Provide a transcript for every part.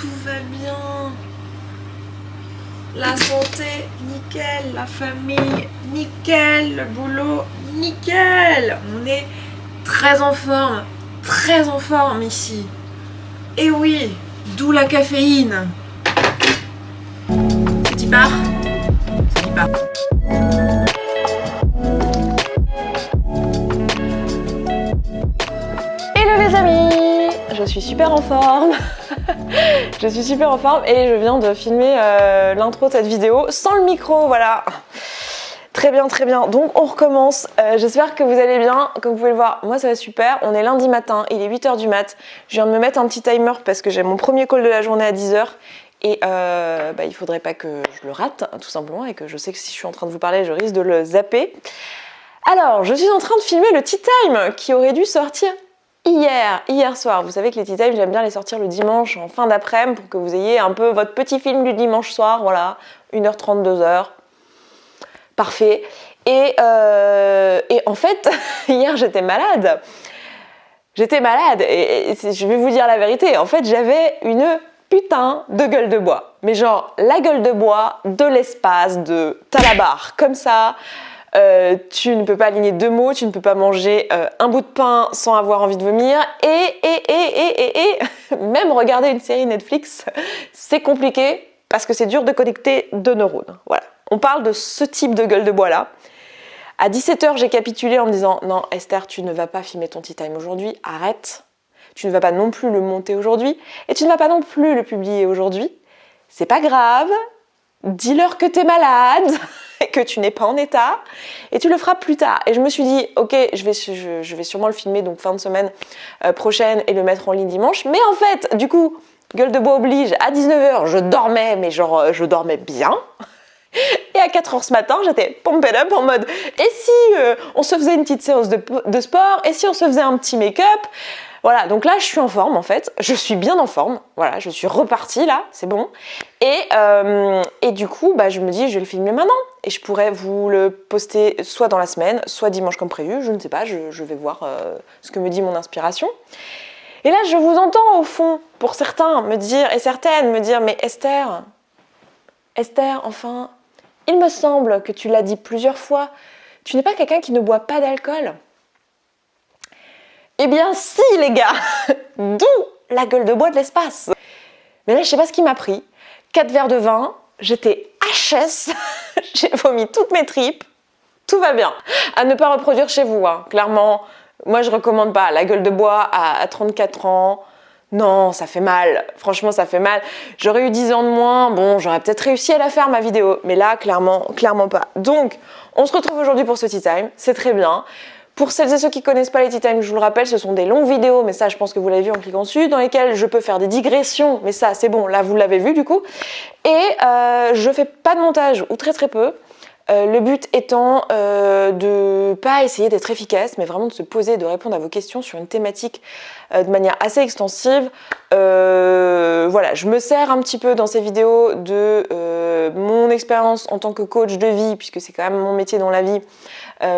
tout va bien. La santé, nickel. La famille, nickel. Le boulot, nickel. On est très en forme ici. Et oui, d'où la caféine. Petit bar. Petit bar. Hello les amis, je suis super en forme. Je suis super en forme et je viens de filmer l'intro de cette vidéo sans le micro, voilà. Très bien, très bien. Donc on recommence. J'espère que vous allez bien. Comme vous pouvez le voir, moi ça va super. On est lundi matin, il est 8h du mat. Je viens de me mettre un petit timer parce que j'ai mon premier call de la journée à 10h. Et il faudrait pas que je le rate, tout simplement, et que je sais que si je suis en train de vous parler, je risque de le zapper. Alors, je suis en train de filmer le Tea Time qui aurait dû sortir hier soir. Vous savez que les Tea Time, j'aime bien les sortir le dimanche en fin d'après-midi pour que vous ayez un peu votre petit film du dimanche soir, voilà, 1h30, 2h. Parfait. Et en fait, hier j'étais malade. Et je vais vous dire la vérité. En fait, j'avais une putain de gueule de bois. Mais genre, la gueule de bois de l'espace, t'as la barre comme ça. Tu ne peux pas aligner deux mots, tu ne peux pas manger un bout de pain sans avoir envie de vomir. Et même regarder une série Netflix, c'est compliqué parce que c'est dur de connecter deux neurones. Voilà. On parle de ce type de gueule de bois là. À 17h, j'ai capitulé en me disant non Esther, tu ne vas pas filmer ton Tea Time aujourd'hui, arrête. Tu ne vas pas non plus le monter aujourd'hui et tu ne vas pas non plus le publier aujourd'hui. C'est pas grave, dis-leur que t'es malade et que tu n'es pas en état et tu le feras plus tard. Et je me suis dit ok, je vais sûrement le filmer donc fin de semaine prochaine et le mettre en ligne dimanche. Mais en fait, du coup, gueule de bois oblige, à 19h, je dormais, mais genre je dormais bien. Et à 4h ce matin, j'étais pumped up en mode et si on se faisait une petite séance de sport, et si on se faisait un petit make-up. Voilà, donc là je suis en forme en fait, je suis bien en forme, voilà, je suis repartie là, c'est bon. Et du coup, je me dis je vais le filmer maintenant et je pourrais vous le poster soit dans la semaine, soit dimanche comme prévu, je ne sais pas, je vais voir ce que me dit mon inspiration. Et là je vous entends au fond, pour certains me dire, et certaines me dire, mais Esther, enfin, il me semble que tu l'as dit plusieurs fois, tu n'es pas quelqu'un qui ne boit pas d'alcool. Eh bien si les gars, d'où la gueule de bois de l'espace. Mais là je sais pas ce qui m'a pris, 4 verres de vin, j'étais HS, j'ai vomi toutes mes tripes, tout va bien. À ne pas reproduire chez vous, hein. Clairement, moi je recommande pas la gueule de bois à 34 ans. Non, ça fait mal, franchement ça fait mal. J'aurais eu 10 ans de moins, bon j'aurais peut-être réussi à la faire ma vidéo, mais là clairement pas. Donc on se retrouve aujourd'hui pour ce Tea Time, c'est très bien. Pour celles et ceux qui ne connaissent pas les Tea Time, je vous le rappelle, ce sont des longues vidéos, mais ça je pense que vous l'avez vu en cliquant dessus, dans lesquelles je peux faire des digressions, mais ça c'est bon, là vous l'avez vu du coup. Et je fais pas de montage, ou très peu. Le but étant de pas essayer d'être efficace, mais vraiment de se poser, de répondre à vos questions sur une thématique de manière assez extensive. Voilà, je me sers un petit peu dans ces vidéos de mon expérience en tant que coach de vie, puisque c'est quand même mon métier dans la vie.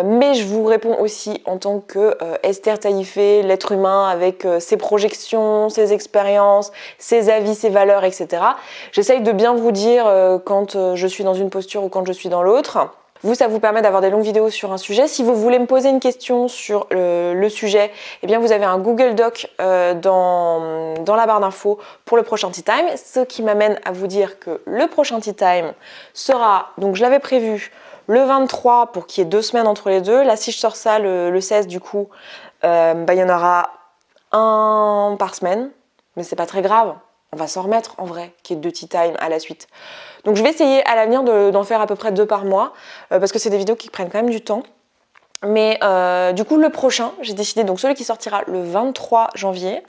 Mais je vous réponds aussi en tant que Esther Taïfé, l'être humain avec ses projections, ses expériences, ses avis, ses valeurs, etc. J'essaye de bien vous dire quand je suis dans une posture ou quand je suis dans l'autre. Vous, ça vous permet d'avoir des longues vidéos sur un sujet. Si vous voulez me poser une question sur le sujet, eh bien vous avez un Google Doc dans la barre d'infos pour le prochain Tea Time. Ce qui m'amène à vous dire que le prochain Tea Time sera, donc je l'avais prévu, le 23 pour qu'il y ait 2 semaines entre les deux. Là, si je sors ça le 16 du coup, il y en aura un par semaine. Mais c'est pas très grave. On va s'en remettre en vrai, qu'il y ait 2 Tea Time à la suite. Donc je vais essayer à l'avenir d'en faire à peu près 2 par mois. Parce que c'est des vidéos qui prennent quand même du temps. Mais du coup, le prochain, j'ai décidé, donc celui qui sortira le 23 janvier.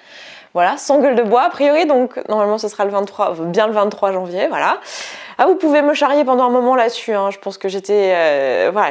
Voilà, sans gueule de bois a priori. Donc normalement, ce sera bien le 23 janvier, voilà. Ah, vous pouvez me charrier pendant un moment là-dessus, hein. Je pense que j'étais... voilà,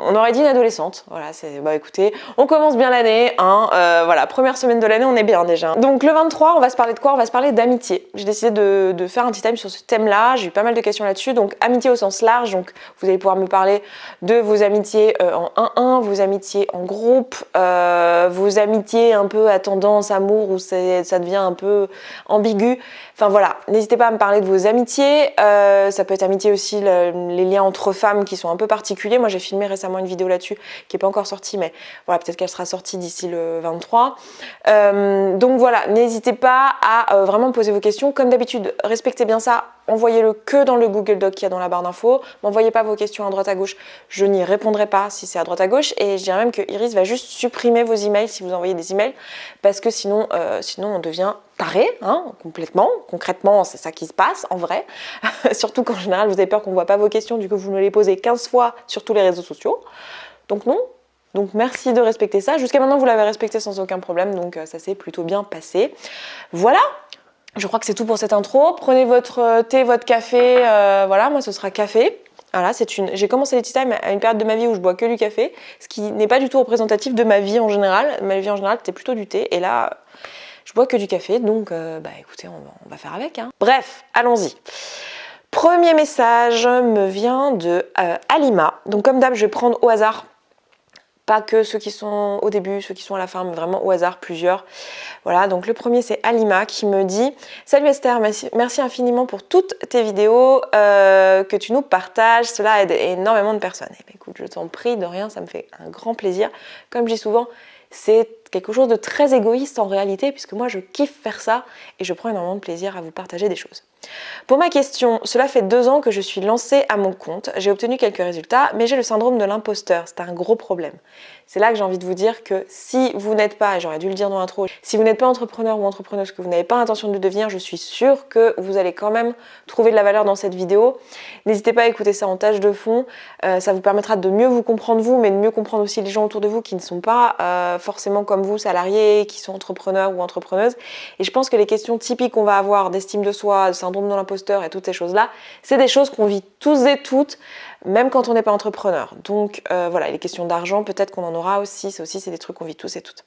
on aurait dit une adolescente. Voilà, bah écoutez, on commence bien l'année, hein. Voilà, première semaine de l'année, on est bien déjà. Donc le 23, on va se parler de quoi? On va se parler d'amitié. J'ai décidé de faire un petit time sur ce thème-là. J'ai eu pas mal de questions là-dessus. Donc amitié au sens large, donc vous allez pouvoir me parler de vos amitiés en 1-1, vos amitiés en groupe, vos amitiés un peu à tendance amour où ça devient un peu ambigu. Enfin voilà, n'hésitez pas à me parler de vos amitiés. Ça peut être amitié aussi, les liens entre femmes qui sont un peu particuliers. Moi j'ai filmé récemment une vidéo là-dessus qui n'est pas encore sortie, mais voilà, peut-être qu'elle sera sortie d'ici le 23. Donc voilà, n'hésitez pas à vraiment poser vos questions. Comme d'habitude, respectez bien ça. Envoyez-le que dans le Google Doc qu'il y a dans la barre d'infos. M'envoyez pas vos questions à droite à gauche. Je n'y répondrai pas si c'est à droite à gauche. Et je dirais même que Iris va juste supprimer vos emails si vous envoyez des emails. Parce que sinon on devient taré, hein, complètement. Concrètement, c'est ça qui se passe en vrai. Surtout qu'en général, vous avez peur qu'on ne voit pas vos questions. Du coup, vous me les posez 15 fois sur tous les réseaux sociaux. Donc non. Donc merci de respecter ça. Jusqu'à maintenant, vous l'avez respecté sans aucun problème. Donc ça s'est plutôt bien passé. Voilà. Je crois que c'est tout pour cette intro. Prenez votre thé, votre café. Voilà, moi ce sera café. Voilà, j'ai commencé les tea time à une période de ma vie où je bois que du café, ce qui n'est pas du tout représentatif de ma vie en général. Ma vie en général, c'était plutôt du thé. Et là, je bois que du café. Donc, bah écoutez, on va faire avec. Hein. Bref, allons-y. Premier message me vient de Alima. Donc comme d'hab, je vais prendre au hasard. Pas que ceux qui sont au début, ceux qui sont à la fin, mais vraiment au hasard, plusieurs. Voilà, donc le premier c'est Alima qui me dit « Salut Esther, merci infiniment pour toutes tes vidéos que tu nous partages, cela aide énormément de personnes. » Eh bien, écoute, je t'en prie, de rien, ça me fait un grand plaisir. Comme je dis souvent, c'est quelque chose de très égoïste en réalité, puisque moi je kiffe faire ça et je prends énormément de plaisir à vous partager des choses. Pour ma question, cela fait 2 ans que je suis lancée à mon compte. J'ai obtenu quelques résultats, mais j'ai le syndrome de l'imposteur. C'est un gros problème. C'est là que j'ai envie de vous dire que si vous n'êtes pas, et j'aurais dû le dire dans l'intro, si vous n'êtes pas entrepreneur ou entrepreneuse, que vous n'avez pas l'intention de le devenir, je suis sûre que vous allez quand même trouver de la valeur dans cette vidéo. N'hésitez pas à écouter ça en tâche de fond. Ça vous permettra de mieux vous comprendre vous, mais de mieux comprendre aussi les gens autour de vous qui ne sont pas forcément comme vous, salariés, qui sont entrepreneurs ou entrepreneuses. Et je pense que les questions typiques qu'on va avoir d'estime de soi, de syndrome de l'imposteur et toutes ces choses-là, c'est des choses qu'on vit tous et toutes, même quand on n'est pas entrepreneur. Donc voilà, les questions d'argent, peut-être qu'on en aura aussi. Ça aussi, c'est des trucs qu'on vit tous et toutes.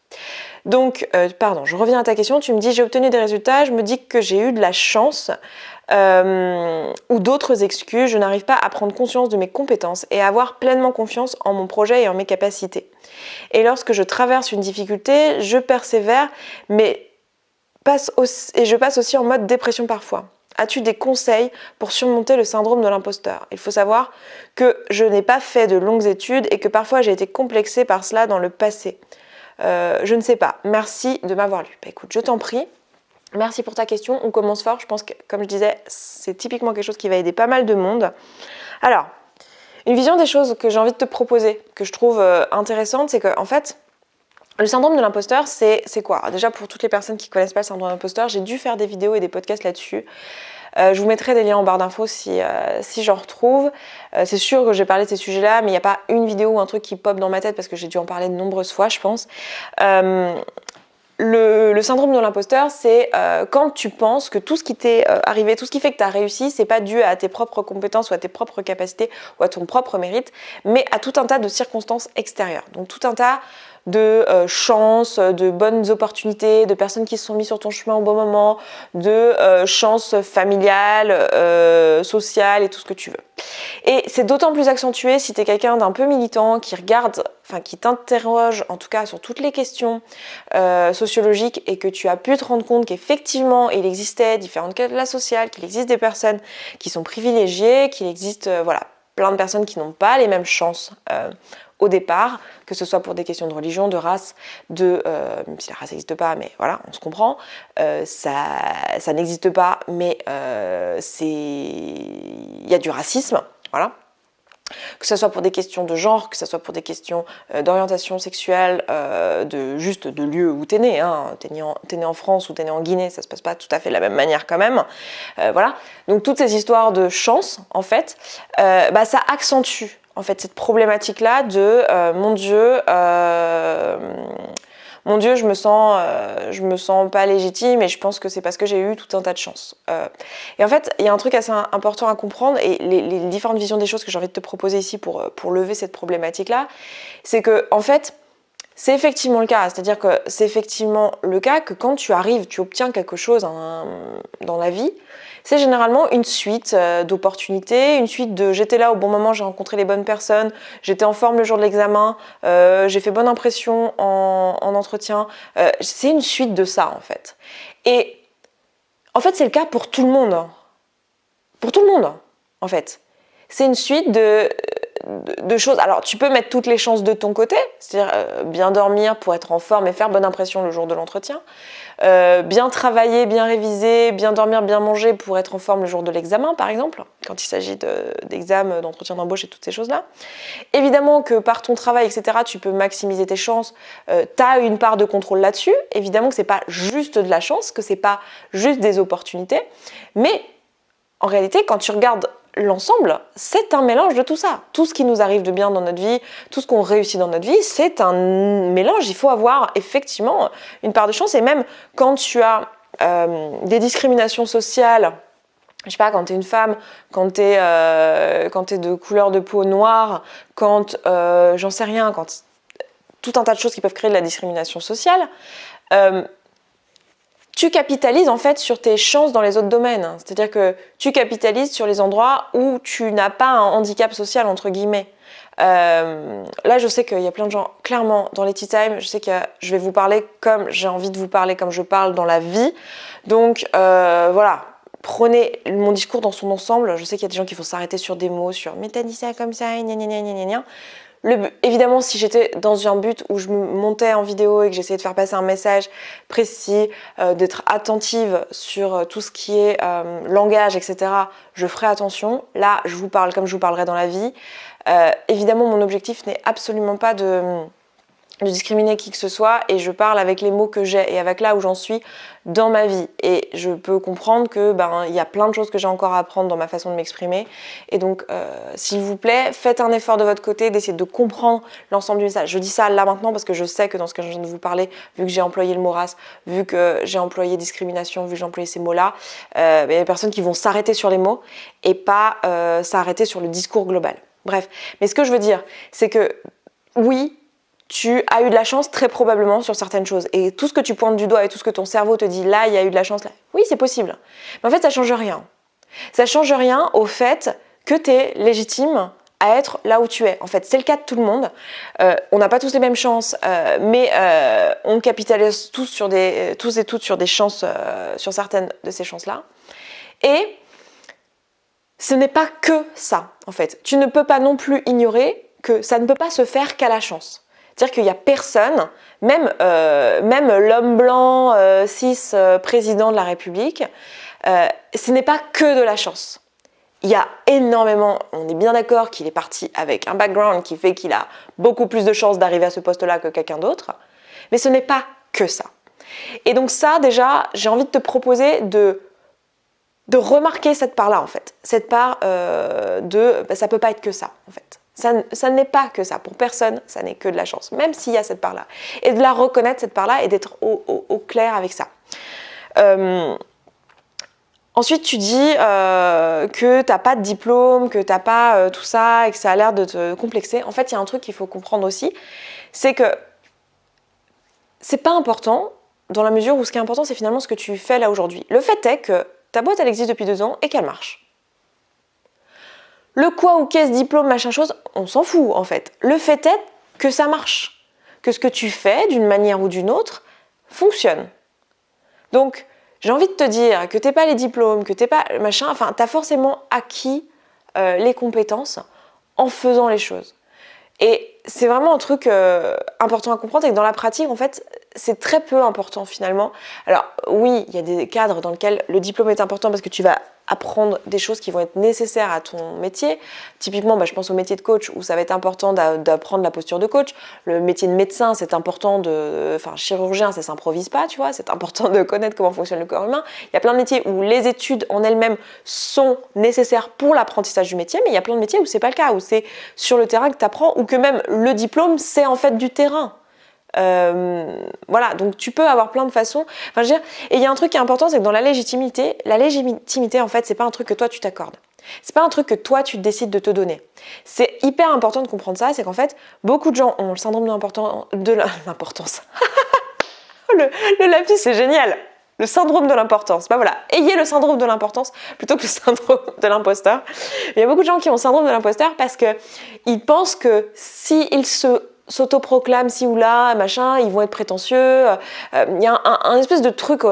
Donc, pardon, je reviens à ta question. Tu me dis, j'ai obtenu des résultats. Je me dis que j'ai eu de la chance ou d'autres excuses. Je n'arrive pas à prendre conscience de mes compétences et à avoir pleinement confiance en mon projet et en mes capacités. Et lorsque je traverse une difficulté, je persévère, mais je passe aussi en mode dépression parfois. As-tu des conseils pour surmonter le syndrome de l'imposteur? Il faut savoir que je n'ai pas fait de longues études et que parfois j'ai été complexée par cela dans le passé. Je ne sais pas. Merci de m'avoir lu. Bah, écoute, je t'en prie. Merci pour ta question. On commence fort. Je pense que, comme je disais, c'est typiquement quelque chose qui va aider pas mal de monde. Alors, une vision des choses que j'ai envie de te proposer, que je trouve intéressante, c'est qu'en fait, le syndrome de l'imposteur, c'est quoi? Déjà, pour toutes les personnes qui ne connaissent pas le syndrome de l'imposteur, j'ai dû faire des vidéos et des podcasts là-dessus. Je vous mettrai des liens en barre d'infos si j'en retrouve. C'est sûr que j'ai parlé de ces sujets-là, mais il n'y a pas une vidéo ou un truc qui pop dans ma tête parce que j'ai dû en parler de nombreuses fois, je pense. Le syndrome de l'imposteur, c'est quand tu penses que tout ce qui t'est arrivé, tout ce qui fait que tu as réussi, c'est pas dû à tes propres compétences ou à tes propres capacités ou à ton propre mérite, mais à tout un tas de circonstances extérieures. Donc tout un tas de chances, de bonnes opportunités, de personnes qui se sont mises sur ton chemin au bon moment, de chances familiales, sociales et tout ce que tu veux. Et c'est d'autant plus accentué si tu es quelqu'un d'un peu militant qui regarde, enfin qui t'interroge en tout cas sur toutes les questions sociologiques et que tu as pu te rendre compte qu'effectivement il existait différentes classes sociales, qu'il existe des personnes qui sont privilégiées, qu'il existe voilà, plein de personnes qui n'ont pas les mêmes chances au départ, que ce soit pour des questions de religion, de race, même si la race n'existe pas, mais voilà, on se comprend, ça n'existe pas, mais il y a du racisme, voilà. Que ce soit pour des questions de genre, que ce soit pour des questions d'orientation sexuelle, juste de lieu où t'es né, hein. T'es né en France ou t'es né en Guinée, ça se passe pas tout à fait de la même manière quand même, voilà. Donc toutes ces histoires de chance, en fait, ça accentue en fait cette problématique-là de mon Dieu, mon Dieu, je me sens pas légitime et je pense que c'est parce que j'ai eu tout un tas de chance. Et en fait, il y a un truc assez important à comprendre et les différentes visions des choses que j'ai envie de te proposer ici pour lever cette problématique-là, c'est que en fait, c'est effectivement le cas. C'est-à-dire que c'est effectivement le cas que quand tu arrives, tu obtiens quelque chose dans la vie, c'est généralement une suite d'opportunités, une suite de j'étais là au bon moment, j'ai rencontré les bonnes personnes, j'étais en forme le jour de l'examen, j'ai fait bonne impression en entretien. C'est une suite de ça en fait. Et en fait, c'est le cas pour tout le monde. Pour tout le monde, en fait. C'est une suite de choses. Alors, tu peux mettre toutes les chances de ton côté, c'est-à-dire bien dormir pour être en forme et faire bonne impression le jour de l'entretien, bien travailler, bien réviser, bien dormir, bien manger pour être en forme le jour de l'examen, par exemple, quand il s'agit d'examen, d'entretien d'embauche et toutes ces choses-là. Évidemment que par ton travail, etc., tu peux maximiser tes chances. Tu as une part de contrôle là-dessus. Évidemment que c'est pas juste de la chance, que c'est pas juste des opportunités. Mais en réalité, quand tu regardes l'ensemble, c'est un mélange de tout ça. Tout ce qui nous arrive de bien dans notre vie, tout ce qu'on réussit dans notre vie, c'est un mélange. Il faut avoir effectivement une part de chance. Et même quand tu as des discriminations sociales, je sais pas, quand tu es une femme, quand tu es de couleur de peau noire, quand, j'en sais rien, quand tout un tas de choses qui peuvent créer de la discrimination sociale, tu capitalises en fait sur tes chances dans les autres domaines. C'est-à-dire que tu capitalises sur les endroits où tu n'as pas un handicap social, entre guillemets. Là, je sais qu'il y a plein de gens, clairement, dans les Tea Time, je sais que je vais vous parler comme j'ai envie de vous parler, comme je parle dans la vie. Donc, voilà, prenez mon discours dans son ensemble. Je sais qu'il y a des gens qui vont s'arrêter sur des mots, sur « mais t'as dit ça comme ça, gna gna gna gna gna ». Évidemment, si j'étais dans un but où je me montais en vidéo et que j'essayais de faire passer un message précis, d'être attentive sur tout ce qui est langage, etc., je ferai attention. Là, je vous parle comme je vous parlerai dans la vie. Évidemment, mon objectif n'est absolument pas de discriminer qui que ce soit et je parle avec les mots que j'ai et avec là où j'en suis dans ma vie et je peux comprendre que il y a plein de choses que j'ai encore à apprendre dans ma façon de m'exprimer et donc s'il vous plaît faites un effort de votre côté d'essayer de comprendre l'ensemble du message. Je dis ça là maintenant parce que je sais que dans ce que je viens de vous parler, vu que j'ai employé le mot race, vu que j'ai employé discrimination, vu que j'ai employé ces mots là, il y a des personnes qui vont s'arrêter sur les mots et pas s'arrêter sur le discours global. Bref, mais ce que je veux dire c'est que oui, tu as eu de la chance très probablement sur certaines choses. Et tout ce que tu pointes du doigt et tout ce que ton cerveau te dit, là, il y a eu de la chance, là. Oui, c'est possible. Mais en fait, ça change rien. Ça change rien au fait que tu es légitime à être là où tu es. En fait, c'est le cas de tout le monde. On n'a pas tous les mêmes chances, mais on capitalise tous et toutes sur des chances, sur certaines de ces chances-là. Et ce n'est pas que ça, en fait. Tu ne peux pas non plus ignorer que ça ne peut pas se faire qu'à la chance. C'est-à-dire qu'il n'y a personne, même l'homme blanc, cis, président de la République, ce n'est pas que de la chance. Il y a énormément, on est bien d'accord qu'il est parti avec un background qui fait qu'il a beaucoup plus de chances d'arriver à ce poste-là que quelqu'un d'autre, mais ce n'est pas que ça. Et donc ça, déjà, j'ai envie de te proposer de remarquer cette part-là, en fait. Cette part ça peut pas être que ça, en fait. Ça n'est pas que ça. Pour personne, ça n'est que de la chance, même s'il y a cette part-là. Et de la reconnaître, cette part-là, et d'être au clair avec ça. Ensuite, tu dis que tu n'as pas de diplôme, que tu n'as pas tout ça, et que ça a l'air de te complexer. En fait, il y a un truc qu'il faut comprendre aussi, c'est que c'est pas important, dans la mesure où ce qui est important, c'est finalement ce que tu fais là aujourd'hui. Le fait est que ta boîte, elle existe depuis 2 ans et qu'elle marche. Le quoi ou qu'est-ce, diplôme, machin chose, on s'en fout en fait. Le fait est que ça marche, que ce que tu fais d'une manière ou d'une autre fonctionne. Donc, j'ai envie de te dire que t'es pas les diplômes, que t'es pas machin, enfin, t'as forcément acquis les compétences en faisant les choses. Et c'est vraiment un truc important à comprendre, c'est que dans la pratique, en fait, c'est très peu important finalement. Alors oui, il y a des cadres dans lesquels le diplôme est important parce que tu vas apprendre des choses qui vont être nécessaires à ton métier. Typiquement, je pense au métier de coach où ça va être important d'apprendre la posture de coach. Le métier de médecin, c'est important chirurgien, ça s'improvise pas, tu vois. C'est important de connaître comment fonctionne le corps humain. Il y a plein de métiers où les études en elles-mêmes sont nécessaires pour l'apprentissage du métier, mais il y a plein de métiers où c'est pas le cas, où c'est sur le terrain que tu apprends ou que même le diplôme, c'est en fait du terrain. Voilà, donc tu peux avoir plein de façons. Enfin, je veux dire, et il y a un truc qui est important, c'est que dans la légitimité, en fait, c'est pas un truc que toi tu t'accordes. C'est pas un truc que toi tu décides de te donner. C'est hyper important de comprendre ça, c'est qu'en fait, beaucoup de gens ont le syndrome de l'importance. Le lapsus, c'est génial. Le syndrome de l'importance. Bah voilà, ayez le syndrome de l'importance plutôt que le syndrome de l'imposteur. Il y a beaucoup de gens qui ont le syndrome de l'imposteur parce qu'ils pensent que s'ils s'autoproclament ci ou là, machin, ils vont être prétentieux. Il y a une espèce de truc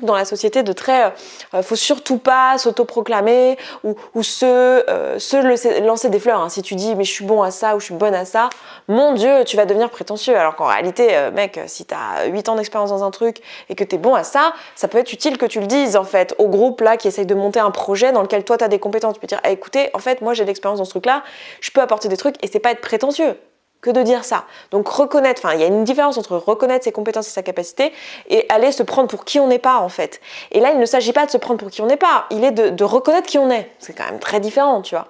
dans la société de très faut surtout pas s'autoproclamer ou se lancer des fleurs. Hein. Si tu dis mais je suis bon à ça ou je suis bonne à ça, mon Dieu, tu vas devenir prétentieux. Alors qu'en réalité, mec, si t'as 8 ans d'expérience dans un truc et que t'es bon à ça, ça peut être utile que tu le dises en fait au groupe là qui essaye de monter un projet dans lequel toi t'as des compétences. Tu peux dire écoutez, en fait moi j'ai de l'expérience dans ce truc là, je peux apporter des trucs et c'est pas être prétentieux que de dire ça. Donc reconnaître, il y a une différence entre reconnaître ses compétences et sa capacité et aller se prendre pour qui on n'est pas en fait. Et là, il ne s'agit pas de se prendre pour qui on n'est pas, il est de reconnaître qui on est. C'est quand même très différent, tu vois.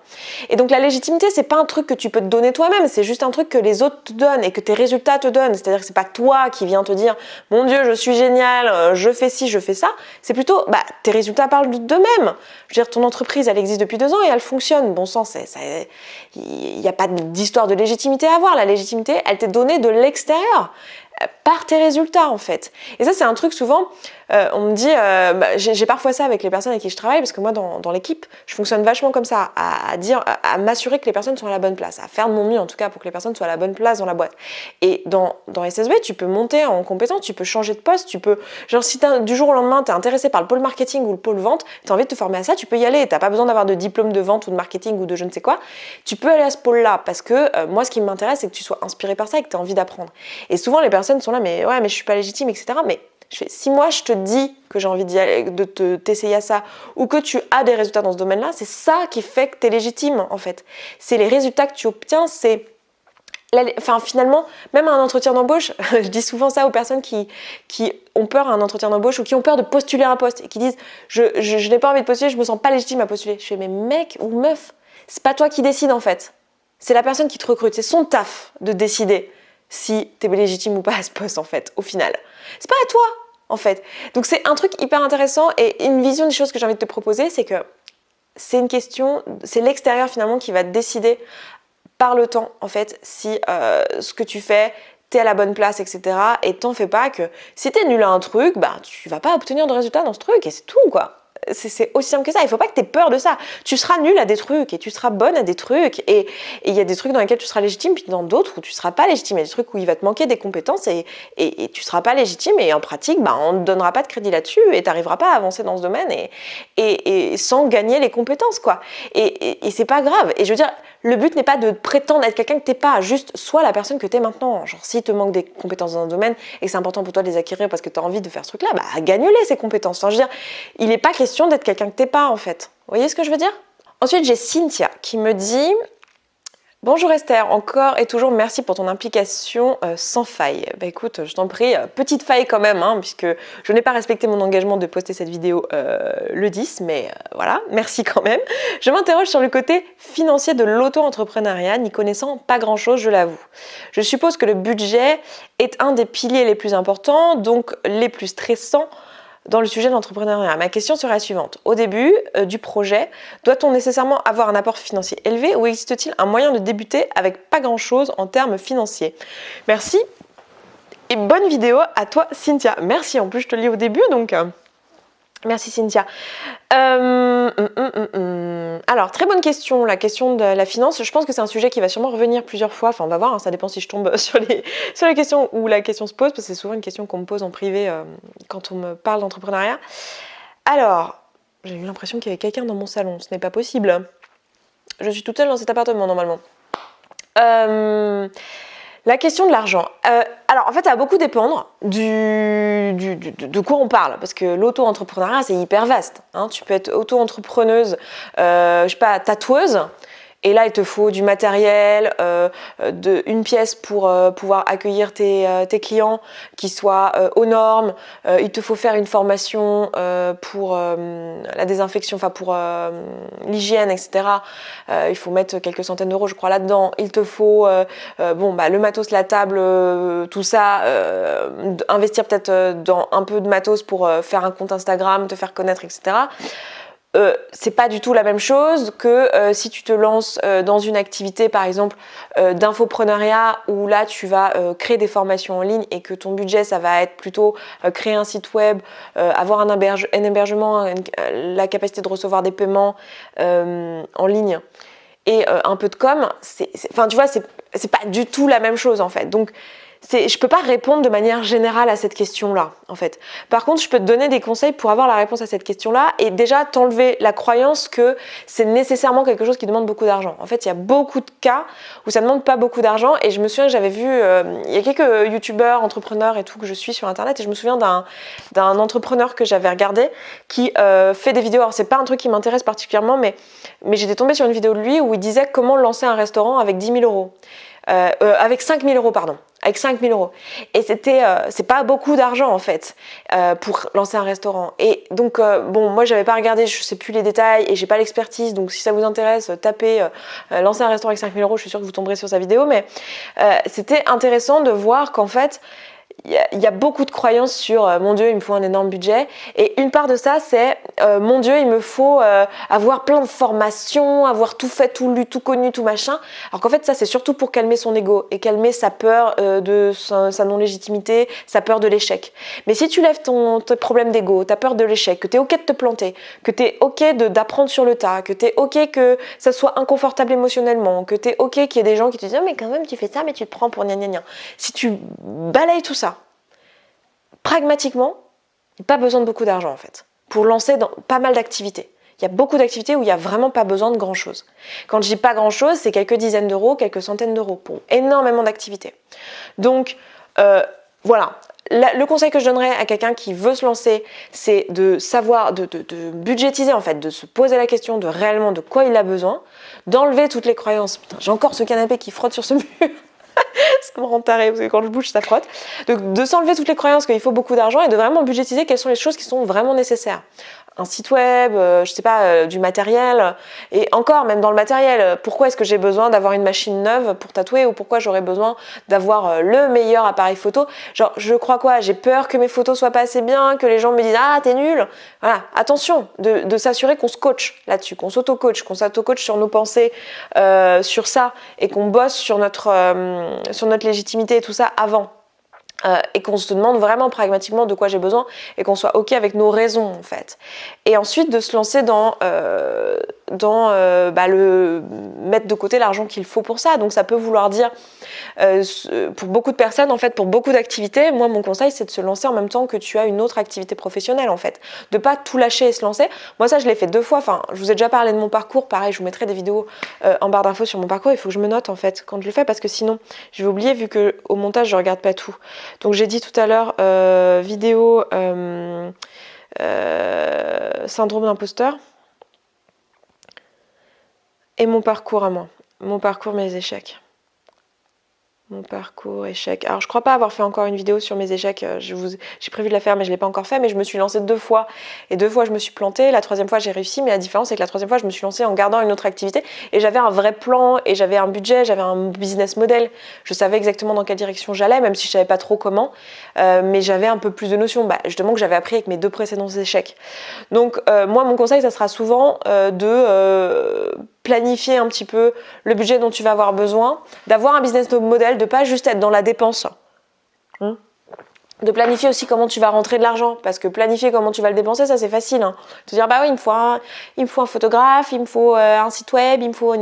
Et donc la légitimité, c'est pas un truc que tu peux te donner toi-même, c'est juste un truc que les autres te donnent et que tes résultats te donnent. C'est-à-dire que c'est pas toi qui viens te dire « Mon Dieu, je suis génial, je fais ci, je fais ça ». C'est plutôt, tes résultats parlent d'eux-mêmes. Je veux dire, ton entreprise, elle existe depuis 2 ans et elle fonctionne. Bon sang, il n'y a pas d'histoire de légitimité à avoir. La légitimité, elle t'est donnée de l'extérieur, par tes résultats en fait. Et ça, c'est un truc souvent, on me dit, j'ai parfois ça avec les personnes avec qui je travaille, parce que moi, dans l'équipe, je fonctionne vachement comme ça, à m'assurer que les personnes sont à la bonne place, à faire de mon mieux en tout cas pour que les personnes soient à la bonne place dans la boîte. Et dans SSB, tu peux monter en compétence, tu peux changer de poste, tu peux, genre si du jour au lendemain, tu es intéressé par le pôle marketing ou le pôle vente, tu as envie de te former à ça, tu peux y aller, tu n'as pas besoin d'avoir de diplôme de vente ou de marketing ou de je ne sais quoi, tu peux aller à ce pôle-là, parce que moi, ce qui m'intéresse, c'est que tu sois inspiré par ça et que tu as envie d'apprendre. Et souvent, les personnes sont là, mais ouais, mais je suis pas légitime, etc. Mais si moi je te dis que j'ai envie de t'essayer à ça ou que tu as des résultats dans ce domaine-là, c'est ça qui fait que tu es légitime en fait. C'est les résultats que tu obtiens, finalement, même un entretien d'embauche, je dis souvent ça aux personnes qui ont peur à un entretien d'embauche ou qui ont peur de postuler un poste et qui disent je n'ai pas envie de postuler, je me sens pas légitime à postuler. Je fais mais mec ou meuf, c'est pas toi qui décide en fait. C'est la personne qui te recrute, c'est son taf de décider si t'es légitime ou pas à ce poste en fait, au final. C'est pas à toi en fait. Donc c'est un truc hyper intéressant et une vision des choses que j'ai envie de te proposer, c'est que c'est une question, c'est l'extérieur finalement qui va décider par le temps en fait si ce que tu fais, t'es à la bonne place, etc. Et t'en fais pas que si t'es nul à un truc, tu vas pas obtenir de résultats dans ce truc et c'est tout quoi. C'est aussi simple que ça, il faut pas que tu aies peur de ça. Tu seras nul à des trucs et tu seras bonne à des trucs et il y a des trucs dans lesquels tu seras légitime puis dans d'autres où tu seras pas légitime. Il y a des trucs où il va te manquer des compétences et tu seras pas légitime et en pratique, on ne te donnera pas de crédit là-dessus et tu n'arriveras pas à avancer dans ce domaine et sans gagner les compétences quoi. Et c'est pas grave. Et je veux dire, le but n'est pas de prétendre être quelqu'un que t'es pas, juste sois la personne que t'es maintenant. Genre si te manque des compétences dans un domaine et que c'est important pour toi de les acquérir parce que tu as envie de faire ce truc-là, gagne-les ces compétences. Enfin, je veux dire, il n'est pas question d'être quelqu'un que t'es pas en fait. Vous voyez ce que je veux dire? Ensuite, j'ai Cynthia qui me dit bonjour Esther, encore et toujours merci pour ton implication sans faille. Écoute, je t'en prie, petite faille quand même, puisque je n'ai pas respecté mon engagement de poster cette vidéo le 10, mais voilà, merci quand même. Je m'interroge sur le côté financier de l'auto-entrepreneuriat, n'y connaissant pas grand-chose, je l'avoue. Je suppose que le budget est un des piliers les plus importants, donc les plus stressants dans le sujet de l'entrepreneuriat. Ma question serait la suivante. Au début du projet, doit-on nécessairement avoir un apport financier élevé ou existe-t-il un moyen de débuter avec pas grand-chose en termes financiers? Merci et bonne vidéo à toi Cynthia. Merci, en plus je te lis au début donc... Merci Cynthia. Alors, très bonne question, la question de la finance. Je pense que c'est un sujet qui va sûrement revenir plusieurs fois. Enfin, on va voir, ça dépend si je tombe sur les questions où la question se pose, parce que c'est souvent une question qu'on me pose en privé quand on me parle d'entrepreneuriat. Alors, j'ai eu l'impression qu'il y avait quelqu'un dans mon salon. Ce n'est pas possible. Je suis toute seule dans cet appartement, normalement. La question de l'argent. Alors en fait, ça va beaucoup dépendre de quoi on parle, parce que l'auto-entrepreneuriat, c'est hyper vaste. Tu peux être auto-entrepreneuse, je sais pas, tatoueuse, Et là, il te faut du matériel, une pièce pour pouvoir accueillir tes clients qui soient aux normes. Il te faut faire une formation pour la désinfection, enfin pour l'hygiène, etc. Il faut mettre quelques centaines d'euros, je crois, là-dedans. Il te faut le matos, la table, tout ça. Investir peut-être dans un peu de matos pour faire un compte Instagram, te faire connaître, etc. C'est pas du tout la même chose que si tu te lances dans une activité par exemple d'infopreneuriat où là tu vas créer des formations en ligne et que ton budget ça va être plutôt créer un site web, avoir un hébergement, la capacité de recevoir des paiements en ligne et un peu de com, enfin tu vois c'est pas du tout la même chose en fait. Donc je peux pas répondre de manière générale à cette question-là, en fait. Par contre, je peux te donner des conseils pour avoir la réponse à cette question-là et déjà t'enlever la croyance que c'est nécessairement quelque chose qui demande beaucoup d'argent. En fait, il y a beaucoup de cas où ça ne demande pas beaucoup d'argent et je me souviens que j'avais vu, il y a quelques youtubeurs, entrepreneurs et tout que je suis sur internet et je me souviens d'un entrepreneur que j'avais regardé qui fait des vidéos. Alors, c'est pas un truc qui m'intéresse particulièrement, mais j'étais tombée sur une vidéo de lui où il disait comment lancer un restaurant avec 10 000 euros. Avec 5 000 euros, pardon. Avec 5 000 euros. Et c'est pas beaucoup d'argent en fait pour lancer un restaurant. Et donc, moi j'avais pas regardé, je sais plus les détails et j'ai pas l'expertise. Donc si ça vous intéresse, tapez lancer un restaurant avec 5 000 euros, je suis sûre que vous tomberez sur sa vidéo. Mais c'était intéressant de voir qu'en fait, il y a beaucoup de croyances sur mon Dieu, il me faut un énorme budget. Et une part de ça, c'est mon Dieu, il me faut avoir plein de formations, avoir tout fait, tout lu, tout connu, tout machin. Alors qu'en fait, ça, c'est surtout pour calmer son ego et calmer sa peur de sa non-légitimité, sa peur de l'échec. Mais si tu lèves ton problème d'ego, ta peur de l'échec, que tu es OK de te planter, que tu es OK d'apprendre sur le tas, que tu es OK que ça soit inconfortable émotionnellement, que tu es OK qu'il y ait des gens qui te disent oh, mais quand même, tu fais ça, mais tu te prends pour gna gna gna. Si tu balayes tout ça, pragmatiquement, il n'y a pas besoin de beaucoup d'argent en fait, pour lancer dans pas mal d'activités. Il y a beaucoup d'activités où il n'y a vraiment pas besoin de grand chose. Quand je dis pas grand chose, c'est quelques dizaines d'euros, quelques centaines d'euros pour énormément d'activités. Donc voilà, le conseil que je donnerais à quelqu'un qui veut se lancer, c'est de savoir, de budgétiser en fait, de se poser la question de réellement de quoi il a besoin, d'enlever toutes les croyances. Putain, j'ai encore ce canapé qui frotte sur ce mur. Ça me rend taré parce que quand je bouge ça frotte. Donc de s'enlever toutes les croyances qu'il faut beaucoup d'argent et de vraiment budgétiser quelles sont les choses qui sont vraiment nécessaires. Un site web, je sais pas, du matériel. Et encore, même dans le matériel, pourquoi est-ce que j'ai besoin d'avoir une machine neuve pour tatouer ou pourquoi j'aurais besoin d'avoir le meilleur appareil photo? Genre, je crois quoi? J'ai peur que mes photos soient pas assez bien, que les gens me disent ah t'es nul. Voilà, attention de s'assurer qu'on se coach là-dessus, qu'on s'auto-coach, sur nos pensées, sur ça et qu'on bosse sur notre légitimité et tout ça avant. Et qu'on se demande vraiment pragmatiquement de quoi j'ai besoin et qu'on soit OK avec nos raisons en fait. Et ensuite de se lancer dans le mettre de côté l'argent qu'il faut pour ça. Donc ça peut vouloir dire pour beaucoup de personnes en fait, pour beaucoup d'activités, moi mon conseil c'est de se lancer en même temps que tu as une autre activité professionnelle en fait. De pas tout lâcher et se lancer. Moi ça je l'ai fait 2 fois, enfin je vous ai déjà parlé de mon parcours, pareil je vous mettrai des vidéos en barre d'infos sur mon parcours, il faut que je me note en fait quand je le fais parce que sinon je vais oublier vu que au montage je regarde pas tout. Donc j'ai dit tout à l'heure vidéo syndrome d'imposteur et mon parcours à moi, mon parcours, mes échecs. Mon parcours, échec. Alors je crois pas avoir fait encore une vidéo sur mes échecs, j'ai prévu de la faire mais je l'ai pas encore fait, mais je me suis lancée 2 fois et 2 fois je me suis plantée, la 3e fois j'ai réussi, mais la différence c'est que la 3e fois je me suis lancée en gardant une autre activité et j'avais un vrai plan et j'avais un budget, j'avais un business model, je savais exactement dans quelle direction j'allais, même si je savais pas trop comment, mais j'avais un peu plus de notions, justement que j'avais appris avec mes 2 précédents échecs. Donc moi mon conseil ça sera souvent de planifier un petit peu le budget dont tu vas avoir besoin, d'avoir un business model, de pas juste être dans la dépense. De planifier aussi comment tu vas rentrer de l'argent, parce que planifier comment tu vas le dépenser, ça c'est facile. Te dire bah oui, il me faut un photographe, il me faut un site web, il me faut un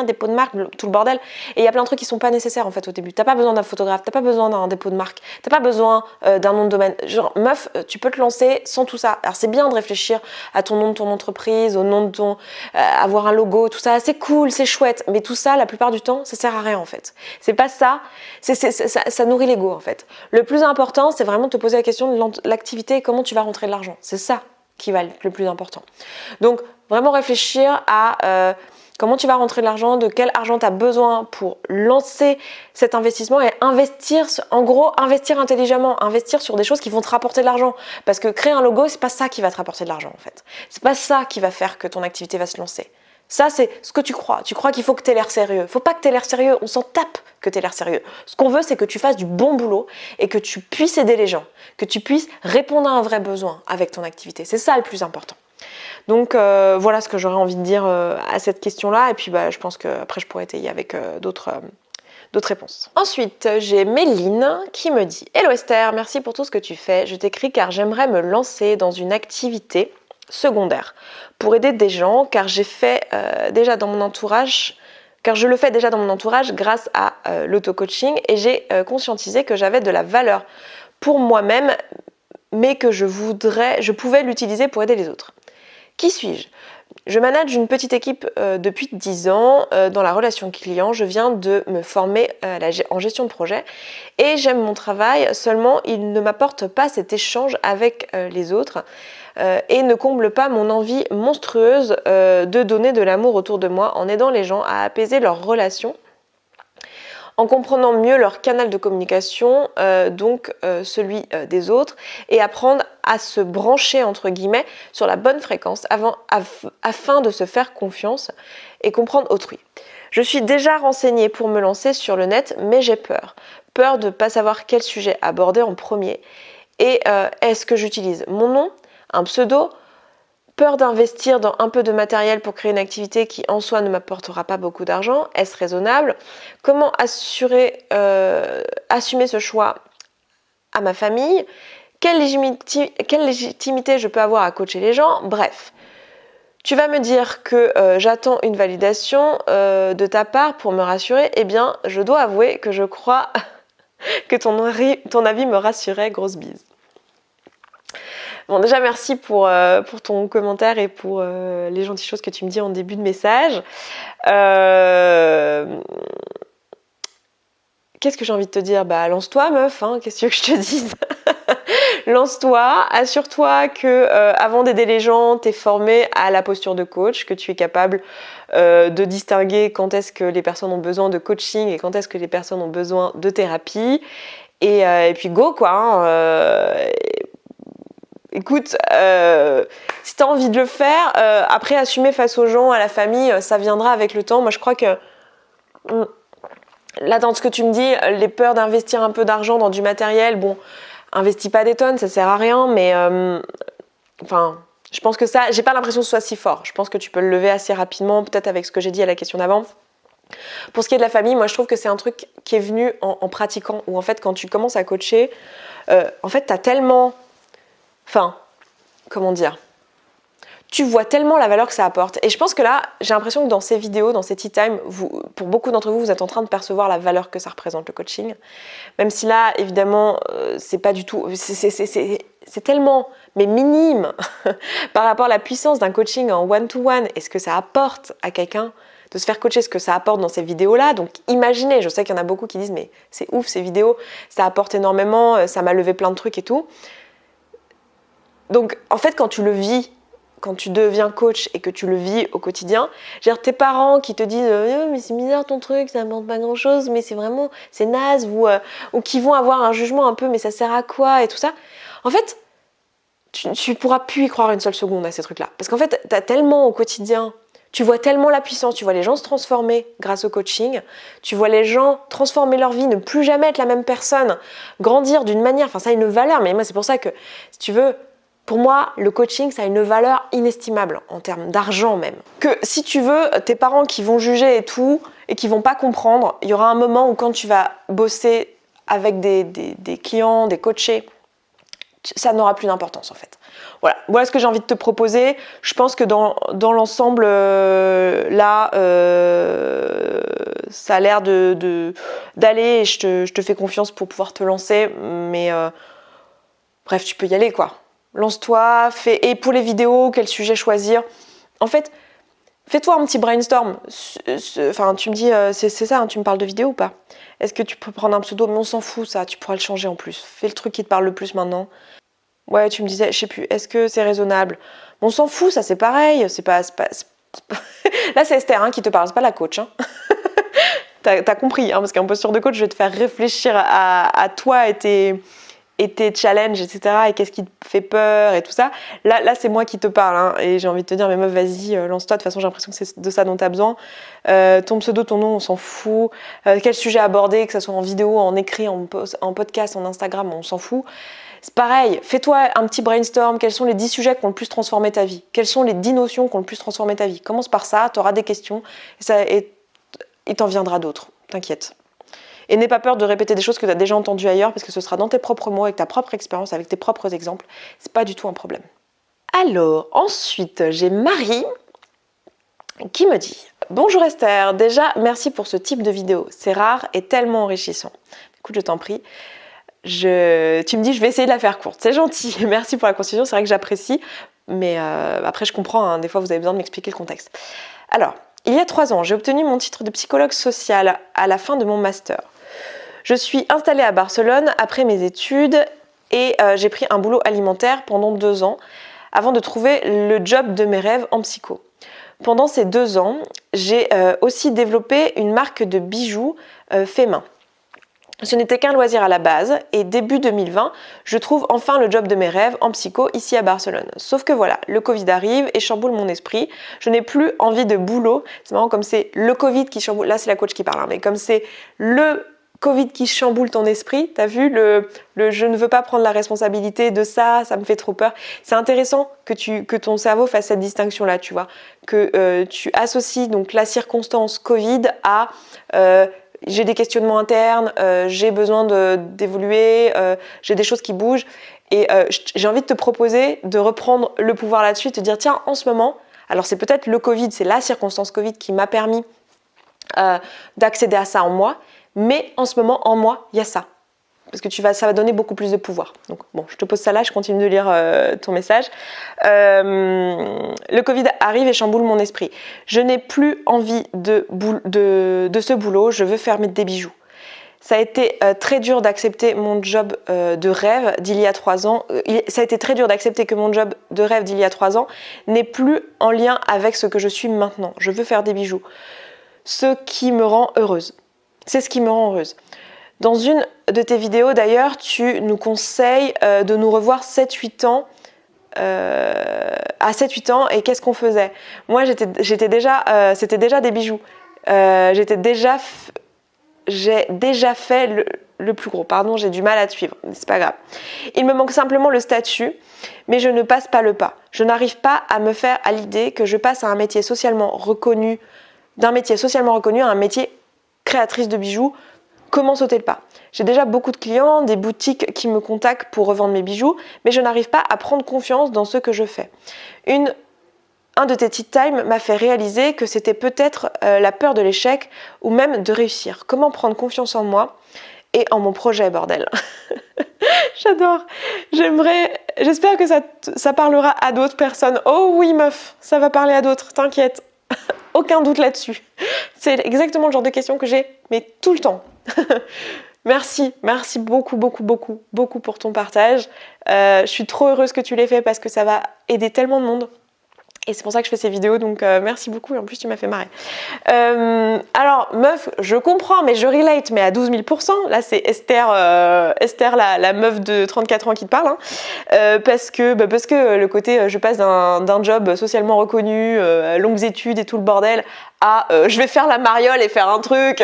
dépôt de marque, tout le bordel. Et il y a plein de trucs qui sont pas nécessaires en fait au début. T'as pas besoin d'un photographe, t'as pas besoin d'un dépôt de marque, t'as pas besoin d'un nom de domaine. Genre meuf, tu peux te lancer sans tout ça. Alors c'est bien de réfléchir à ton nom de ton entreprise, au nom de ton avoir un logo, tout ça, c'est cool, c'est chouette, mais tout ça la plupart du temps, ça sert à rien en fait. C'est pas ça, ça nourrit l'ego en fait. Le plus important c'est vraiment de te poser la question de l'activité et comment tu vas rentrer de l'argent. C'est ça qui va être le plus important. Donc, vraiment réfléchir à Comment tu vas rentrer de l'argent, de quel argent tu as besoin pour lancer cet investissement et investir, en gros, investir intelligemment, investir sur des choses qui vont te rapporter de l'argent. Parce que créer un logo, c'est pas ça qui va te rapporter de l'argent en fait. C'est pas ça qui va faire que ton activité va se lancer. Ça, c'est ce que tu crois. Tu crois qu'il faut que tu aies l'air sérieux. Faut pas que tu aies l'air sérieux. On s'en tape que tu aies l'air sérieux. Ce qu'on veut, c'est que tu fasses du bon boulot et que tu puisses aider les gens, que tu puisses répondre à un vrai besoin avec ton activité. C'est ça le plus important. Donc voilà ce que j'aurais envie de dire à cette question-là. Et puis je pense qu'après, je pourrais étayer avec d'autres réponses. Ensuite, j'ai Méline qui me dit « Hello Esther, merci pour tout ce que tu fais. Je t'écris car j'aimerais me lancer dans une activité secondaire pour aider des gens car je le fais déjà dans mon entourage grâce à l'auto-coaching et j'ai conscientisé que j'avais de la valeur pour moi-même mais que je pouvais l'utiliser pour aider les autres. Qui suis-je ? Je manage une petite équipe depuis 10 ans dans la relation client. Je viens de me former en gestion de projet et j'aime mon travail, seulement il ne m'apporte pas cet échange avec les autres et ne comble pas mon envie monstrueuse de donner de l'amour autour de moi en aidant les gens à apaiser leurs relations, en comprenant mieux leur canal de communication, donc celui des autres, et apprendre à se brancher entre guillemets sur la bonne fréquence afin de se faire confiance et comprendre autrui. Je suis déjà renseignée pour me lancer sur le net, mais j'ai peur. Peur de ne pas savoir quel sujet aborder en premier. Et est-ce que j'utilise mon nom, un pseudo ? Peur d'investir dans un peu de matériel pour créer une activité qui en soi ne m'apportera pas beaucoup d'argent. Est-ce raisonnable ? Comment assumer ce choix à ma famille ? Quelle légitimité je peux avoir à coacher les gens ? Bref, tu vas me dire que j'attends une validation de ta part pour me rassurer. Eh bien, je dois avouer que je crois que ton avis me rassurait. Grosse bise. Bon, déjà, merci pour ton commentaire et pour les gentilles choses que tu me dis en début de message. Qu'est-ce que j'ai envie de te dire ? Lance-toi, meuf, hein, qu'est-ce que je te dise ? Lance-toi, assure-toi que avant d'aider les gens, tu es formé à la posture de coach, que tu es capable de distinguer quand est-ce que les personnes ont besoin de coaching et quand est-ce que les personnes ont besoin de thérapie. Et puis go, quoi, hein, écoute, si tu as envie de le faire, après assumer face aux gens, à la famille, ça viendra avec le temps. Moi, je crois que là, dans ce que tu me dis, les peurs d'investir un peu d'argent dans du matériel, bon, investis pas des tonnes, ça sert à rien, mais je pense que ça, j'ai pas l'impression que ce soit si fort. Je pense que tu peux le lever assez rapidement, peut-être avec ce que j'ai dit à la question d'avant. Pour ce qui est de la famille, moi je trouve que c'est un truc qui est venu en pratiquant, où en fait quand tu commences à coacher, en fait t'as tellement... comment dire ? Tu vois tellement la valeur que ça apporte. Et je pense que là, j'ai l'impression que dans ces vidéos, dans ces tea time, pour beaucoup d'entre vous, vous êtes en train de percevoir la valeur que ça représente le coaching. Même si là, évidemment, c'est pas du tout... C'est tellement, mais minime par rapport à la puissance d'un coaching en one-to-one et ce que ça apporte à quelqu'un de se faire coacher, ce que ça apporte dans ces vidéos-là. Donc imaginez, je sais qu'il y en a beaucoup qui disent « mais c'est ouf ces vidéos, ça apporte énormément, ça m'a levé plein de trucs et tout ». Donc en fait, quand tu le vis, quand tu deviens coach et que tu le vis au quotidien, tes parents qui te disent mais c'est bizarre ton truc, ça n'apporte pas grand chose, mais c'est naze, ou qui vont avoir un jugement un peu mais ça sert à quoi et tout ça. En fait, tu pourras plus y croire une seule seconde à ces trucs-là. Parce qu'en fait, tu as tellement au quotidien, tu vois tellement la puissance, tu vois les gens se transformer grâce au coaching, tu vois les gens transformer leur vie, ne plus jamais être la même personne, grandir d'une manière, ça a une valeur, mais moi c'est pour ça que, si tu veux, pour moi, le coaching, ça a une valeur inestimable en termes d'argent même. Que si tu veux, tes parents qui vont juger et tout, et qui vont pas comprendre, il y aura un moment où quand tu vas bosser avec des clients, des coachés, ça n'aura plus d'importance en fait. Voilà ce que j'ai envie de te proposer. Je pense que dans l'ensemble, là, ça a l'air d'aller et je te fais confiance pour pouvoir te lancer. Mais bref, tu peux y aller quoi. Lance-toi, et pour les vidéos, quel sujet choisir. En fait, fais-toi un petit brainstorm. Tu me dis, c'est ça, hein, tu me parles de vidéo ou pas ? Est-ce que tu peux prendre un pseudo ? Mais on s'en fout ça, tu pourras le changer en plus. Fais le truc qui te parle le plus maintenant. Ouais, tu me disais, je sais plus, est-ce que c'est raisonnable ? On s'en fout, ça c'est pareil, c'est pas Là, c'est Esther qui te parle, c'est pas la coach. T'as compris, parce qu'en posture de coach, je vais te faire réfléchir à toi et tes challenges, etc. Et qu'est-ce qui te fait peur et tout ça. Là c'est moi qui te parle. Et j'ai envie de te dire, mais meuf, vas-y, lance-toi. De toute façon, j'ai l'impression que c'est de ça dont tu as besoin. Ton pseudo, ton nom, on s'en fout. Quel sujet aborder, que ce soit en vidéo, en écrit, en podcast, en Instagram, on s'en fout. C'est pareil, fais-toi un petit brainstorm. Quels sont les 10 sujets qui ont le plus transformé ta vie? Quelles sont les 10 notions qui ont le plus transformé ta vie? Commence par ça, tu auras des questions et il t'en viendra d'autres, t'inquiète. Et n'aie pas peur de répéter des choses que tu as déjà entendues ailleurs parce que ce sera dans tes propres mots, avec ta propre expérience, avec tes propres exemples. C'est pas du tout un problème. Alors, ensuite, j'ai Marie qui me dit « Bonjour Esther, déjà merci pour ce type de vidéo. C'est rare et tellement enrichissant. » Écoute, je t'en prie. Tu me dis « Je vais essayer de la faire courte. » C'est gentil. Merci pour la constitution, c'est vrai que j'apprécie. Mais après, je comprends. Des fois, vous avez besoin de m'expliquer le contexte. Alors, il y a 3 ans, j'ai obtenu mon titre de psychologue social à la fin de mon master. Je suis installée à Barcelone après mes études et j'ai pris un boulot alimentaire pendant 2 ans avant de trouver le job de mes rêves en psycho. Pendant ces 2 ans, j'ai aussi développé une marque de bijoux fait main. Ce n'était qu'un loisir à la base et début 2020, je trouve enfin le job de mes rêves en psycho ici à Barcelone. Sauf que voilà, le Covid arrive et chamboule mon esprit. Je n'ai plus envie de boulot. C'est marrant comme c'est le Covid qui chamboule. Là, c'est la coach qui parle, mais comme c'est le Covid qui chamboule ton esprit, t'as vu le je ne veux pas prendre la responsabilité de ça, ça me fait trop peur. C'est intéressant que ton cerveau fasse cette distinction-là, tu vois, que tu associes donc la circonstance Covid à j'ai des questionnements internes, j'ai besoin d'évoluer, j'ai des choses qui bougent et j'ai envie de te proposer de reprendre le pouvoir là-dessus et te dire tiens, en ce moment, alors c'est peut-être le Covid, c'est la circonstance Covid qui m'a permis d'accéder à ça en moi, mais en ce moment, en moi, il y a ça. Parce que ça va donner beaucoup plus de pouvoir. Donc bon, je te pose ça là, je continue de lire ton message. Le Covid arrive et chamboule mon esprit. Je n'ai plus envie de ce boulot, je veux faire des bijoux. Ça a été très dur d'accepter mon job de rêve d'il y a 3 ans. Ça a été très dur d'accepter que mon job de rêve d'il y a 3 ans n'est plus en lien avec ce que je suis maintenant. Je veux faire des bijoux. Ce qui me rend heureuse. C'est ce qui me rend heureuse. Dans une de tes vidéos d'ailleurs, tu nous conseilles de nous revoir 7-8 ans. À 7-8 ans, et qu'est-ce qu'on faisait? Moi, c'était déjà des bijoux. J'ai déjà fait le plus gros. Pardon, j'ai du mal à te suivre. C'est pas grave. Il me manque simplement le statut, mais je ne passe pas le pas. Je n'arrive pas à me faire à l'idée que je passe à un métier socialement reconnu, à un métier créatrice de bijoux. Comment sauter le pas? J'ai déjà beaucoup de clients, des boutiques qui me contactent pour revendre mes bijoux, mais je n'arrive pas à prendre confiance dans ce que je fais. Un de tes tea time m'a fait réaliser que c'était peut-être la peur de l'échec ou même de réussir. Comment prendre confiance en moi et en mon projet, bordel. J'adore. J'espère que ça parlera à d'autres personnes. Oh oui, meuf, ça va parler à d'autres, t'inquiète. Aucun doute là-dessus. C'est exactement le genre de questions que j'ai, mais tout le temps. Merci beaucoup pour ton partage. Je suis trop heureuse que tu l'aies fait parce que ça va aider tellement de monde. Et c'est pour ça que je fais ces vidéos, donc merci beaucoup. Et en plus, tu m'as fait marrer. Alors, meuf, je comprends, mais je relate, mais à 12 000%. Là, c'est Esther, la meuf de 34 ans qui te parle. Parce que le côté, je passe d'un job socialement reconnu, longues études et tout le bordel, à je vais faire la mariole et faire un truc...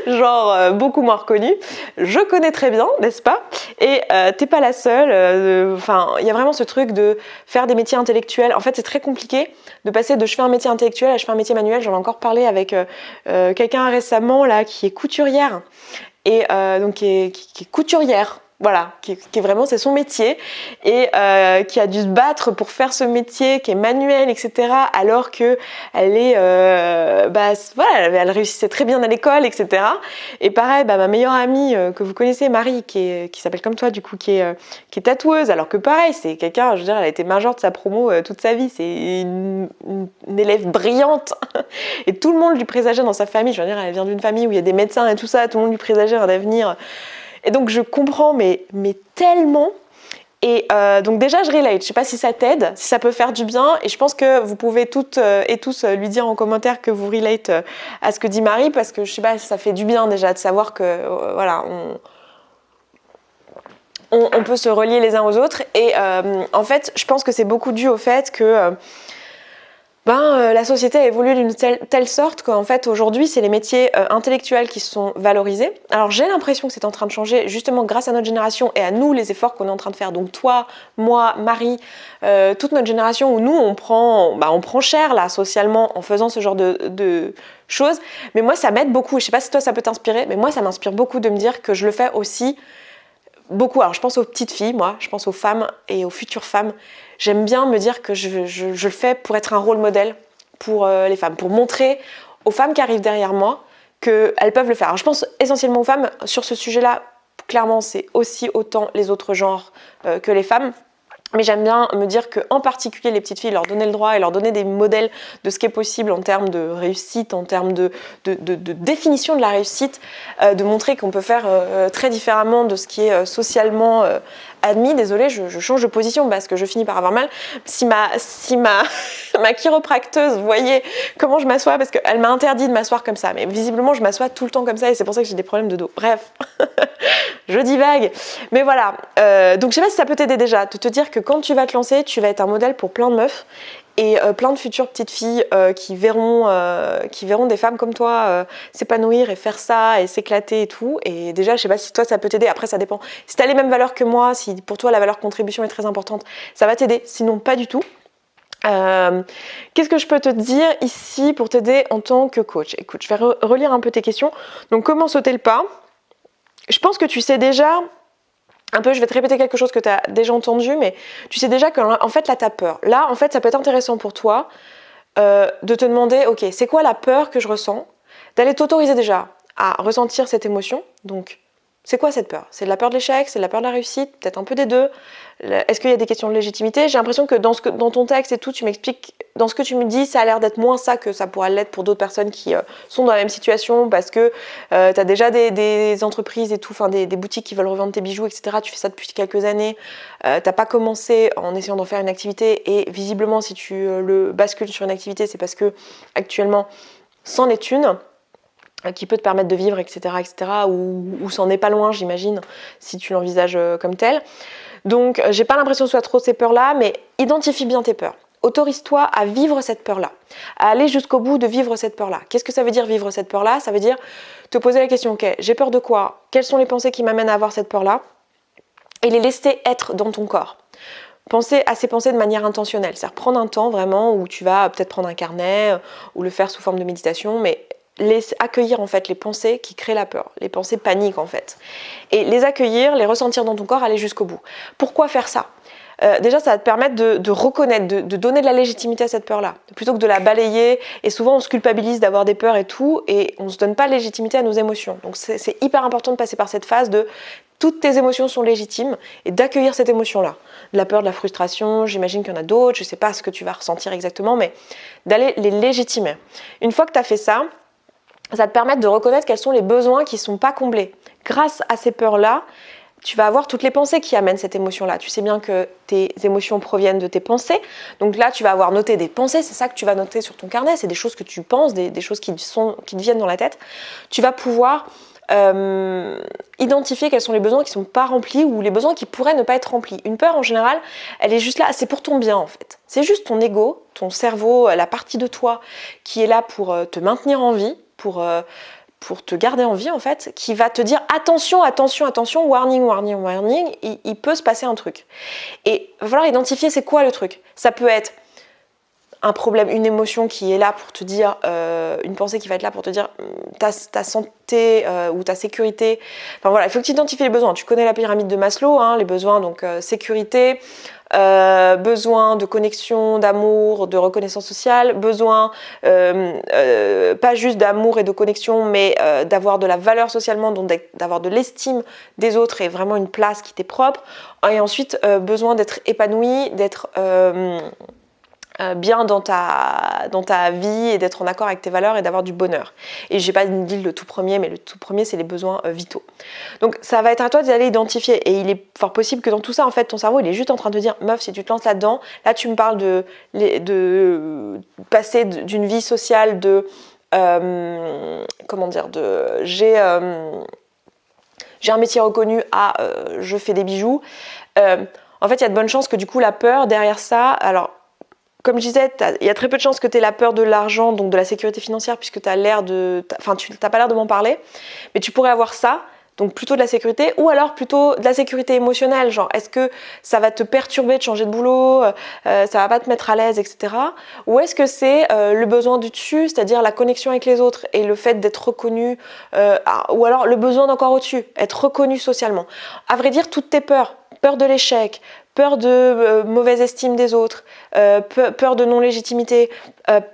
genre beaucoup moins reconnu. Je connais très bien, n'est-ce pas? Et t'es pas la seule. Enfin, il y a vraiment ce truc de faire des métiers intellectuels. En fait, c'est très compliqué de passer de je fais un métier intellectuel à je fais un métier manuel. J'en ai encore parlé avec quelqu'un récemment là qui est couturière et donc qui est couturière. Voilà, qui est vraiment, c'est son métier et qui a dû se battre pour faire ce métier qui est manuel, etc. Alors que elle est, elle réussissait très bien à l'école, etc. Et pareil, ma meilleure amie que vous connaissez, Marie, qui s'appelle comme toi, du coup, qui est tatoueuse. Alors que pareil, c'est quelqu'un, je veux dire, elle a été major de sa promo toute sa vie. C'est une élève brillante et tout le monde lui présageait dans sa famille. Je veux dire, elle vient d'une famille où il y a des médecins et tout ça. Tout le monde lui présageait un avenir. Et donc je comprends mais tellement Et donc déjà je relate, je sais pas si ça t'aide, si ça peut faire du bien, et je pense que vous pouvez toutes et tous lui dire en commentaire que vous relate à ce que dit Marie, parce que je sais pas, ça fait du bien déjà de savoir que voilà, on peut se relier les uns aux autres. Et en fait je pense que c'est beaucoup dû au fait que la société a évolué d'une telle sorte qu'en fait aujourd'hui c'est les métiers intellectuels qui sont valorisés. Alors j'ai l'impression que c'est en train de changer justement grâce à notre génération et à nous, les efforts qu'on est en train de faire. Donc toi, moi, Marie, toute notre génération où nous on prend cher là socialement en faisant ce genre de choses. Mais moi ça m'aide beaucoup, je sais pas si toi ça peut t'inspirer, mais moi ça m'inspire beaucoup de me dire que je le fais aussi beaucoup. Alors je pense aux petites filles, moi, je pense aux femmes et aux futures femmes. J'aime bien me dire que je le fais pour être un rôle modèle pour les femmes, pour montrer aux femmes qui arrivent derrière moi qu'elles peuvent le faire. Alors je pense essentiellement aux femmes sur ce sujet-là. Clairement, c'est aussi autant les autres genres que les femmes. Mais j'aime bien me dire qu'en particulier les petites filles, leur donner le droit et leur donner des modèles de ce qui est possible en termes de réussite, en termes de définition de la réussite, de montrer qu'on peut faire très différemment de ce qui est socialement admis. Désolée, je change de position parce que je finis par avoir mal. Si ma chiropracteuse voyait comment je m'assois, parce qu'elle m'a interdit de m'asseoir comme ça, mais visiblement je m'assois tout le temps comme ça et c'est pour ça que j'ai des problèmes de dos. Bref, je divague. Mais voilà, donc je sais pas si ça peut t'aider déjà, de te dire que quand tu vas te lancer, tu vas être un modèle pour plein de meufs et plein de futures petites filles qui verront des femmes comme toi s'épanouir et faire ça et s'éclater et tout. Et déjà, je sais pas si toi ça peut t'aider. Après, ça dépend. Si t'as les mêmes valeurs que moi, si pour toi la valeur contribution est très importante, ça va t'aider. Sinon, pas du tout. Qu'est-ce que je peux te dire ici pour t'aider en tant que coach? Écoute, je vais relire un peu tes questions. Donc, comment sauter le pas? Je pense que tu sais déjà. Un peu, je vais te répéter quelque chose que tu as déjà entendu, mais tu sais déjà qu'en fait, là, tu as peur. Là, en fait, ça peut être intéressant pour toi de te demander, ok, c'est quoi la peur que je ressens? D'aller t'autoriser déjà à ressentir cette émotion. Donc, c'est quoi cette peur? C'est de la peur de l'échec? C'est de la peur de la réussite? Peut-être un peu des deux? Est-ce qu'il y a des questions de légitimité? J'ai l'impression que dans ton texte et tout, tu m'expliques, dans ce que tu me dis, ça a l'air d'être moins ça que ça pourrait l'être pour d'autres personnes qui sont dans la même situation parce que tu as déjà des entreprises et tout, enfin des boutiques qui veulent revendre tes bijoux, etc. Tu fais ça depuis quelques années. T'as pas commencé en essayant d'en faire une activité et visiblement, si tu le bascules sur une activité, c'est parce que actuellement, c'en est une qui peut te permettre de vivre, etc., ou c'en est pas loin, j'imagine, si tu l'envisages comme tel. Donc, j'ai pas l'impression que ce soit trop ces peurs-là, mais identifie bien tes peurs. Autorise-toi à vivre cette peur-là, à aller jusqu'au bout de vivre cette peur-là. Qu'est-ce que ça veut dire vivre cette peur-là? Ça veut dire te poser la question, ok, j'ai peur de quoi? Quelles sont les pensées qui m'amènent à avoir cette peur-là? Et les laisser être dans ton corps. Penser à ces pensées de manière intentionnelle, c'est-à-dire prendre un temps vraiment où tu vas peut-être prendre un carnet ou le faire sous forme de méditation, mais accueillir en fait les pensées qui créent la peur, les pensées paniques en fait. Et les accueillir, les ressentir dans ton corps, aller jusqu'au bout. Pourquoi faire ça? Déjà, ça va te permettre de reconnaître, de donner de la légitimité à cette peur-là, plutôt que de la balayer. Et souvent, on se culpabilise d'avoir des peurs et tout, et on ne se donne pas légitimité à nos émotions. Donc, c'est hyper important de passer par cette phase de toutes tes émotions sont légitimes et d'accueillir cette émotion-là. De la peur, de la frustration, j'imagine qu'il y en a d'autres, je ne sais pas ce que tu vas ressentir exactement, mais d'aller les légitimer. Une fois que tu as fait ça, ça va te permettre de reconnaître quels sont les besoins qui ne sont pas comblés. Grâce à ces peurs-là, tu vas avoir toutes les pensées qui amènent cette émotion-là. Tu sais bien que tes émotions proviennent de tes pensées. Donc là, tu vas avoir noté des pensées. C'est ça que tu vas noter sur ton carnet. C'est des choses que tu penses, des choses qui te viennent dans la tête. Tu vas pouvoir identifier quels sont les besoins qui ne sont pas remplis ou les besoins qui pourraient ne pas être remplis. Une peur, en général, elle est juste là. C'est pour ton bien, en fait. C'est juste ton ego, ton cerveau, la partie de toi qui est là pour te maintenir en vie, pour te garder en vie en fait, qui va te dire attention, attention, attention, warning, warning, warning, il peut se passer un truc. Et il va falloir identifier c'est quoi le truc. Ça peut être un problème, une émotion qui est là pour te dire, une pensée qui va être là pour te dire ta santé ou ta sécurité. Enfin voilà, il faut que tu identifies les besoins. Tu connais la pyramide de Maslow, hein, les besoins, donc sécurité, besoin de connexion, d'amour, de reconnaissance sociale, besoin pas juste d'amour et de connexion, mais d'avoir de la valeur socialement, donc d'avoir de l'estime des autres et vraiment une place qui t'est propre. Et ensuite, besoin d'être épanoui, d'être bien dans ta vie et d'être en accord avec tes valeurs et d'avoir du bonheur. Et j'ai pas dit le tout premier, mais le tout premier, c'est les besoins vitaux. Donc ça va être à toi d'aller identifier. Et il est fort possible que dans tout ça, en fait, ton cerveau, il est juste en train de te dire, meuf, si tu te lances là-dedans, là tu me parles de passer d'une vie sociale j'ai un métier reconnu à je fais des bijoux. En fait, il y a de bonnes chances que du coup, la peur derrière ça, alors comme je disais, il y a très peu de chances que tu aies la peur de l'argent, donc de la sécurité financière, puisque tu n'as pas l'air de m'en parler, mais tu pourrais avoir ça, donc plutôt de la sécurité, ou alors plutôt de la sécurité émotionnelle, genre est-ce que ça va te perturber de changer de boulot, ça va pas te mettre à l'aise, etc. Ou est-ce que c'est le besoin du dessus, c'est-à-dire la connexion avec les autres et le fait d'être reconnu, ou alors le besoin d'encore au-dessus, être reconnu socialement. À vrai dire, toutes tes peurs, peur de l'échec, peur de mauvaise estime des autres, peur de non-légitimité,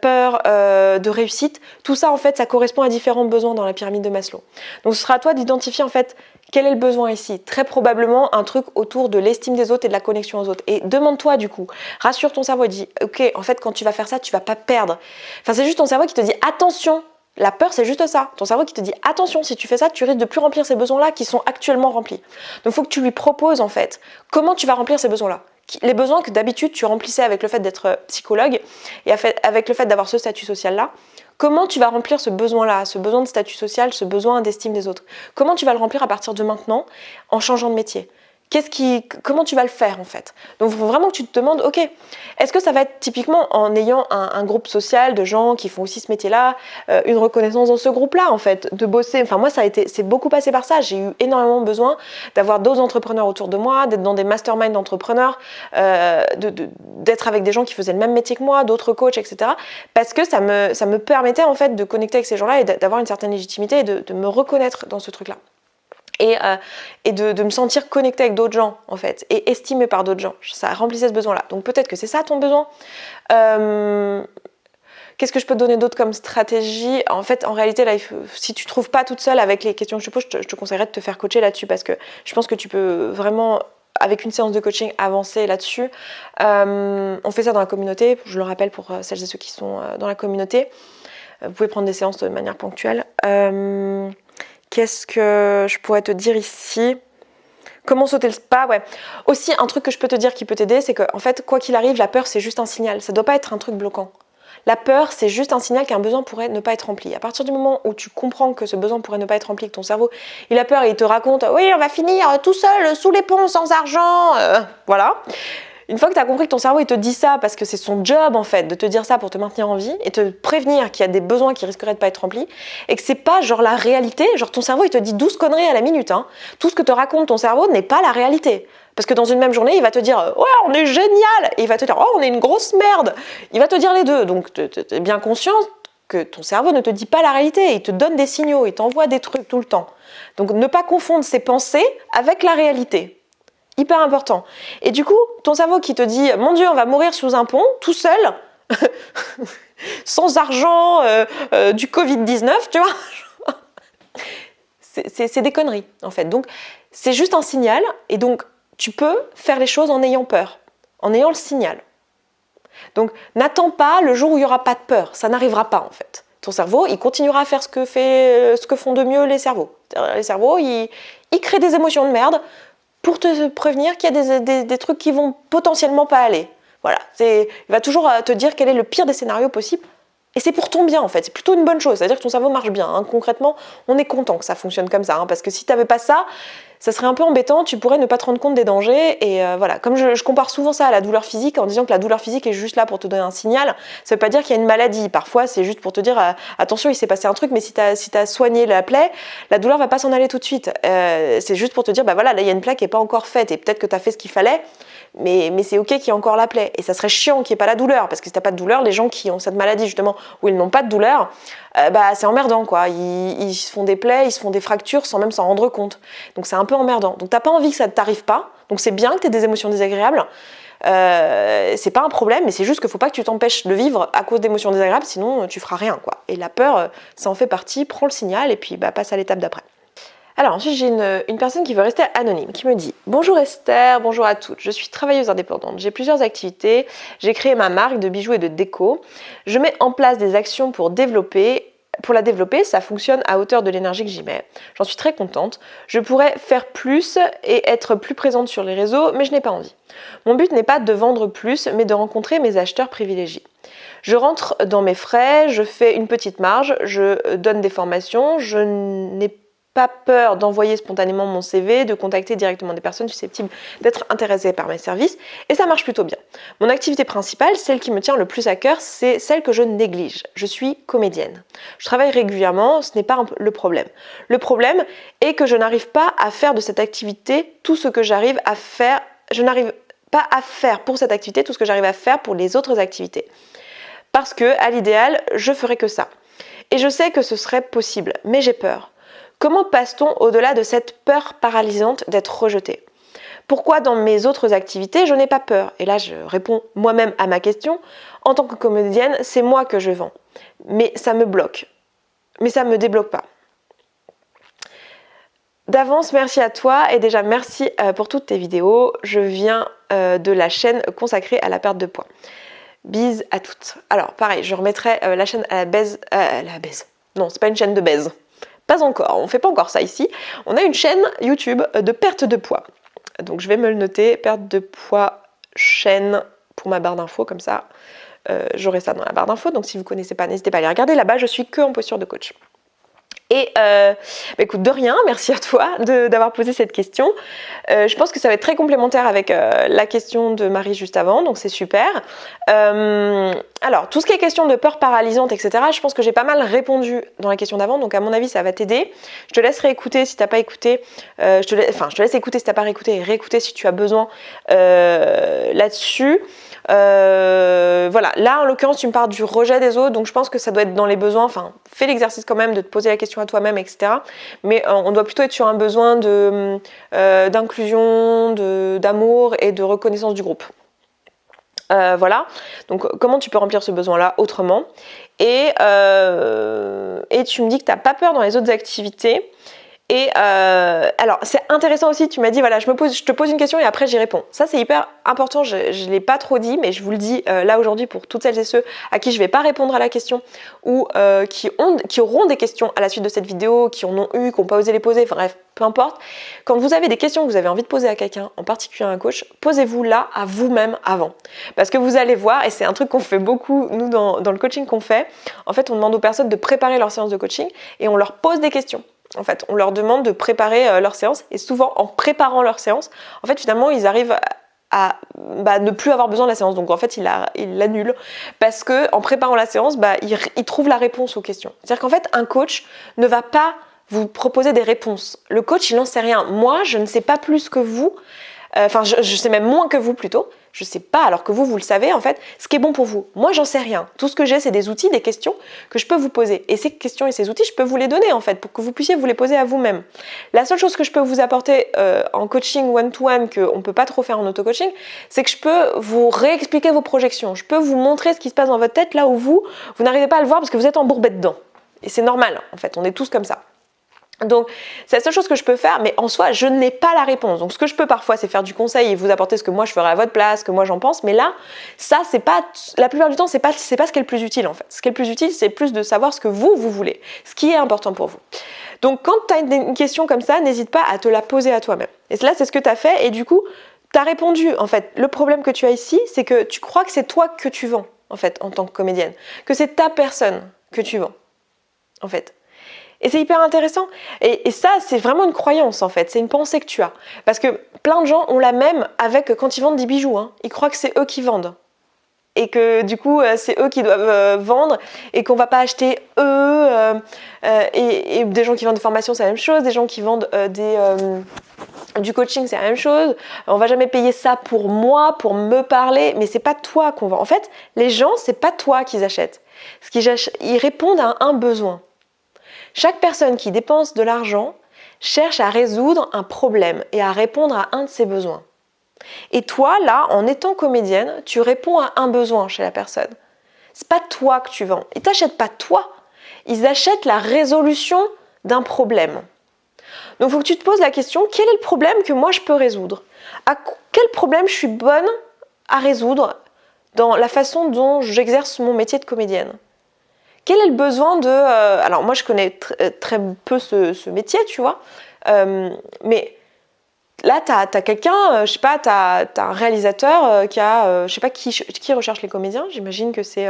peur de réussite, tout ça en fait ça correspond à différents besoins dans la pyramide de Maslow. Donc ce sera à toi d'identifier en fait quel est le besoin ici. Très probablement un truc autour de l'estime des autres et de la connexion aux autres. Et demande-toi du coup, rassure ton cerveau et dis ok en fait quand tu vas faire ça tu vas pas perdre. Enfin c'est juste ton cerveau qui te dit attention. La peur, c'est juste ça. Ton cerveau qui te dit attention, si tu fais ça, tu risques de plus remplir ces besoins-là qui sont actuellement remplis. Donc, il faut que tu lui proposes en fait comment tu vas remplir ces besoins-là. Les besoins que d'habitude tu remplissais avec le fait d'être psychologue et avec le fait d'avoir ce statut social-là. Comment tu vas remplir ce besoin-là, ce besoin de statut social, ce besoin d'estime des autres? Comment tu vas le remplir à partir de maintenant en changeant de métier? Comment tu vas le faire en fait? Donc il faut vraiment que tu te demandes, ok, est-ce que ça va être typiquement en ayant un groupe social de gens qui font aussi ce métier-là, une reconnaissance dans ce groupe-là en fait, de bosser. Enfin moi c'est beaucoup passé par ça. J'ai eu énormément besoin d'avoir d'autres entrepreneurs autour de moi, d'être dans des masterminds d'entrepreneurs, d'être avec des gens qui faisaient le même métier que moi, d'autres coachs, etc. Parce que ça me permettait en fait de connecter avec ces gens-là et d'avoir une certaine légitimité et de me reconnaître dans ce truc-là. Et de me sentir connectée avec d'autres gens en fait et estimée par d'autres gens, ça remplissait ce besoin là, donc peut-être que c'est ça ton besoin. Qu'est-ce que je peux te donner d'autre comme stratégie? En fait en réalité là, si tu ne trouves pas toute seule avec les questions que je pose, je te conseillerais de te faire coacher là-dessus parce que je pense que tu peux vraiment avec une séance de coaching avancer là-dessus. On fait ça dans la communauté, je le rappelle pour celles et ceux qui sont dans la communauté, vous pouvez prendre des séances de manière ponctuelle. Qu'est-ce que je pourrais te dire ici? Comment sauter le pas? Ouais. Aussi, un truc que je peux te dire qui peut t'aider, c'est que en fait, quoi qu'il arrive, la peur, c'est juste un signal. Ça ne doit pas être un truc bloquant. La peur, c'est juste un signal qu'un besoin pourrait ne pas être rempli. À partir du moment où tu comprends que ce besoin pourrait ne pas être rempli, que ton cerveau, il a peur et il te raconte « Oui, on va finir tout seul, sous les ponts, sans argent. » Voilà. Une fois que tu as compris que ton cerveau il te dit ça parce que c'est son job en fait de te dire ça pour te maintenir en vie et te prévenir qu'il y a des besoins qui risqueraient de pas être remplis et que c'est pas genre la réalité, genre ton cerveau il te dit 12 conneries à la minute, hein. Tout ce que te raconte ton cerveau n'est pas la réalité. Parce que dans une même journée, il va te dire « Ouais, on est génial !» et il va te dire « Oh, on est une grosse merde !» Il va te dire les deux. Donc, tu es bien conscient que ton cerveau ne te dit pas la réalité. Il te donne des signaux, il t'envoie des trucs tout le temps. Donc, ne pas confondre ses pensées avec la réalité. Hyper important. Et du coup, ton cerveau qui te dit « Mon Dieu, on va mourir sous un pont, tout seul, sans argent, du Covid-19, tu vois ?» C'est des conneries, en fait. Donc, c'est juste un signal. Et donc, tu peux faire les choses en ayant peur, en ayant le signal. Donc, n'attends pas le jour où il n'y aura pas de peur. Ça n'arrivera pas, en fait. Ton cerveau, il continuera à faire ce que font de mieux les cerveaux. Les cerveaux, ils créent des émotions de merde pour te prévenir qu'il y a des trucs qui vont potentiellement pas aller. Voilà. Il va toujours te dire quel est le pire des scénarios possibles. Et c'est pour ton bien, en fait. C'est plutôt une bonne chose. C'est-à-dire que ton cerveau marche bien. Hein. Concrètement, on est content que ça fonctionne comme ça. Hein, parce que si tu n'avais pas ça, ça serait un peu embêtant. Tu pourrais ne pas te rendre compte des dangers. Et voilà. Comme je compare souvent ça à la douleur physique, en disant que la douleur physique est juste là pour te donner un signal, ça ne veut pas dire qu'il y a une maladie. Parfois, c'est juste pour te dire attention, il s'est passé un truc, mais si tu as soigné la plaie, la douleur ne va pas s'en aller tout de suite. C'est juste pour te dire, bah voilà, là, il y a une plaie qui n'est pas encore faite. Et peut-être que tu as fait ce qu'il fallait. Mais c'est ok qu'il y ait encore la plaie. Et ça serait chiant qu'il n'y ait pas la douleur. Parce que si tu n'as pas de douleur, les gens qui ont cette maladie, justement, où ils n'ont pas de douleur, c'est emmerdant, quoi. Ils se font des plaies, ils se font des fractures sans même s'en rendre compte. Donc c'est un peu emmerdant. Donc t'as pas envie que ça ne t'arrive pas. Donc c'est bien que tu aies des émotions désagréables. C'est pas un problème, mais c'est juste qu'il faut pas que tu t'empêches de vivre à cause d'émotions désagréables, sinon tu feras rien, quoi. Et la peur, ça en fait partie. Prends le signal et puis passe à l'étape d'après. Alors ensuite j'ai une personne qui veut rester anonyme, qui me dit « Bonjour Esther, bonjour à toutes, je suis travailleuse indépendante, j'ai plusieurs activités, j'ai créé ma marque de bijoux et de déco, je mets en place des actions pour la développer, ça fonctionne à hauteur de l'énergie que j'y mets. J'en suis très contente. Je pourrais faire plus et être plus présente sur les réseaux, mais je n'ai pas envie. Mon but n'est pas de vendre plus, mais de rencontrer mes acheteurs privilégiés. Je rentre dans mes frais, je fais une petite marge, je donne des formations, je n'ai pas peur d'envoyer spontanément mon CV, de contacter directement des personnes susceptibles d'être intéressées par mes services, et ça marche plutôt bien. Mon activité principale, celle qui me tient le plus à cœur, c'est celle que je néglige. Je suis comédienne. Je travaille régulièrement, ce n'est pas le problème. Le problème est que je n'arrive pas à faire de cette activité tout ce que j'arrive à faire. Je n'arrive pas à faire pour cette activité tout ce que j'arrive à faire pour les autres activités. Parce que, à l'idéal, je ferais que ça. Et je sais que ce serait possible, mais j'ai peur. Comment passe-t-on au-delà de cette peur paralysante d'être rejeté? Pourquoi dans mes autres activités, je n'ai pas peur? Et là, je réponds moi-même à ma question. En tant que comédienne, c'est moi que je vends. Mais ça me bloque. Mais ça ne me débloque pas. D'avance, merci à toi et déjà merci pour toutes tes vidéos. Je viens de la chaîne consacrée à la perte de poids. Bise à toutes. Alors, pareil, je remettrai la chaîne à la baise. Non, c'est pas une chaîne de baise. Pas encore, on ne fait pas encore ça ici. On a une chaîne YouTube de perte de poids. Donc je vais me le noter, perte de poids chaîne pour ma barre d'infos, comme ça j'aurai ça dans la barre d'infos. Donc si vous ne connaissez pas, n'hésitez pas à aller regarder. Là-bas, je suis que en posture de coach. Et écoute, de rien, merci à toi d'avoir posé cette question. Je pense que ça va être très complémentaire avec la question de Marie juste avant, donc c'est super. Alors, tout ce qui est question de peur paralysante, etc., je pense que j'ai pas mal répondu dans la question d'avant, donc à mon avis, ça va t'aider. Je te laisse réécouter si t'as pas écouté, je te laisse écouter si t'as pas réécouté et réécouter si tu as besoin là-dessus. Voilà, là en l'occurrence tu me parles du rejet des autres, donc je pense que ça doit être dans les besoins, enfin fais l'exercice quand même de te poser la question à toi-même, etc. Mais on doit plutôt être sur un besoin d'inclusion, d'amour et de reconnaissance du groupe. Voilà, donc comment tu peux remplir ce besoin-là autrement, et tu me dis que tu n'as pas peur dans les autres activités. Et alors c'est intéressant aussi, tu m'as dit voilà, je te pose une question et après j'y réponds. Ça c'est hyper important, je ne l'ai pas trop dit, mais je vous le dis là aujourd'hui pour toutes celles et ceux à qui je ne vais pas répondre à la question ou qui auront des questions à la suite de cette vidéo, qui en ont eu, qui n'ont pas osé les poser, bref, peu importe. Quand vous avez des questions que vous avez envie de poser à quelqu'un, en particulier à un coach, posez-vous là à vous-même avant. Parce que vous allez voir, et c'est un truc qu'on fait beaucoup nous dans le coaching qu'on fait, en fait on demande aux personnes de préparer leur séance de coaching et on leur pose des questions. En fait, on leur demande de préparer leur séance et souvent en préparant leur séance, en fait finalement ils arrivent à ne plus avoir besoin de la séance. Donc en fait ils l'annulent parce que en préparant la séance, ils trouvent la réponse aux questions. C'est-à-dire qu'en fait un coach ne va pas vous proposer des réponses. Le coach il n'en sait rien. Moi je ne sais pas plus que vous. Enfin, je sais même moins que vous plutôt. Je sais pas, alors que vous le savez en fait, ce qui est bon pour vous. Moi, j'en sais rien. Tout ce que j'ai, c'est des outils, des questions que je peux vous poser. Et ces questions et ces outils, je peux vous les donner en fait, pour que vous puissiez vous les poser à vous-même. La seule chose que je peux vous apporter en coaching one-to-one, qu'on ne peut pas trop faire en auto-coaching, c'est que je peux vous réexpliquer vos projections. Je peux vous montrer ce qui se passe dans votre tête là où vous n'arrivez pas à le voir parce que vous êtes embourbé dedans. Et c'est normal en fait, on est tous comme ça. Donc c'est la seule chose que je peux faire, mais en soi je n'ai pas la réponse. Donc ce que je peux parfois c'est faire du conseil et vous apporter ce que moi je ferais à votre place, ce que moi j'en pense, mais là ça c'est pas, la plupart du temps c'est pas ce qui est le plus utile en fait. Ce qui est le plus utile c'est plus de savoir ce que vous voulez, ce qui est important pour vous. Donc quand tu as une question comme ça, n'hésite pas à te la poser à toi-même. Et là c'est ce que tu as fait et du coup tu as répondu en fait. Le problème que tu as ici c'est que tu crois que c'est toi que tu vends en fait en tant que comédienne, que c'est ta personne que tu vends en fait. Et c'est hyper intéressant. Et ça, c'est vraiment une croyance en fait. C'est une pensée que tu as. Parce que plein de gens ont la même avec quand ils vendent des bijoux. Hein. Ils croient que c'est eux qui vendent. Et que du coup, c'est eux qui doivent vendre et qu'on ne va pas acheter eux. Et des gens qui vendent des formations, c'est la même chose. Des gens qui vendent du coaching, c'est la même chose. On ne va jamais payer ça pour moi, pour me parler. Mais c'est pas toi qu'on vend. En fait, les gens, c'est pas toi qu'ils achètent. Ils répondent à un besoin. Chaque personne qui dépense de l'argent cherche à résoudre un problème et à répondre à un de ses besoins. Et toi, là, en étant comédienne, tu réponds à un besoin chez la personne. C'est pas toi que tu vends. Ils t'achètent pas toi. Ils achètent la résolution d'un problème. Donc il faut que tu te poses la question, quel est le problème que moi je peux résoudre? Quel problème je suis bonne à résoudre dans la façon dont j'exerce mon métier de comédienne? Quel est le besoin de... alors moi je connais très peu ce métier, tu vois, mais là t'as quelqu'un, je sais pas, t'as un réalisateur qui a... je sais pas qui recherche les comédiens, j'imagine que c'est...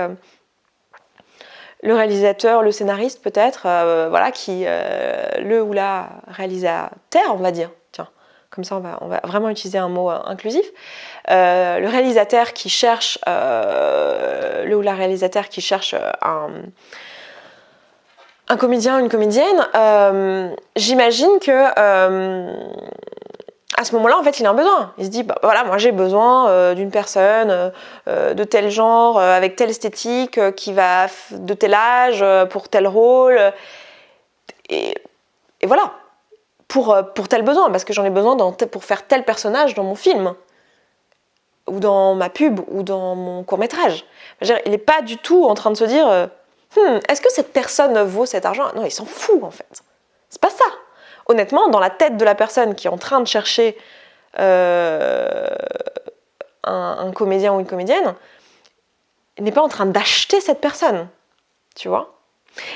le réalisateur, le scénariste peut-être, voilà, qui le ou la réalisateur, on va dire. Tiens, comme ça on va vraiment utiliser un mot inclusif. Le réalisateur qui cherche, le ou la réalisateur qui cherche un comédien, une comédienne, j'imagine que à ce moment-là, en fait, il a un besoin. Il se dit, bah, voilà, moi j'ai besoin d'une personne de tel genre, avec telle esthétique, qui va de tel âge, pour tel rôle. Et voilà, pour tel besoin, parce que j'en ai besoin pour faire tel personnage dans mon film, ou dans ma pub, ou dans mon court-métrage. Il n'est pas du tout en train de se dire, est-ce que cette personne vaut cet argent? Non, il s'en fout, en fait. C'est pas ça. Honnêtement, dans la tête de la personne qui est en train de chercher un comédien ou une comédienne, il n'est pas en train d'acheter cette personne, tu vois.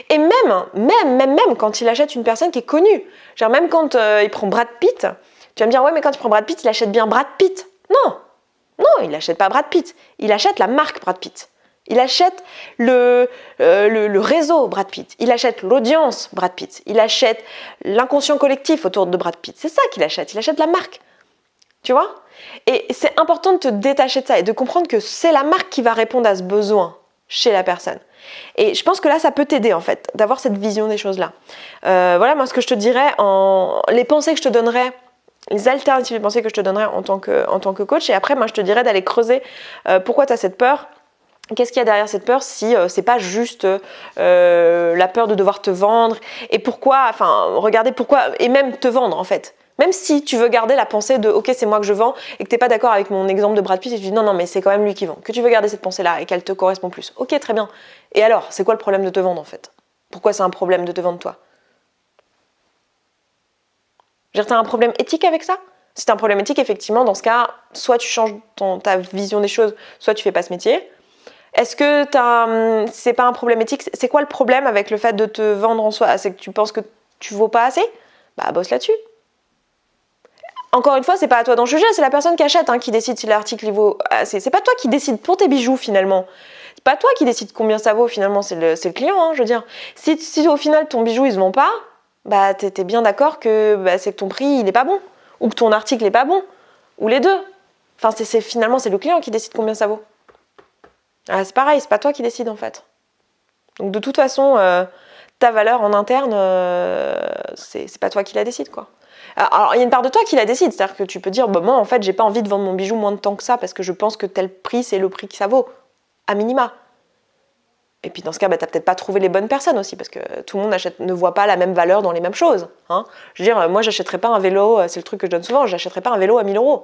Et même quand il achète une personne qui est connue, genre même quand il prend Brad Pitt, tu vas me dire, ouais, mais quand il prend Brad Pitt, il achète bien Brad Pitt. Non, il n'achète pas Brad Pitt, il achète la marque Brad Pitt. Il achète le réseau Brad Pitt, il achète l'audience Brad Pitt, il achète l'inconscient collectif autour de Brad Pitt. C'est ça qu'il achète, il achète la marque. Tu vois? Et c'est important de te détacher de ça et de comprendre que c'est la marque qui va répondre à ce besoin chez la personne. Et je pense que là, ça peut t'aider en fait, d'avoir cette vision des choses-là. Voilà, moi, ce que je te dirais, les pensées que je te donnerais, les alternatives de pensées que je te donnerais en tant que coach. Et après, moi, je te dirais d'aller creuser pourquoi tu as cette peur. Qu'est-ce qu'il y a derrière cette peur si c'est pas juste la peur de devoir te vendre et pourquoi, enfin regardez pourquoi et même te vendre en fait. Même si tu veux garder la pensée de ok c'est moi que je vends et que t'es pas d'accord avec mon exemple de Brad Pitt et tu dis non mais c'est quand même lui qui vend, que tu veux garder cette pensée là et qu'elle te correspond plus. Ok très bien. Et alors c'est quoi le problème de te vendre en fait? Pourquoi c'est un problème de te vendre toi? T'as un problème éthique avec ça? Si t'as un problème éthique effectivement dans ce cas soit tu changes ta vision des choses, soit tu fais pas ce métier. Est-ce que c'est pas un problème éthique? C'est quoi le problème avec le fait de te vendre en soi? C'est que tu penses que tu vaux pas assez? Bah bosse là-dessus. Encore une fois, c'est pas à toi d'en juger, c'est la personne qui achète qui décide si l'article vaut assez. C'est pas toi qui décide pour tes bijoux finalement. C'est pas toi qui décide combien ça vaut finalement, c'est le client, je veux dire. Si au final ton bijou il se vend pas, bah t'es bien d'accord que c'est que ton prix il est pas bon, ou que ton article est pas bon, ou les deux. Enfin finalement c'est le client qui décide combien ça vaut. C'est pareil, c'est pas toi qui décide en fait. Donc de toute façon, ta valeur en interne, c'est pas toi qui la décide quoi. Alors il y a une part de toi qui la décide, c'est-à-dire que tu peux dire, moi en fait j'ai pas envie de vendre mon bijou moins de temps que ça parce que je pense que tel prix c'est le prix que ça vaut, à minima. Et puis dans ce cas, t'as peut-être pas trouvé les bonnes personnes aussi parce que tout le monde ne voit pas la même valeur dans les mêmes choses. Je veux dire, moi j'achèterais pas un vélo, c'est le truc que je donne souvent, j'achèterais pas un vélo à 1000 €.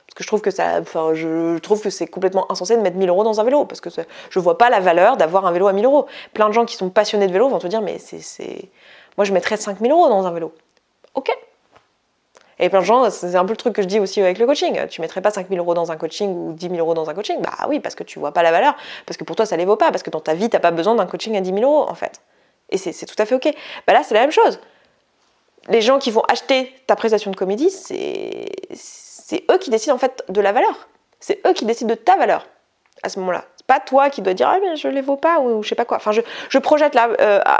Parce que je trouve que c'est complètement insensé de mettre 1000 € dans un vélo, parce que je vois pas la valeur d'avoir un vélo à 1000 €. Plein de gens qui sont passionnés de vélo vont te dire, mais moi je mettrais 5000 € dans un vélo. Ok. Et plein de gens, c'est un peu le truc que je dis aussi avec le coaching, tu mettrais pas 5000 € dans un coaching ou 10 000 € dans un coaching? Bah oui, parce que tu vois pas la valeur, parce que pour toi ça les vaut pas, parce que dans ta vie t'as pas besoin d'un coaching à 10 000 € en fait. Et c'est tout à fait ok. Bah là c'est la même chose. Les gens qui vont acheter ta prestation de comédie, c'est eux qui décident en fait de la valeur. C'est eux qui décident de ta valeur à ce moment-là. C'est pas toi qui dois dire mais je les vaux pas ou je sais pas quoi. Enfin je projette là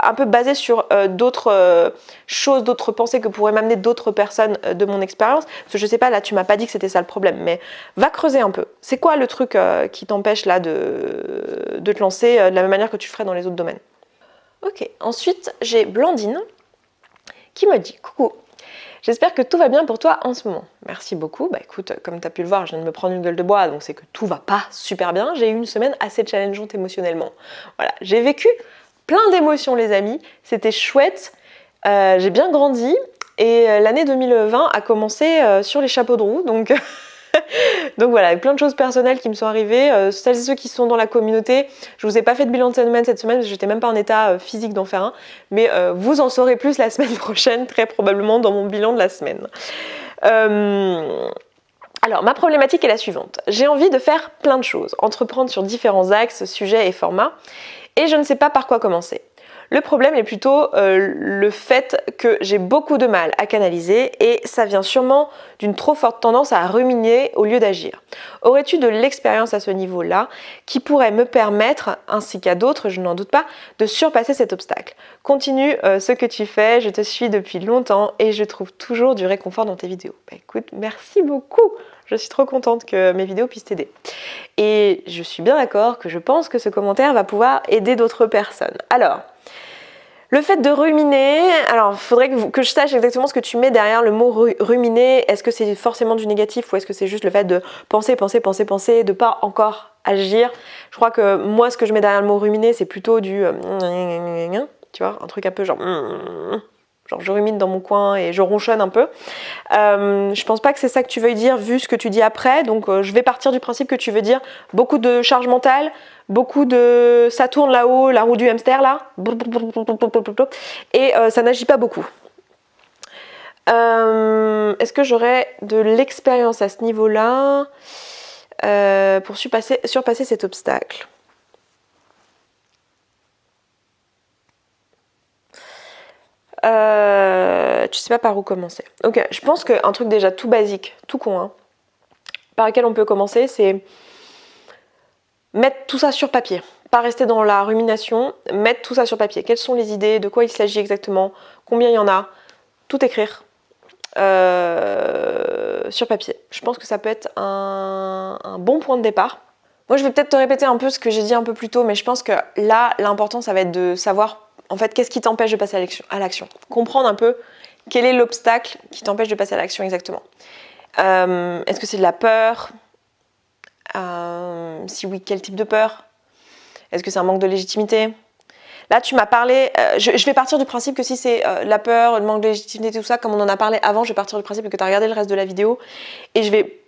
un peu basé sur d'autres choses, d'autres pensées que pourraient m'amener d'autres personnes de mon expérience. Parce que je sais pas, là tu m'as pas dit que c'était ça le problème, mais va creuser un peu. C'est quoi le truc qui t'empêche là de te lancer de la même manière que tu ferais dans les autres domaines? Ok, ensuite j'ai Blandine qui me dit coucou. J'espère que tout va bien pour toi en ce moment. Merci beaucoup. Bah écoute, comme tu as pu le voir, je viens de me prendre une gueule de bois, donc c'est que tout va pas super bien. J'ai eu une semaine assez challengeante émotionnellement. Voilà, j'ai vécu plein d'émotions les amis, c'était chouette, j'ai bien grandi et l'année 2020 a commencé sur les chapeaux de roue, donc Donc voilà, plein de choses personnelles qui me sont arrivées. Celles et ceux qui sont dans la communauté, je vous ai pas fait de bilan de semaine cette semaine parce que j'étais même pas en état physique d'en faire un. Mais vous en saurez plus la semaine prochaine, très probablement dans mon bilan de la semaine. Alors, ma problématique est la suivante. J'ai envie de faire plein de choses, entreprendre sur différents axes, sujets et formats, et je ne sais pas par quoi commencer. Le problème est plutôt le fait que j'ai beaucoup de mal à canaliser et ça vient sûrement d'une trop forte tendance à ruminer au lieu d'agir. Aurais-tu de l'expérience à ce niveau-là qui pourrait me permettre, ainsi qu'à d'autres, je n'en doute pas, de surpasser cet obstacle? Continue ce que tu fais, je te suis depuis longtemps et je trouve toujours du réconfort dans tes vidéos. Bah, écoute, merci beaucoup. Je suis trop contente que mes vidéos puissent t'aider. Et je suis bien d'accord que je pense que ce commentaire va pouvoir aider d'autres personnes. Alors, le fait de ruminer, alors il faudrait que je sache exactement ce que tu mets derrière le mot ruminer. Est-ce que c'est forcément du négatif ou est-ce que c'est juste le fait de penser, de pas encore agir? Je crois que moi, ce que je mets derrière le mot ruminer, c'est plutôt du tu vois, un truc un peu genre je rumine dans mon coin et je ronchonne un peu. Je pense pas que c'est ça que tu veuilles dire vu ce que tu dis après, donc je vais partir du principe que tu veux dire beaucoup de charge mentale, beaucoup de ça tourne là-haut, la roue du hamster là, et ça n'agit pas beaucoup. Est-ce que j'aurais de l'expérience à ce niveau-là pour surpasser cet obstacle? Tu sais pas par où commencer. Ok, je pense qu'un truc déjà tout basique, tout con, hein, par lequel on peut commencer, c'est mettre tout ça sur papier. Pas rester dans la rumination, mettre tout ça sur papier. Quelles sont les idées, de quoi il s'agit exactement, combien il y en a, tout écrire sur papier. Je pense que ça peut être un bon point de départ. Moi, je vais peut-être te répéter un peu ce que j'ai dit un peu plus tôt, mais je pense que là, l'important, ça va être de savoir en fait qu'est-ce qui t'empêche de passer à l'action. Comprendre un peu quel est l'obstacle qui t'empêche de passer à l'action exactement. Est-ce que c'est de la peur? Si oui, quel type de peur? Est-ce que c'est un manque de légitimité? Là, tu m'as parlé, je vais partir du principe que si c'est la peur, le manque de légitimité, tout ça, comme on en a parlé avant, je vais partir du principe que tu as regardé le reste de la vidéo et je vais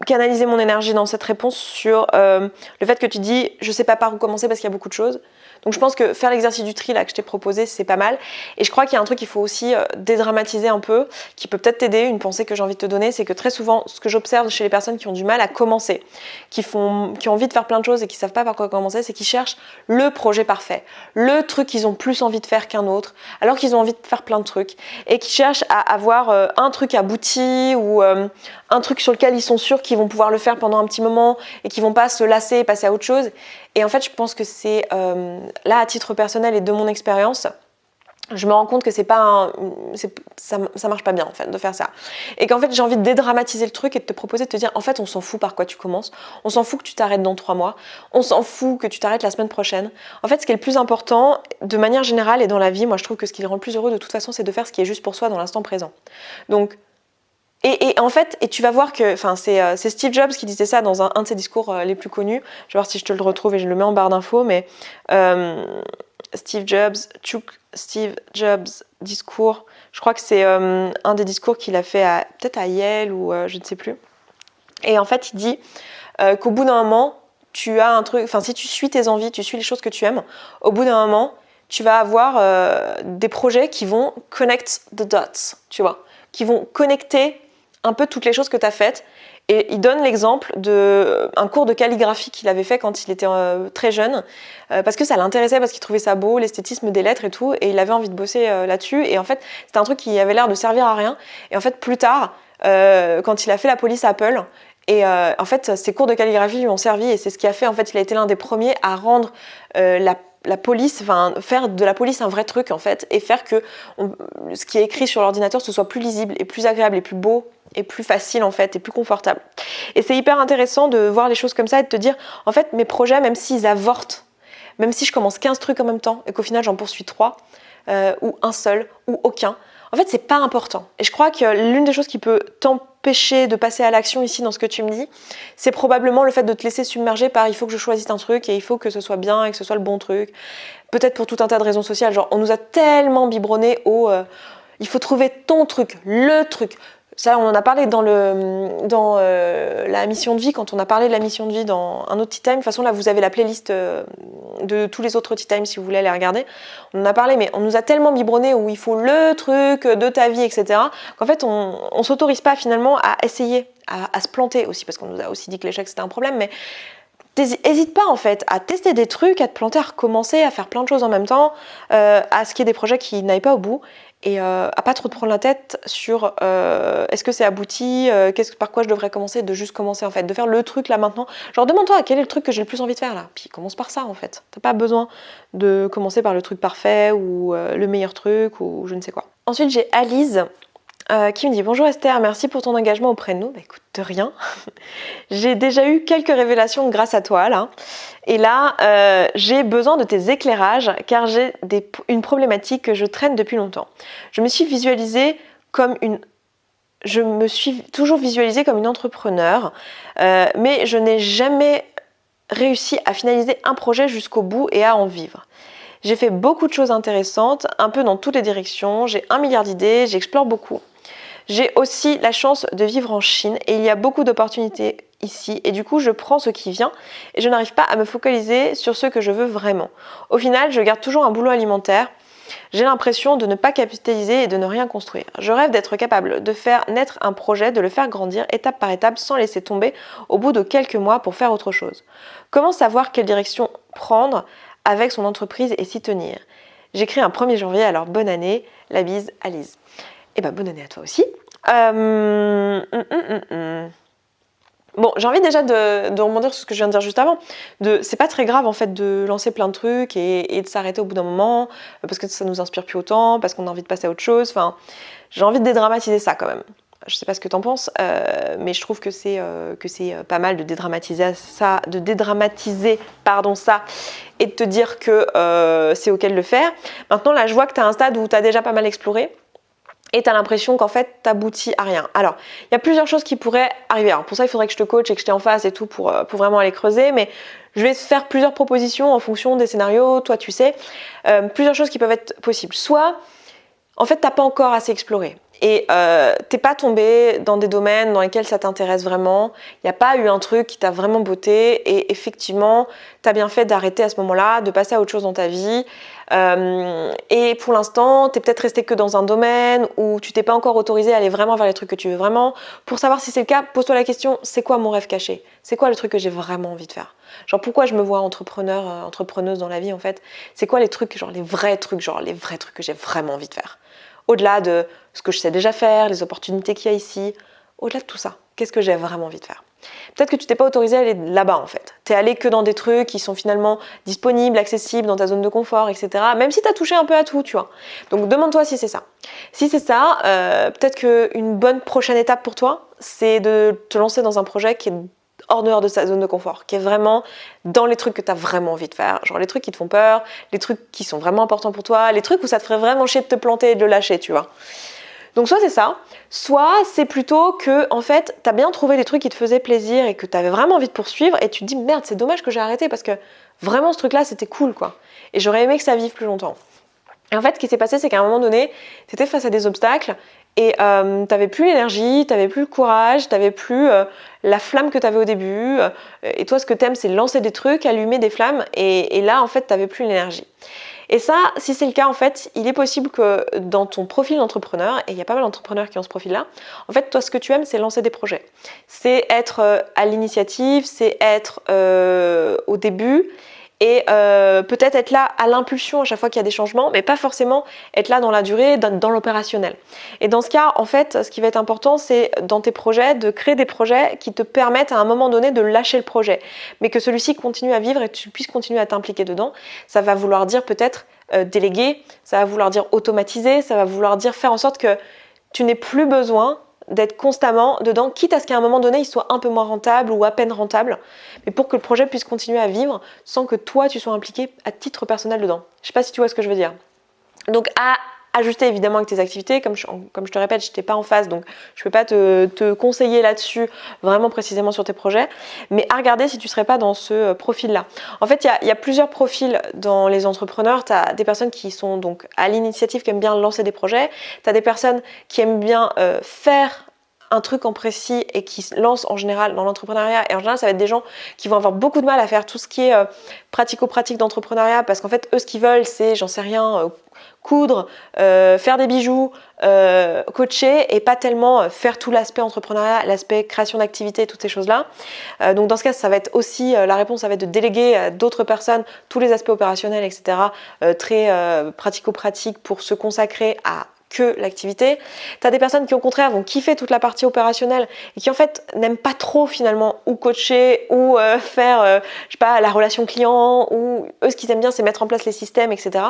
canaliser mon énergie dans cette réponse sur le fait que tu dis je sais pas par où commencer parce qu'il y a beaucoup de choses. Donc je pense que faire l'exercice du tri là que je t'ai proposé, c'est pas mal. Et je crois qu'il y a un truc qu'il faut aussi dédramatiser un peu, qui peut peut-être t'aider, une pensée que j'ai envie de te donner, c'est que très souvent, ce que j'observe chez les personnes qui ont du mal à commencer, qui ont envie de faire plein de choses et qui savent pas par quoi commencer, c'est qu'ils cherchent le projet parfait, le truc qu'ils ont plus envie de faire qu'un autre, alors qu'ils ont envie de faire plein de trucs, et qui cherchent à avoir un truc abouti ou un truc sur lequel ils sont sûrs qu'ils vont pouvoir le faire pendant un petit moment et qu'ils vont pas se lasser et passer à autre chose. Et en fait, je pense que c'est là, à titre personnel et de mon expérience, je me rends compte que ça marche pas bien en fait de faire ça. Et qu'en fait, j'ai envie de dédramatiser le truc et de te proposer de te dire en fait, on s'en fout par quoi tu commences. On s'en fout que tu t'arrêtes dans 3 mois. On s'en fout que tu t'arrêtes la semaine prochaine. En fait, ce qui est le plus important, de manière générale et dans la vie, moi je trouve que ce qui rend le plus heureux de toute façon, c'est de faire ce qui est juste pour soi dans l'instant présent. Donc, et en fait, et tu vas voir que, c'est Steve Jobs qui disait ça dans un de ses discours les plus connus. Je vais voir si je te le retrouve et je le mets en barre d'infos, mais Steve Jobs discours. Je crois que c'est un des discours qu'il a fait peut-être à Yale ou je ne sais plus. Et en fait, il dit qu'au bout d'un moment, tu as un truc. Enfin, si tu suis tes envies, tu suis les choses que tu aimes, au bout d'un moment, tu vas avoir des projets qui vont connect the dots, tu vois, qui vont connecter un peu toutes les choses que tu as faites. Et il donne l'exemple d'un cours de calligraphie qu'il avait fait quand il était très jeune, parce que ça l'intéressait, parce qu'il trouvait ça beau, l'esthétisme des lettres et tout, et il avait envie de bosser là-dessus. Et en fait, c'était un truc qui avait l'air de servir à rien. Et en fait, plus tard, quand il a fait la police Apple, et en fait, ces cours de calligraphie lui ont servi, et c'est ce qui a fait, en fait, il a été l'un des premiers à rendre la police, enfin faire de la police un vrai truc en fait, et faire que ce qui est écrit sur l'ordinateur ce soit plus lisible et plus agréable et plus beau et plus facile en fait et plus confortable. Et c'est hyper intéressant de voir les choses comme ça et de te dire en fait mes projets, même s'ils avortent, même si je commence 15 trucs en même temps et qu'au final j'en poursuis 3 ou un seul ou aucun, en fait c'est pas important. Et je crois que l'une des choses qui peut t'empêcher de passer à l'action ici dans ce que tu me dis, c'est probablement le fait de te laisser submerger par il faut que je choisisse un truc et il faut que ce soit bien et que ce soit le bon truc. Peut-être pour tout un tas de raisons sociales, genre on nous a tellement biberonné au il faut trouver ton truc, le truc, Ça, on en a parlé dans la mission de vie, quand on a parlé de la mission de vie dans un autre Tea Time. De toute façon, là, vous avez la playlist de tous les autres Tea Time si vous voulez aller regarder. On en a parlé, mais on nous a tellement biberonné où il faut le truc de ta vie, etc. qu'en fait, on s'autorise pas finalement à essayer, à se planter aussi, parce qu'on nous a aussi dit que l'échec c'était un problème, mais n'hésite pas en fait à tester des trucs, à te planter, à recommencer, à faire plein de choses en même temps, à ce qu'il y ait des projets qui n'aillent pas au bout et à pas trop te prendre la tête sur est-ce que c'est abouti, par quoi je devrais commencer, de juste commencer en fait, de faire le truc là maintenant. Genre demande-toi quel est le truc que j'ai le plus envie de faire là, puis commence par ça en fait. T'as pas besoin de commencer par le truc parfait ou le meilleur truc ou je ne sais quoi. Ensuite j'ai Alice qui me dit « Bonjour Esther, merci pour ton engagement auprès de nous. » Bah écoute, de rien. J'ai déjà eu quelques révélations grâce à toi là. Et là, j'ai besoin de tes éclairages car j'ai une problématique que je traîne depuis longtemps. Je me suis toujours visualisée comme une entrepreneur, mais je n'ai jamais réussi à finaliser un projet jusqu'au bout et à en vivre. J'ai fait beaucoup de choses intéressantes, un peu dans toutes les directions, j'ai 1 milliard d'idées, j'explore beaucoup. J'ai aussi la chance de vivre en Chine et il y a beaucoup d'opportunités ici et du coup je prends ce qui vient et je n'arrive pas à me focaliser sur ce que je veux vraiment. Au final, je garde toujours un boulot alimentaire. J'ai l'impression de ne pas capitaliser et de ne rien construire. Je rêve d'être capable de faire naître un projet, de le faire grandir étape par étape sans laisser tomber au bout de quelques mois pour faire autre chose. Comment savoir quelle direction prendre avec son entreprise et s'y tenir? J'écris un 1er janvier, alors bonne année, la bise, Alice. Et bah bonne année à toi aussi. Bon, j'ai envie déjà de rebondir sur ce que je viens de dire juste avant. C'est pas très grave en fait de lancer plein de trucs et de s'arrêter au bout d'un moment parce que ça nous inspire plus autant, parce qu'on a envie de passer à autre chose. Enfin, j'ai envie de dédramatiser ça quand même. Je sais pas ce que t'en penses, mais je trouve que c'est pas mal de dédramatiser ça, ça, et de te dire que c'est ok de le faire. Maintenant, là, je vois que t'as un stade où t'as déjà pas mal exploré. Et tu as l'impression qu'en fait, t'aboutis à rien. Alors, il y a plusieurs choses qui pourraient arriver. Alors, pour ça, il faudrait que je te coach et que je t'ai en face et tout pour vraiment aller creuser. Mais je vais te faire plusieurs propositions en fonction des scénarios. Toi, tu sais, plusieurs choses qui peuvent être possibles. Soit, en fait, t'as pas encore assez exploré. Et t'es pas tombé dans des domaines dans lesquels ça t'intéresse vraiment. Il n'y a pas eu un truc qui t'a vraiment botté. Et effectivement, t'as bien fait d'arrêter à ce moment-là, de passer à autre chose dans ta vie. Et pour l'instant, t'es peut-être resté que dans un domaine où tu t'es pas encore autorisé à aller vraiment vers les trucs que tu veux vraiment. Pour savoir si c'est le cas, pose-toi la question, c'est quoi mon rêve caché? C'est quoi le truc que j'ai vraiment envie de faire? Genre pourquoi je me vois entrepreneuse dans la vie en fait? C'est quoi les trucs, genre les vrais trucs que j'ai vraiment envie de faire? Au-delà de ce que je sais déjà faire, les opportunités qu'il y a ici, au-delà de tout ça, qu'est-ce que j'ai vraiment envie de faire? Peut-être que tu t'es pas autorisé à aller là-bas en fait. T'es allé que dans des trucs qui sont finalement disponibles, accessibles, dans ta zone de confort, etc. Même si t'as touché un peu à tout, tu vois. Donc demande-toi si c'est ça. Si c'est ça, peut-être qu'une bonne prochaine étape pour toi, c'est de te lancer dans un projet qui est hors dehors de sa zone de confort, qui est vraiment dans les trucs que tu as vraiment envie de faire, genre les trucs qui te font peur, les trucs qui sont vraiment importants pour toi, les trucs où ça te ferait vraiment chier de te planter et de le lâcher, tu vois. Donc soit c'est ça, soit c'est plutôt que en fait t'as bien trouvé les trucs qui te faisaient plaisir et que t'avais vraiment envie de poursuivre et tu te dis merde c'est dommage que j'ai arrêté parce que vraiment ce truc là c'était cool quoi et j'aurais aimé que ça vive plus longtemps. Et en fait ce qui s'est passé c'est qu'à un moment donné t'étais face à des obstacles et t'avais plus l'énergie, t'avais plus le courage, t'avais plus la flamme que t'avais au début et toi ce que t'aimes c'est lancer des trucs, allumer des flammes et là en fait t'avais plus l'énergie. Et ça, si c'est le cas, en fait, il est possible que dans ton profil d'entrepreneur, et il y a pas mal d'entrepreneurs qui ont ce profil-là, en fait, toi, ce que tu aimes, c'est lancer des projets. C'est être à l'initiative, c'est être au début, et peut-être être là à l'impulsion à chaque fois qu'il y a des changements, mais pas forcément être là dans la durée, dans l'opérationnel. Et dans ce cas, en fait, ce qui va être important, c'est dans tes projets, de créer des projets qui te permettent à un moment donné de lâcher le projet, mais que celui-ci continue à vivre et que tu puisses continuer à t'impliquer dedans. Ça va vouloir dire peut-être déléguer, ça va vouloir dire automatiser, ça va vouloir dire faire en sorte que tu n'aies plus besoin d'être constamment dedans, quitte à ce qu'à un moment donné, il soit un peu moins rentable ou à peine rentable, mais pour que le projet puisse continuer à vivre sans que toi, tu sois impliqué à titre personnel dedans. Je sais pas si tu vois ce que je veux dire. Donc à ajuster évidemment avec tes activités, comme je te répète, je n'étais pas en phase, donc je ne peux pas te conseiller là-dessus vraiment précisément sur tes projets, mais à regarder si tu ne serais pas dans ce profil-là. En fait, il y a plusieurs profils dans les entrepreneurs. Tu as des personnes qui sont donc à l'initiative, qui aiment bien lancer des projets. Tu as des personnes qui aiment bien faire un truc en précis et qui se lancent en général dans l'entrepreneuriat, et en général ça va être des gens qui vont avoir beaucoup de mal à faire tout ce qui est pratico-pratique d'entrepreneuriat, parce qu'en fait eux ce qu'ils veulent c'est, j'en sais rien, coudre, faire des bijoux, coacher, et pas tellement faire tout l'aspect entrepreneuriat, l'aspect création d'activité, toutes ces choses-là. Donc dans ce cas, ça va être aussi, la réponse, ça va être de déléguer à d'autres personnes tous les aspects opérationnels, etc., très pratico-pratiques pour se consacrer à que l'activité. Tu as des personnes qui au contraire vont kiffer toute la partie opérationnelle et qui en fait n'aiment pas trop finalement ou coacher ou faire je sais pas, la relation client, ou eux ce qu'ils aiment bien c'est mettre en place les systèmes, etc.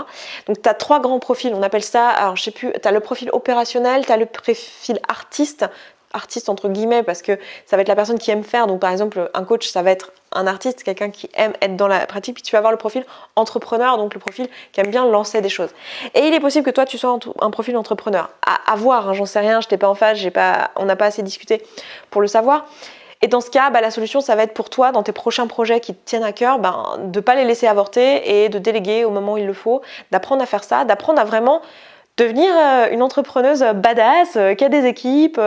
Donc tu as 3 grands profils, on appelle ça, alors je sais plus, tu as le profil opérationnel, tu as le profil artiste entre guillemets, parce que ça va être la personne qui aime faire. Donc par exemple un coach ça va être un artiste, quelqu'un qui aime être dans la pratique. Puis tu vas avoir le profil entrepreneur, donc le profil qui aime bien lancer des choses. Et il est possible que toi tu sois un profil entrepreneur, à voir, hein, j'en sais rien, je n'étais pas en face, on n'a pas assez discuté pour le savoir. Et dans ce cas, la solution, ça va être pour toi, dans tes prochains projets qui te tiennent à cœur, de ne pas les laisser avorter et de déléguer au moment où il le faut, d'apprendre à faire ça, d'apprendre à vraiment devenir une entrepreneuse badass, qui a des équipes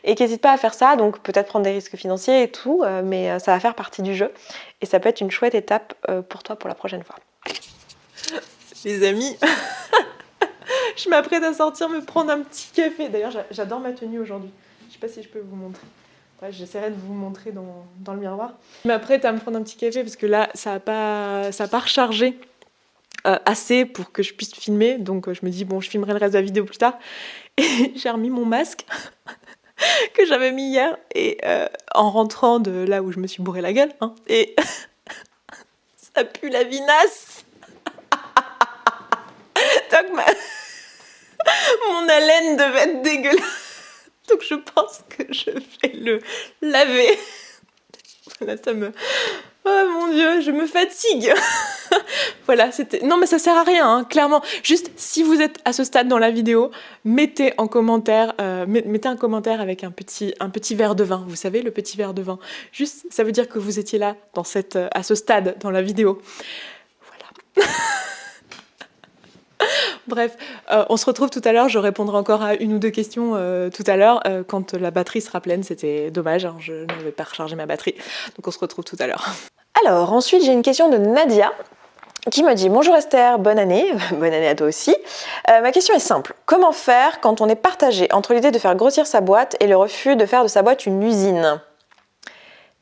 et qui n'hésite pas à faire ça. Donc peut-être prendre des risques financiers et tout, mais ça va faire partie du jeu. Et ça peut être une chouette étape pour toi pour la prochaine fois. Les amis, je m'apprête à sortir me prendre un petit café. D'ailleurs, j'adore ma tenue aujourd'hui. Je ne sais pas si je peux vous montrer. Ouais, j'essaierai de vous montrer dans le miroir. Je m'apprête à me prendre un petit café parce que là, ça n'a pas rechargé assez pour que je puisse filmer. Donc je me dis, bon, je filmerai le reste de la vidéo plus tard. Et j'ai remis mon masque que j'avais mis hier et en rentrant de là où je me suis bourré la gueule. Hein, et ça pue la vinasse. Donc mon haleine devait être dégueulasse. Donc je pense que je vais le laver. Voilà, ça me... Oh mon Dieu, je me fatigue. Voilà, c'était... Non mais ça sert à rien, hein, clairement. Juste, si vous êtes à ce stade dans la vidéo, mettez un commentaire avec un petit verre de vin. Vous savez, le petit verre de vin. Juste, ça veut dire que vous étiez là, à ce stade dans la vidéo. Voilà. Bref, on se retrouve tout à l'heure. Je répondrai encore à 1 ou 2 questions tout à l'heure. Quand la batterie sera pleine, c'était dommage, hein, je n'avais pas rechargé ma batterie. Donc on se retrouve tout à l'heure. Alors, ensuite, j'ai une question de Nadia qui me dit « Bonjour Esther, bonne année. » Bonne année à toi aussi. Ma question est simple. Comment faire quand on est partagé entre l'idée de faire grossir sa boîte et le refus de faire de sa boîte une usine ?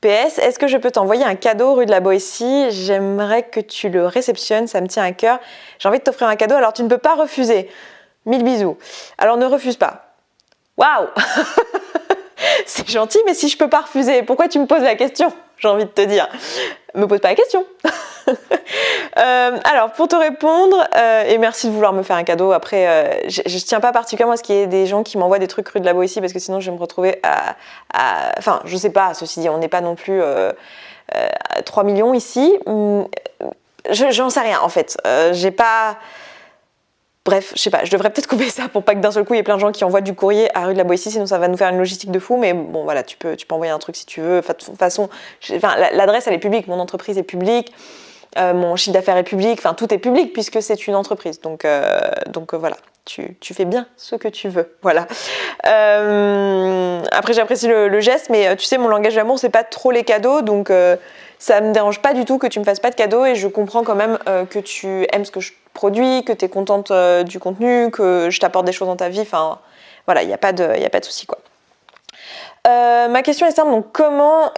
PS, est-ce que je peux t'envoyer un cadeau rue de la Boétie ? J'aimerais que tu le réceptionnes, ça me tient à cœur. J'ai envie de t'offrir un cadeau, alors tu ne peux pas refuser. 1000 bisous. Alors ne refuse pas. Waouh. C'est gentil, mais si je peux pas refuser, pourquoi tu me poses la question ? J'ai envie de te dire. Me pose pas la question. Alors, pour te répondre, et merci de vouloir me faire un cadeau. Après, je tiens pas particulièrement à ce qu'il y ait des gens qui m'envoient des trucs rue de la Boétie, parce que sinon je vais me retrouver Enfin, je sais pas, ceci dit, on n'est pas non plus 3 millions ici. J'en sais rien, en fait. J'ai pas... Bref, je sais pas, je devrais peut-être couper ça pour pas que d'un seul coup il y ait plein de gens qui envoient du courrier à rue de la Boétie, sinon ça va nous faire une logistique de fou. Mais bon, voilà, tu peux envoyer un truc si tu veux. Enfin, de toute façon, l'adresse elle est publique, mon entreprise est publique, mon chiffre d'affaires est public, enfin tout est public puisque c'est une entreprise. Donc voilà, tu fais bien ce que tu veux. Voilà. Après, j'apprécie le geste, mais tu sais, mon langage d'amour, c'est pas trop les cadeaux, donc ça me dérange pas du tout que tu me fasses pas de cadeaux, et je comprends quand même que tu aimes ce que je produis, que tu es contente du contenu, que je t'apporte des choses dans ta vie. Enfin, voilà, il n'y a pas de souci, quoi. Ma question est simple, donc comment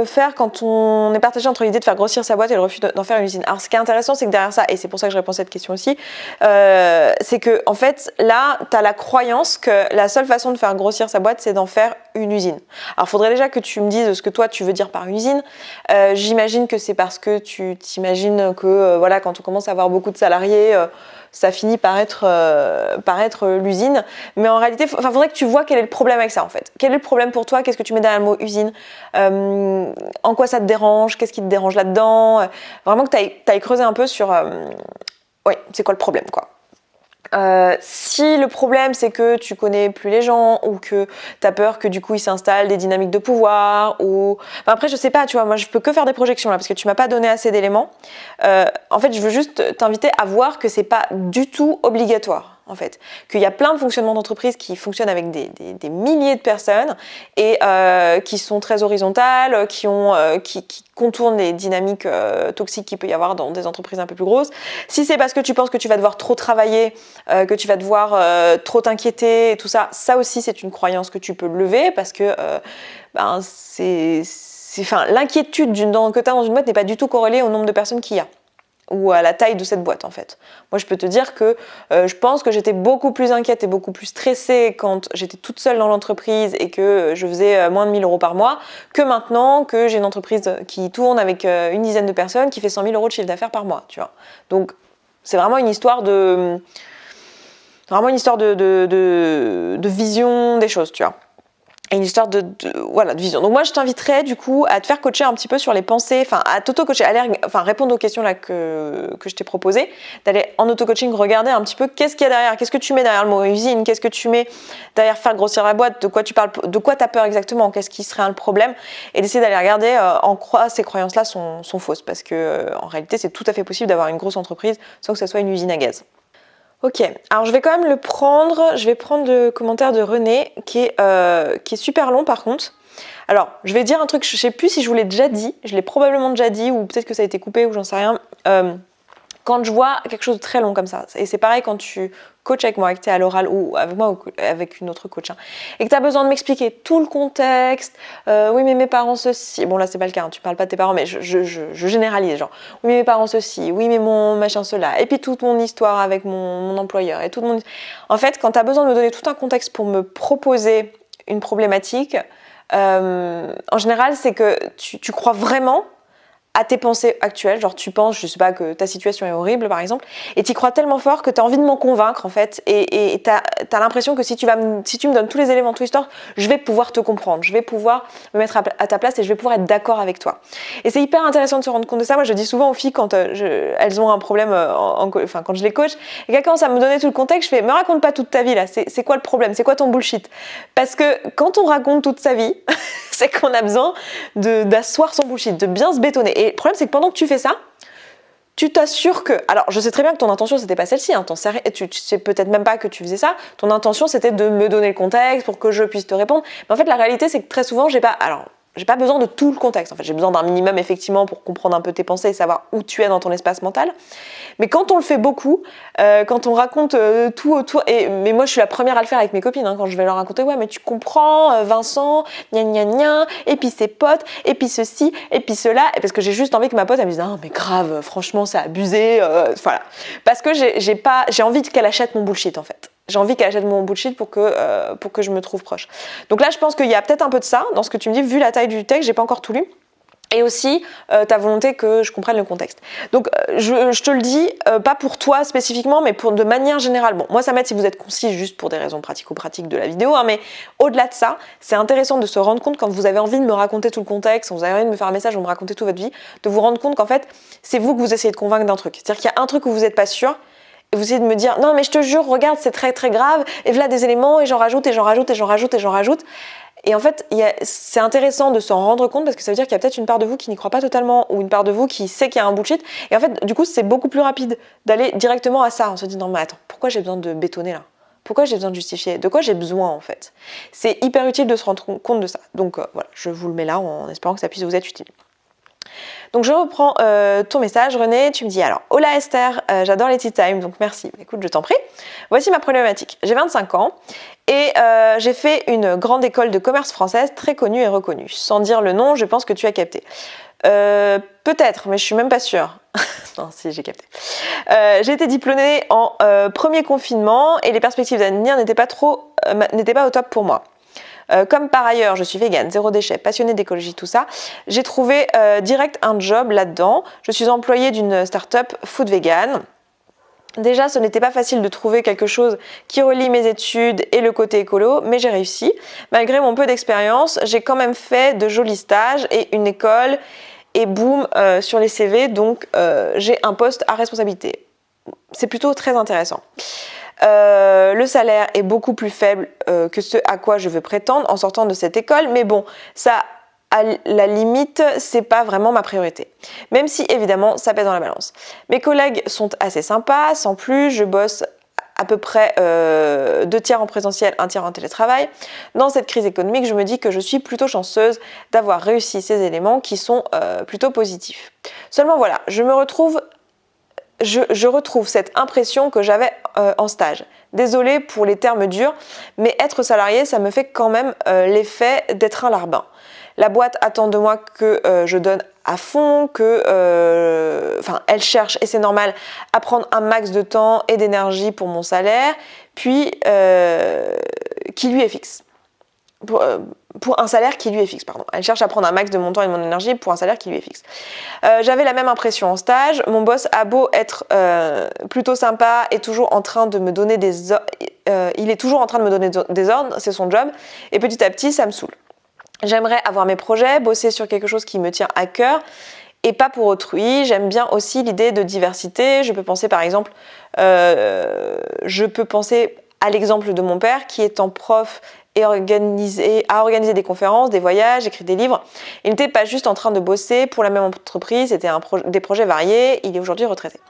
faire quand on est partagé entre l'idée de faire grossir sa boîte et le refus d'en faire une usine. Alors ce qui est intéressant, c'est que derrière ça, et c'est pour ça que je réponds à cette question aussi, c'est que en fait là tu as la croyance que la seule façon de faire grossir sa boîte c'est d'en faire une usine. Alors il faudrait déjà que tu me dises ce que toi tu veux dire par une usine. J'imagine que c'est parce que tu t'imagines que voilà, quand on commence à avoir beaucoup de salariés, ça finit par être l'usine. Mais en réalité, faudrait que tu vois quel est le problème avec ça en fait. Quel est le problème pour toi ? Qu'est-ce que tu mets derrière le mot usine ? En quoi ça te dérange ? Qu'est-ce qui te dérange là-dedans ? Vraiment que tu ailles creuser un peu sur c'est quoi le problème, quoi. Si le problème c'est que tu connais plus les gens, ou que tu as peur que du coup il s'installe des dynamiques de pouvoir, ou après je sais pas, tu vois, moi je peux que faire des projections là parce que tu m'as pas donné assez d'éléments. En fait je veux juste t'inviter à voir que c'est pas du tout obligatoire. en fait. Qu'il y a plein de fonctionnements d'entreprise qui fonctionnent avec des milliers de personnes et qui sont très horizontales, qui contournent les dynamiques toxiques qu'il peut y avoir dans des entreprises un peu plus grosses. Si c'est parce que tu penses que tu vas devoir trop travailler, que tu vas devoir trop t'inquiéter et tout ça, ça aussi c'est une croyance que tu peux lever parce que l'inquiétude que tu as dans une boîte n'est pas du tout corrélée au nombre de personnes qu'il y a ou à la taille de cette boîte en fait. Moi je peux te dire que je pense que j'étais beaucoup plus inquiète et beaucoup plus stressée quand j'étais toute seule dans l'entreprise et que je faisais moins de 1000 € par mois que maintenant que j'ai une entreprise qui tourne avec une dizaine de personnes qui fait 100 000 € de chiffre d'affaires par mois, tu vois. Donc c'est vraiment une histoire de vision des choses, tu vois. Et une histoire de vision. Donc moi je t'inviterais du coup à te faire coacher un petit peu sur les pensées, à t'auto-coacher, répondre aux questions là que je t'ai proposées, d'aller en auto-coaching regarder un petit peu qu'est-ce qu'il y a derrière, qu'est-ce que tu mets derrière le mot usine, qu'est-ce que tu mets derrière faire grossir la boîte, de quoi tu parles, de quoi tu as peur exactement, qu'est-ce qui serait le problème, et d'essayer d'aller regarder en quoi ces croyances-là sont fausses, parce que en réalité c'est tout à fait possible d'avoir une grosse entreprise sans que ça soit une usine à gaz. Ok, alors je vais quand même je vais prendre le commentaire de René qui est super long par contre. Alors, je vais dire un truc, je sais plus si je vous l'ai déjà dit, je l'ai probablement déjà dit ou peut-être que ça a été coupé ou j'en sais rien. Quand je vois quelque chose de très long comme ça, et c'est pareil quand tu coaches avec moi, que tu es à l'oral ou avec moi ou avec une autre coach, et que tu as besoin de m'expliquer tout le contexte, oui mais mes parents ceci, bon là c'est pas le cas, tu parles pas de tes parents mais je généralise, genre oui mais mes parents ceci, oui mais mon machin cela, et puis toute mon histoire avec mon employeur, et En fait, quand tu as besoin de me donner tout un contexte pour me proposer une problématique, en général c'est que tu crois vraiment à tes pensées actuelles, genre tu penses, je sais pas, que ta situation est horrible par exemple, et tu y crois tellement fort que tu as envie de m'en convaincre en fait, et tu as l'impression que si tu me donnes tous les éléments de ton histoire, je vais pouvoir te comprendre, je vais pouvoir me mettre à ta place et je vais pouvoir être d'accord avec toi. Et c'est hyper intéressant de se rendre compte de ça. Moi je dis souvent aux filles quand elles ont un problème, quand je les coach, et qu'elles commencent à me donner tout le contexte, je fais, me raconte pas toute ta vie là, c'est quoi le problème, c'est quoi ton bullshit? Parce que quand on raconte toute sa vie, c'est qu'on a besoin d'asseoir son bullshit, de bien se bétonner. Et le problème, c'est que pendant que tu fais ça, tu t'assures que... Alors, je sais très bien que ton intention, c'était pas celle-ci. Tu sais peut-être même pas que tu faisais ça. Ton intention, c'était de me donner le contexte pour que je puisse te répondre. Mais en fait, la réalité, c'est que très souvent, j'ai pas besoin de tout le contexte. En fait, j'ai besoin d'un minimum, effectivement, pour comprendre un peu tes pensées et savoir où tu es dans ton espace mental. Mais quand on le fait beaucoup, quand on raconte tout autour... Mais moi, je suis la première à le faire avec mes copines. Quand je vais leur raconter, ouais, mais tu comprends, Vincent, gna gna gna, et puis ses potes, et puis ceci, et puis cela. Et parce que j'ai juste envie que ma pote, elle me dise, non, mais grave, franchement, c'est abusé. Voilà. Parce que j'ai envie qu'elle achète mon bullshit, en fait. J'ai envie qu'elle achète mon bullshit pour que je me trouve proche. Donc là, je pense qu'il y a peut-être un peu de ça dans ce que tu me dis, vu la taille du texte, j'ai pas encore tout lu. Et aussi ta volonté que je comprenne le contexte. Donc je te le dis, pas pour toi spécifiquement, mais de manière générale. Bon, moi ça m'aide si vous êtes concis juste pour des raisons pratico-pratiques de la vidéo, mais au-delà de ça, c'est intéressant de se rendre compte quand vous avez envie de me raconter tout le contexte, quand vous avez envie de me faire un message ou me raconter toute votre vie, de vous rendre compte qu'en fait, c'est vous que vous essayez de convaincre d'un truc. C'est-à-dire qu'il y a un truc où vous n'êtes pas sûr, et vous essayez de me dire, non mais je te jure, regarde, c'est très très grave, et voilà des éléments, et j'en rajoute, et j'en rajoute, et j'en rajoute, et j'en rajoute. Et en fait, c'est intéressant de s'en rendre compte parce que ça veut dire qu'il y a peut-être une part de vous qui n'y croit pas totalement ou une part de vous qui sait qu'il y a un bullshit. Et en fait, du coup, c'est beaucoup plus rapide d'aller directement à ça. On se dit, non mais attends, pourquoi j'ai besoin de bétonner là? Pourquoi j'ai besoin de justifier? De quoi j'ai besoin en fait? C'est hyper utile de se rendre compte de ça. Donc voilà, je vous le mets là en espérant que ça puisse vous être utile. Donc je reprends ton message, René, tu me dis alors, hola Esther, j'adore les tea time, donc merci, écoute, je t'en prie. Voici ma problématique, j'ai 25 ans et j'ai fait une grande école de commerce française très connue et reconnue. Sans dire le nom, je pense que tu as capté. Peut-être, mais je suis même pas sûre. Non, si, j'ai capté. J'ai été diplômée en premier confinement et les perspectives d'avenir n'étaient pas au top pour moi. Comme par ailleurs je suis végane, zéro déchet, passionnée d'écologie, tout ça, j'ai trouvé direct un job là-dedans. Je suis employée d'une start-up food vegan. Déjà, ce n'était pas facile de trouver quelque chose qui relie mes études et le côté écolo, mais j'ai réussi. Malgré mon peu d'expérience, j'ai quand même fait de jolis stages et une école, et boum, sur les CV, donc j'ai un poste à responsabilité. C'est plutôt très intéressant. Le salaire est beaucoup plus faible que ce à quoi je veux prétendre en sortant de cette école, mais bon, ça, à la limite, c'est pas vraiment ma priorité. Même si, évidemment, ça pèse dans la balance. Mes collègues sont assez sympas, sans plus, je bosse à peu près 2/3 en présentiel, 1/3 en télétravail. Dans cette crise économique, je me dis que je suis plutôt chanceuse d'avoir réussi ces éléments qui sont plutôt positifs. Seulement voilà, je retrouve cette impression que j'avais en stage. Désolée pour les termes durs, mais être salarié, ça me fait quand même l'effet d'être un larbin. La boîte attend de moi que je donne à fond, elle cherche, et c'est normal, à prendre un max de temps et d'énergie pour mon salaire, puis qui lui est fixe. Pour un salaire qui lui est fixe, pardon. Elle cherche à prendre un max de mon temps et de mon énergie pour un salaire qui lui est fixe. J'avais la même impression en stage. Mon boss a beau être plutôt sympa et toujours en train de me donner il est toujours en train de me donner des ordres, c'est son job, et petit à petit, ça me saoule. J'aimerais avoir mes projets, bosser sur quelque chose qui me tient à cœur et pas pour autrui. J'aime bien aussi l'idée de diversité. Je peux penser par exemple, à l'exemple de mon père qui étant prof et a organisé des conférences, des voyages, écrit des livres. Il n'était pas juste en train de bosser pour la même entreprise, c'était des projets variés. Il est aujourd'hui retraité.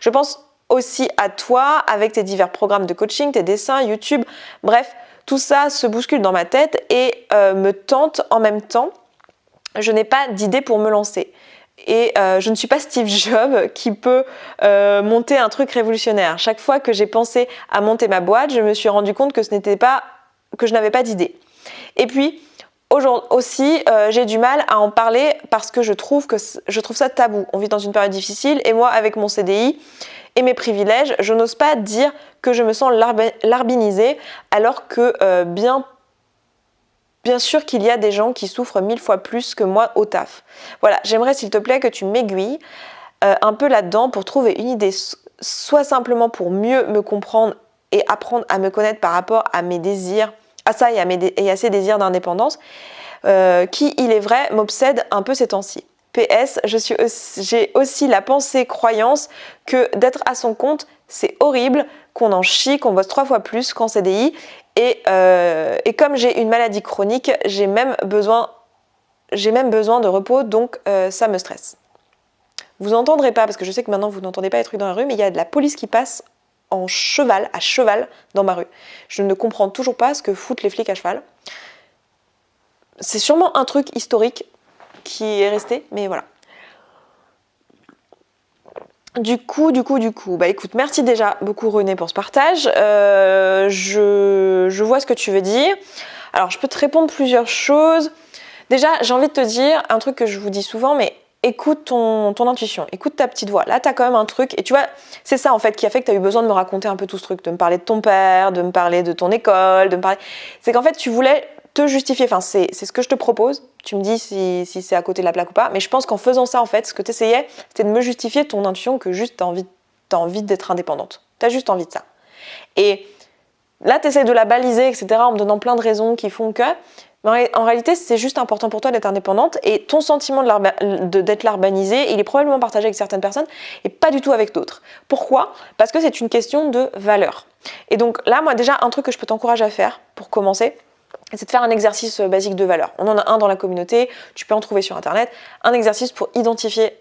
Je pense aussi à toi avec tes divers programmes de coaching, tes dessins, YouTube, bref, tout ça se bouscule dans ma tête et me tente en même temps. Je n'ai pas d'idée pour me lancer. Et je ne suis pas Steve Jobs qui peut monter un truc révolutionnaire. Chaque fois que j'ai pensé à monter ma boîte, je me suis rendu compte que je n'avais pas d'idée. Et puis aussi, j'ai du mal à en parler parce que je trouve ça tabou. On vit dans une période difficile et moi, avec mon CDI et mes privilèges, je n'ose pas dire que je me sens larbinisée alors que bien sûr qu'il y a des gens qui souffrent 1000 fois plus que moi au taf. Voilà, j'aimerais s'il te plaît que tu m'aiguilles un peu là-dedans pour trouver une idée, soit simplement pour mieux me comprendre et apprendre à me connaître par rapport à mes désirs, à ça et à ces désirs d'indépendance, qui, il est vrai, m'obsèdent un peu ces temps-ci. PS, j'ai aussi la croyance que d'être à son compte, c'est horrible, qu'on en chie, qu'on bosse 3 fois plus qu'en CDI. Et comme j'ai une maladie chronique, j'ai même besoin de repos, donc ça me stresse. Vous n'entendrez pas, parce que je sais que maintenant vous n'entendez pas les trucs dans la rue, mais il y a de la police qui passe à cheval dans ma rue. Je ne comprends toujours pas ce que foutent les flics à cheval. C'est sûrement un truc historique qui est resté, mais voilà. Du coup, bah écoute, merci déjà beaucoup René pour ce partage. Je vois ce que tu veux dire. Alors, je peux te répondre plusieurs choses. Déjà, j'ai envie de te dire un truc que je vous dis souvent, mais écoute ton intuition, écoute ta petite voix. Là, tu as quand même un truc, et tu vois, c'est ça en fait qui a fait que tu as eu besoin de me raconter un peu tout ce truc, de me parler de ton père, de me parler de ton école, c'est qu'en fait, tu voulais te justifier, enfin c'est ce que je te propose, tu me dis si c'est à côté de la plaque ou pas, mais je pense qu'en faisant ça en fait, ce que tu essayais, c'était de me justifier ton intuition que juste t'as envie d'être indépendante, t'as juste envie de ça. Et là tu essaies de la baliser, etc. en me donnant plein de raisons qui font que, mais en réalité c'est juste important pour toi d'être indépendante et ton sentiment d'être larbanisé, il est probablement partagé avec certaines personnes et pas du tout avec d'autres. Pourquoi ? Parce que c'est une question de valeur. Et donc là moi déjà un truc que je peux t'encourager à faire pour commencer, c'est de faire un exercice basique de valeurs. On en a un dans la communauté, tu peux en trouver sur internet, un exercice pour identifier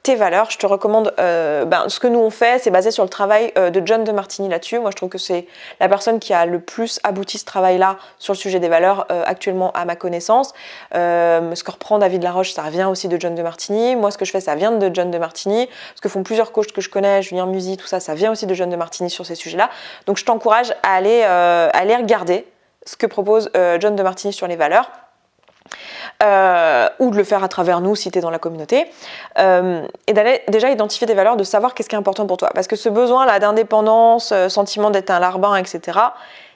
tes valeurs. Je te recommande, ce que nous on fait, c'est basé sur le travail de John Demartini là-dessus. Moi je trouve que c'est la personne qui a le plus abouti ce travail-là sur le sujet des valeurs actuellement à ma connaissance. Ce que reprend David Laroche, ça vient aussi de John Demartini. Moi ce que je fais, ça vient de John Demartini. Ce que font plusieurs coachs que je connais, Julien Musi, tout ça, ça vient aussi de John Demartini sur ces sujets-là. Donc je t'encourage à aller regarder ce que propose John Demartini sur les valeurs, ou de le faire à travers nous si tu es dans la communauté, et d'aller déjà identifier des valeurs, de savoir qu'est-ce qui est important pour toi. Parce que ce besoin-là d'indépendance, sentiment d'être un larbin, etc.,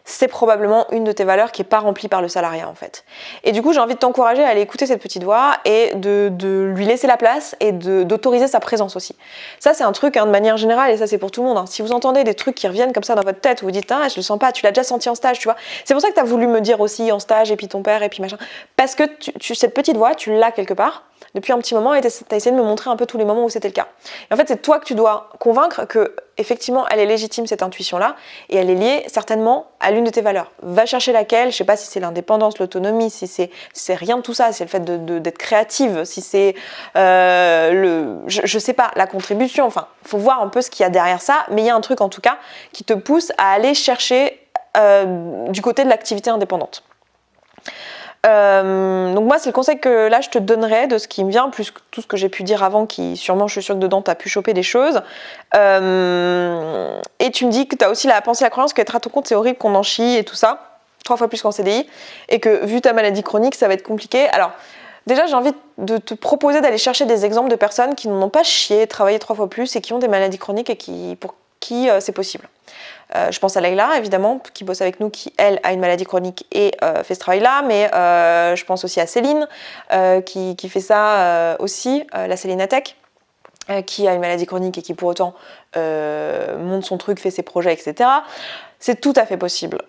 c'est probablement une de tes valeurs qui n'est pas remplie par le salariat en fait. Et du coup, j'ai envie de t'encourager à aller écouter cette petite voix et de lui laisser la place et d'autoriser sa présence aussi. Ça, c'est un truc de manière générale et ça, c'est pour tout le monde. Si vous entendez des trucs qui reviennent comme ça dans votre tête, vous vous dites « Ah, je le sens pas, tu l'as déjà senti en stage, tu vois ». C'est pour ça que tu as voulu me dire aussi en stage et puis ton père et puis machin. Parce que cette petite voix, tu l'as quelque part. depuis un petit moment et tu as essayé de me montrer un peu tous les moments où c'était le cas. Et en fait, c'est toi que tu dois convaincre que effectivement, elle est légitime cette intuition-là et elle est liée certainement à l'une de tes valeurs. Va chercher laquelle, je sais pas si c'est l'indépendance, l'autonomie, si c'est rien de tout ça, si c'est le fait d'être créative, si c'est je sais pas, la contribution, enfin, faut voir un peu ce qu'il y a derrière ça, mais il y a un truc en tout cas qui te pousse à aller chercher du côté de l'activité indépendante. Donc moi c'est le conseil que là je te donnerais de ce qui me vient, plus que tout ce que j'ai pu dire avant qui sûrement je suis sûre que dedans tu as pu choper des choses. Et tu me dis que tu as aussi la pensée, la croyance qu'être à ton compte c'est horrible, qu'on en chie et tout ça, 3 fois plus qu'en CDI, et que vu ta maladie chronique ça va être compliqué. Alors déjà j'ai envie de te proposer d'aller chercher des exemples de personnes qui n'ont pas chié, travaillé 3 fois plus et qui ont des maladies chroniques et pour qui c'est possible. Je pense à Leïla, évidemment, qui bosse avec nous, qui, elle, a une maladie chronique et fait ce travail-là, mais je pense aussi à Céline, qui fait ça aussi, la Céline Atec, qui a une maladie chronique et qui, pour autant, monte son truc, fait ses projets, etc. C'est tout à fait possible.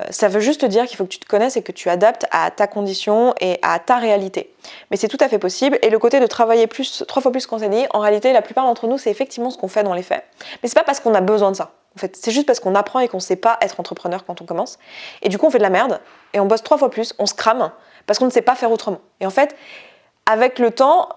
Ça veut juste dire qu'il faut que tu te connaisses et que tu adaptes à ta condition et à ta réalité. Mais c'est tout à fait possible. Et le côté de travailler 3 fois plus qu'en CDI, en réalité, la plupart d'entre nous, c'est effectivement ce qu'on fait dans les faits. Mais c'est pas parce qu'on a besoin de ça. En fait, c'est juste parce qu'on apprend et qu'on sait pas être entrepreneur quand on commence. Et du coup, on fait de la merde et on bosse 3 fois plus, on se crame parce qu'on ne sait pas faire autrement. Et en fait, avec le temps,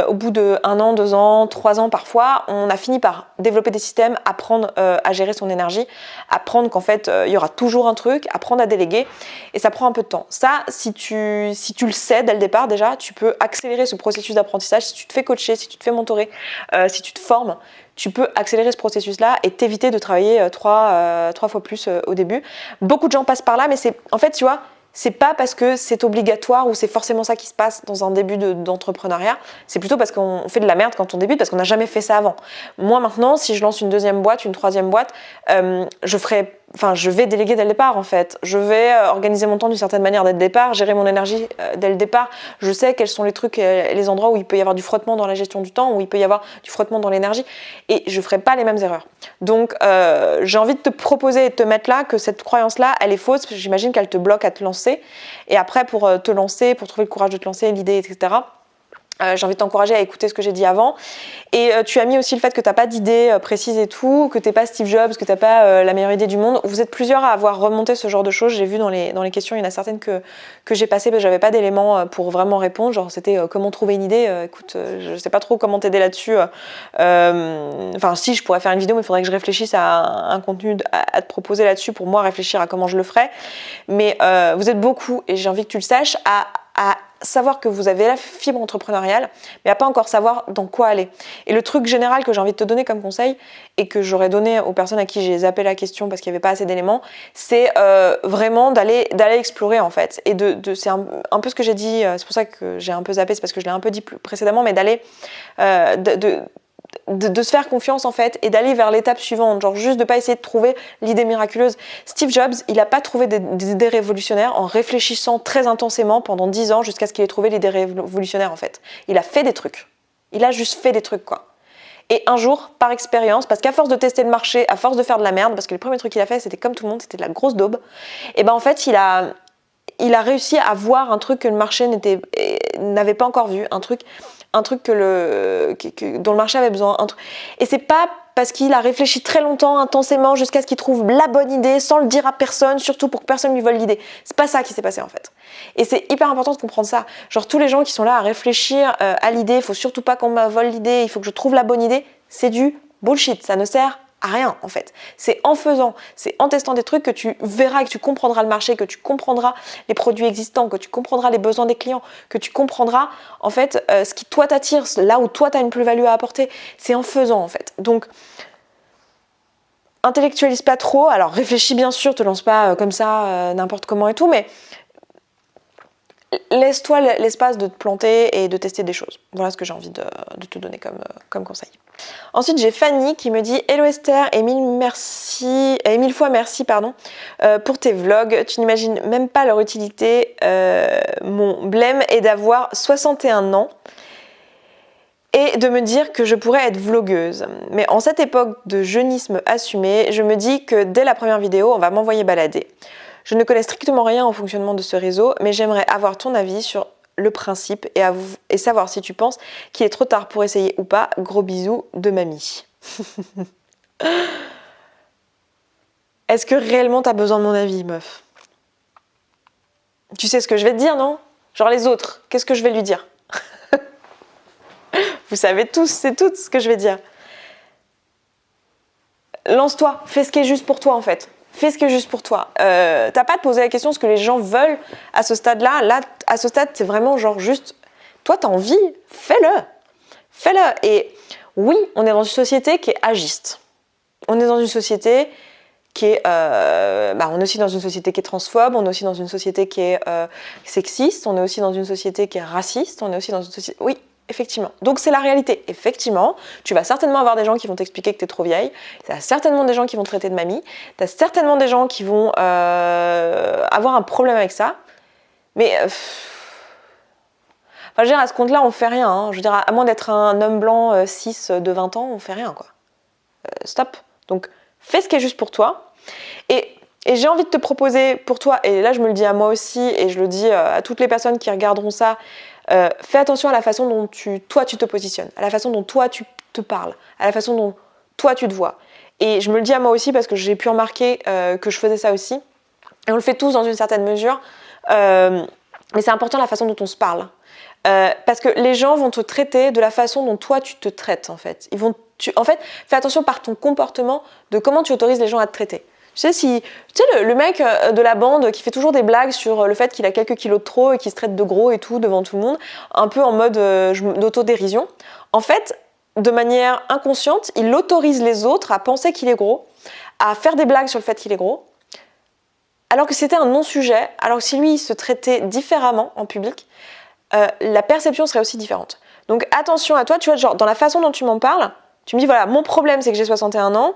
au bout de 1 an, 2 ans, 3 ans parfois, on a fini par développer des systèmes, apprendre à gérer son énergie, apprendre qu'en fait, il y aura toujours un truc, apprendre à déléguer, et ça prend un peu de temps. Ça, si tu le sais dès le départ déjà, tu peux accélérer ce processus d'apprentissage. Si tu te fais coacher, si tu te fais mentorer, si tu te formes, tu peux accélérer ce processus-là et t'éviter de travailler 3 fois plus au début. Beaucoup de gens passent par là, mais c'est, en fait, tu vois, c'est pas parce que c'est obligatoire ou c'est forcément ça qui se passe dans un début d'entrepreneuriat, c'est plutôt parce qu'on fait de la merde quand on débute, parce qu'on n'a jamais fait ça avant. Moi maintenant, si je lance une 2e boîte, une 3e boîte, je vais déléguer dès le départ en fait. Je vais organiser mon temps d'une certaine manière dès le départ, gérer mon énergie dès le départ. Je sais quels sont les trucs et les endroits où il peut y avoir du frottement dans la gestion du temps, où il peut y avoir du frottement dans l'énergie, et je ferai pas les mêmes erreurs. Donc j'ai envie de te proposer et de te mettre là que cette croyance-là, elle est fausse, parce que j'imagine qu'elle te bloque à te lancer. Et après, pour te lancer, pour trouver le courage de te lancer, l'idée, etc., j'ai envie de t'encourager à écouter ce que j'ai dit avant. Et tu as mis aussi le fait que tu n'as pas d'idée précise et tout, que tu n'es pas Steve Jobs, que tu n'as pas la meilleure idée du monde. Vous êtes plusieurs à avoir remonté ce genre de choses. J'ai vu dans les questions, il y en a certaines que j'ai passées, mais je n'avais pas d'éléments pour vraiment répondre. Genre, c'était comment trouver une idée. Écoute, je ne sais pas trop comment t'aider là-dessus. Enfin, si, je pourrais faire une vidéo, mais il faudrait que je réfléchisse à un contenu à te proposer là-dessus pour moi réfléchir à comment je le ferais. Mais vous êtes beaucoup, et j'ai envie que tu le saches, à savoir que vous avez la fibre entrepreneuriale, mais à pas encore savoir dans quoi aller. Et le truc général que j'ai envie de te donner comme conseil, et que j'aurais donné aux personnes à qui j'ai zappé la question parce qu'il n'y avait pas assez d'éléments, c'est vraiment d'aller explorer en fait. Et c'est un peu ce que j'ai dit, c'est pour ça que j'ai un peu zappé, c'est parce que je l'ai un peu dit précédemment, mais d'aller de se faire confiance en fait et d'aller vers l'étape suivante, genre juste de pas essayer de trouver l'idée miraculeuse. Steve Jobs, il a pas trouvé des idées révolutionnaires en réfléchissant très intensément pendant 10 ans jusqu'à ce qu'il ait trouvé l'idée révolutionnaire en fait. Il a fait des trucs. Il a juste fait des trucs quoi. Et un jour, par expérience, parce qu'à force de tester le marché, à force de faire de la merde, parce que les premiers trucs qu'il a fait c'était comme tout le monde, c'était de la grosse daube, et ben en fait il a réussi à voir un truc que le marché n'avait pas encore vu, un truc dont le marché avait besoin. Et c'est pas parce qu'il a réfléchi très longtemps, intensément, jusqu'à ce qu'il trouve la bonne idée, sans le dire à personne, surtout pour que personne lui vole l'idée. C'est pas ça qui s'est passé en fait. Et c'est hyper important de comprendre ça. Genre tous les gens qui sont là à réfléchir à l'idée, il faut surtout pas qu'on me vole l'idée, il faut que je trouve la bonne idée, c'est du bullshit, ça ne sert à rien en fait. C'est en faisant, c'est en testant des trucs que tu verras, que tu comprendras le marché, que tu comprendras les produits existants, que tu comprendras les besoins des clients, que tu comprendras en fait ce qui toi t'attire, là où toi tu as une plus-value à apporter. C'est en faisant en fait. Donc intellectualise pas trop, alors réfléchis bien sûr, te lance pas comme ça n'importe comment et tout, mais laisse-toi l'espace de te planter et de tester des choses. Voilà ce que j'ai envie de te donner comme conseil. Ensuite, j'ai Fanny qui me dit « Hello Esther, et mille fois merci pour tes vlogs. Tu n'imagines même pas leur utilité. Mon blême est d'avoir 61 ans et de me dire que je pourrais être vlogueuse. Mais en cette époque de jeunisme assumé, je me dis que dès la première vidéo, on va m'envoyer balader. Je ne connais strictement rien au fonctionnement de ce réseau, mais j'aimerais avoir ton avis sur le principe et savoir si tu penses qu'il est trop tard pour essayer ou pas. Gros bisous de mamie. Est-ce que réellement t'as besoin de mon avis, meuf? Tu sais ce que je vais te dire, non? Genre les autres, qu'est-ce que je vais lui dire? Vous savez tous et toutes ce que je vais dire. Lance-toi, fais ce qui est juste pour toi en fait. Fais ce qui est juste pour toi. T'as pas à te poser la question ce que les gens veulent à ce stade-là. Là, à ce stade, c'est vraiment genre juste, toi t'as envie, fais-le. Fais-le. Et oui, on est dans une société qui est agiste. On est dans une société qui est, on est aussi dans une société qui est transphobe, on est aussi dans une société qui est sexiste, on est aussi dans une société qui est raciste, on est aussi dans une société... Oui, effectivement. Donc c'est la réalité. Effectivement, tu vas certainement avoir des gens qui vont t'expliquer que t'es trop vieille, tu as certainement des gens qui vont te traiter de mamie, tu as certainement des gens qui vont avoir un problème avec ça, mais... Enfin, je veux dire, à ce compte-là, on fait rien. Hein. Je veux dire, à moins d'être un homme blanc 6 de 20 ans, on fait rien, quoi. Stop. Donc, fais ce qui est juste pour toi. Et j'ai envie de te proposer pour toi, et là je me le dis à moi aussi, et je le dis à toutes les personnes qui regarderont ça, fais attention à la façon dont toi tu te positionnes, à la façon dont toi tu te parles, à la façon dont toi tu te vois. Et je me le dis à moi aussi parce que j'ai pu remarquer que je faisais ça aussi. Et on le fait tous dans une certaine mesure. Mais c'est important la façon dont on se parle. Parce que les gens vont te traiter de la façon dont toi tu te traites en fait. En fait, fais attention par ton comportement de comment tu autorises les gens à te traiter. Tu sais, le mec de la bande qui fait toujours des blagues sur le fait qu'il a quelques kilos de trop et qui se traite de gros et tout devant tout le monde, un peu en mode d'autodérision. En fait, de manière inconsciente, il autorise les autres à penser qu'il est gros, à faire des blagues sur le fait qu'il est gros, alors que c'était un non-sujet, alors que si lui il se traitait différemment en public, la perception serait aussi différente. Donc attention à toi, tu vois, genre dans la façon dont tu m'en parles, tu me dis voilà, mon problème c'est que j'ai 61 ans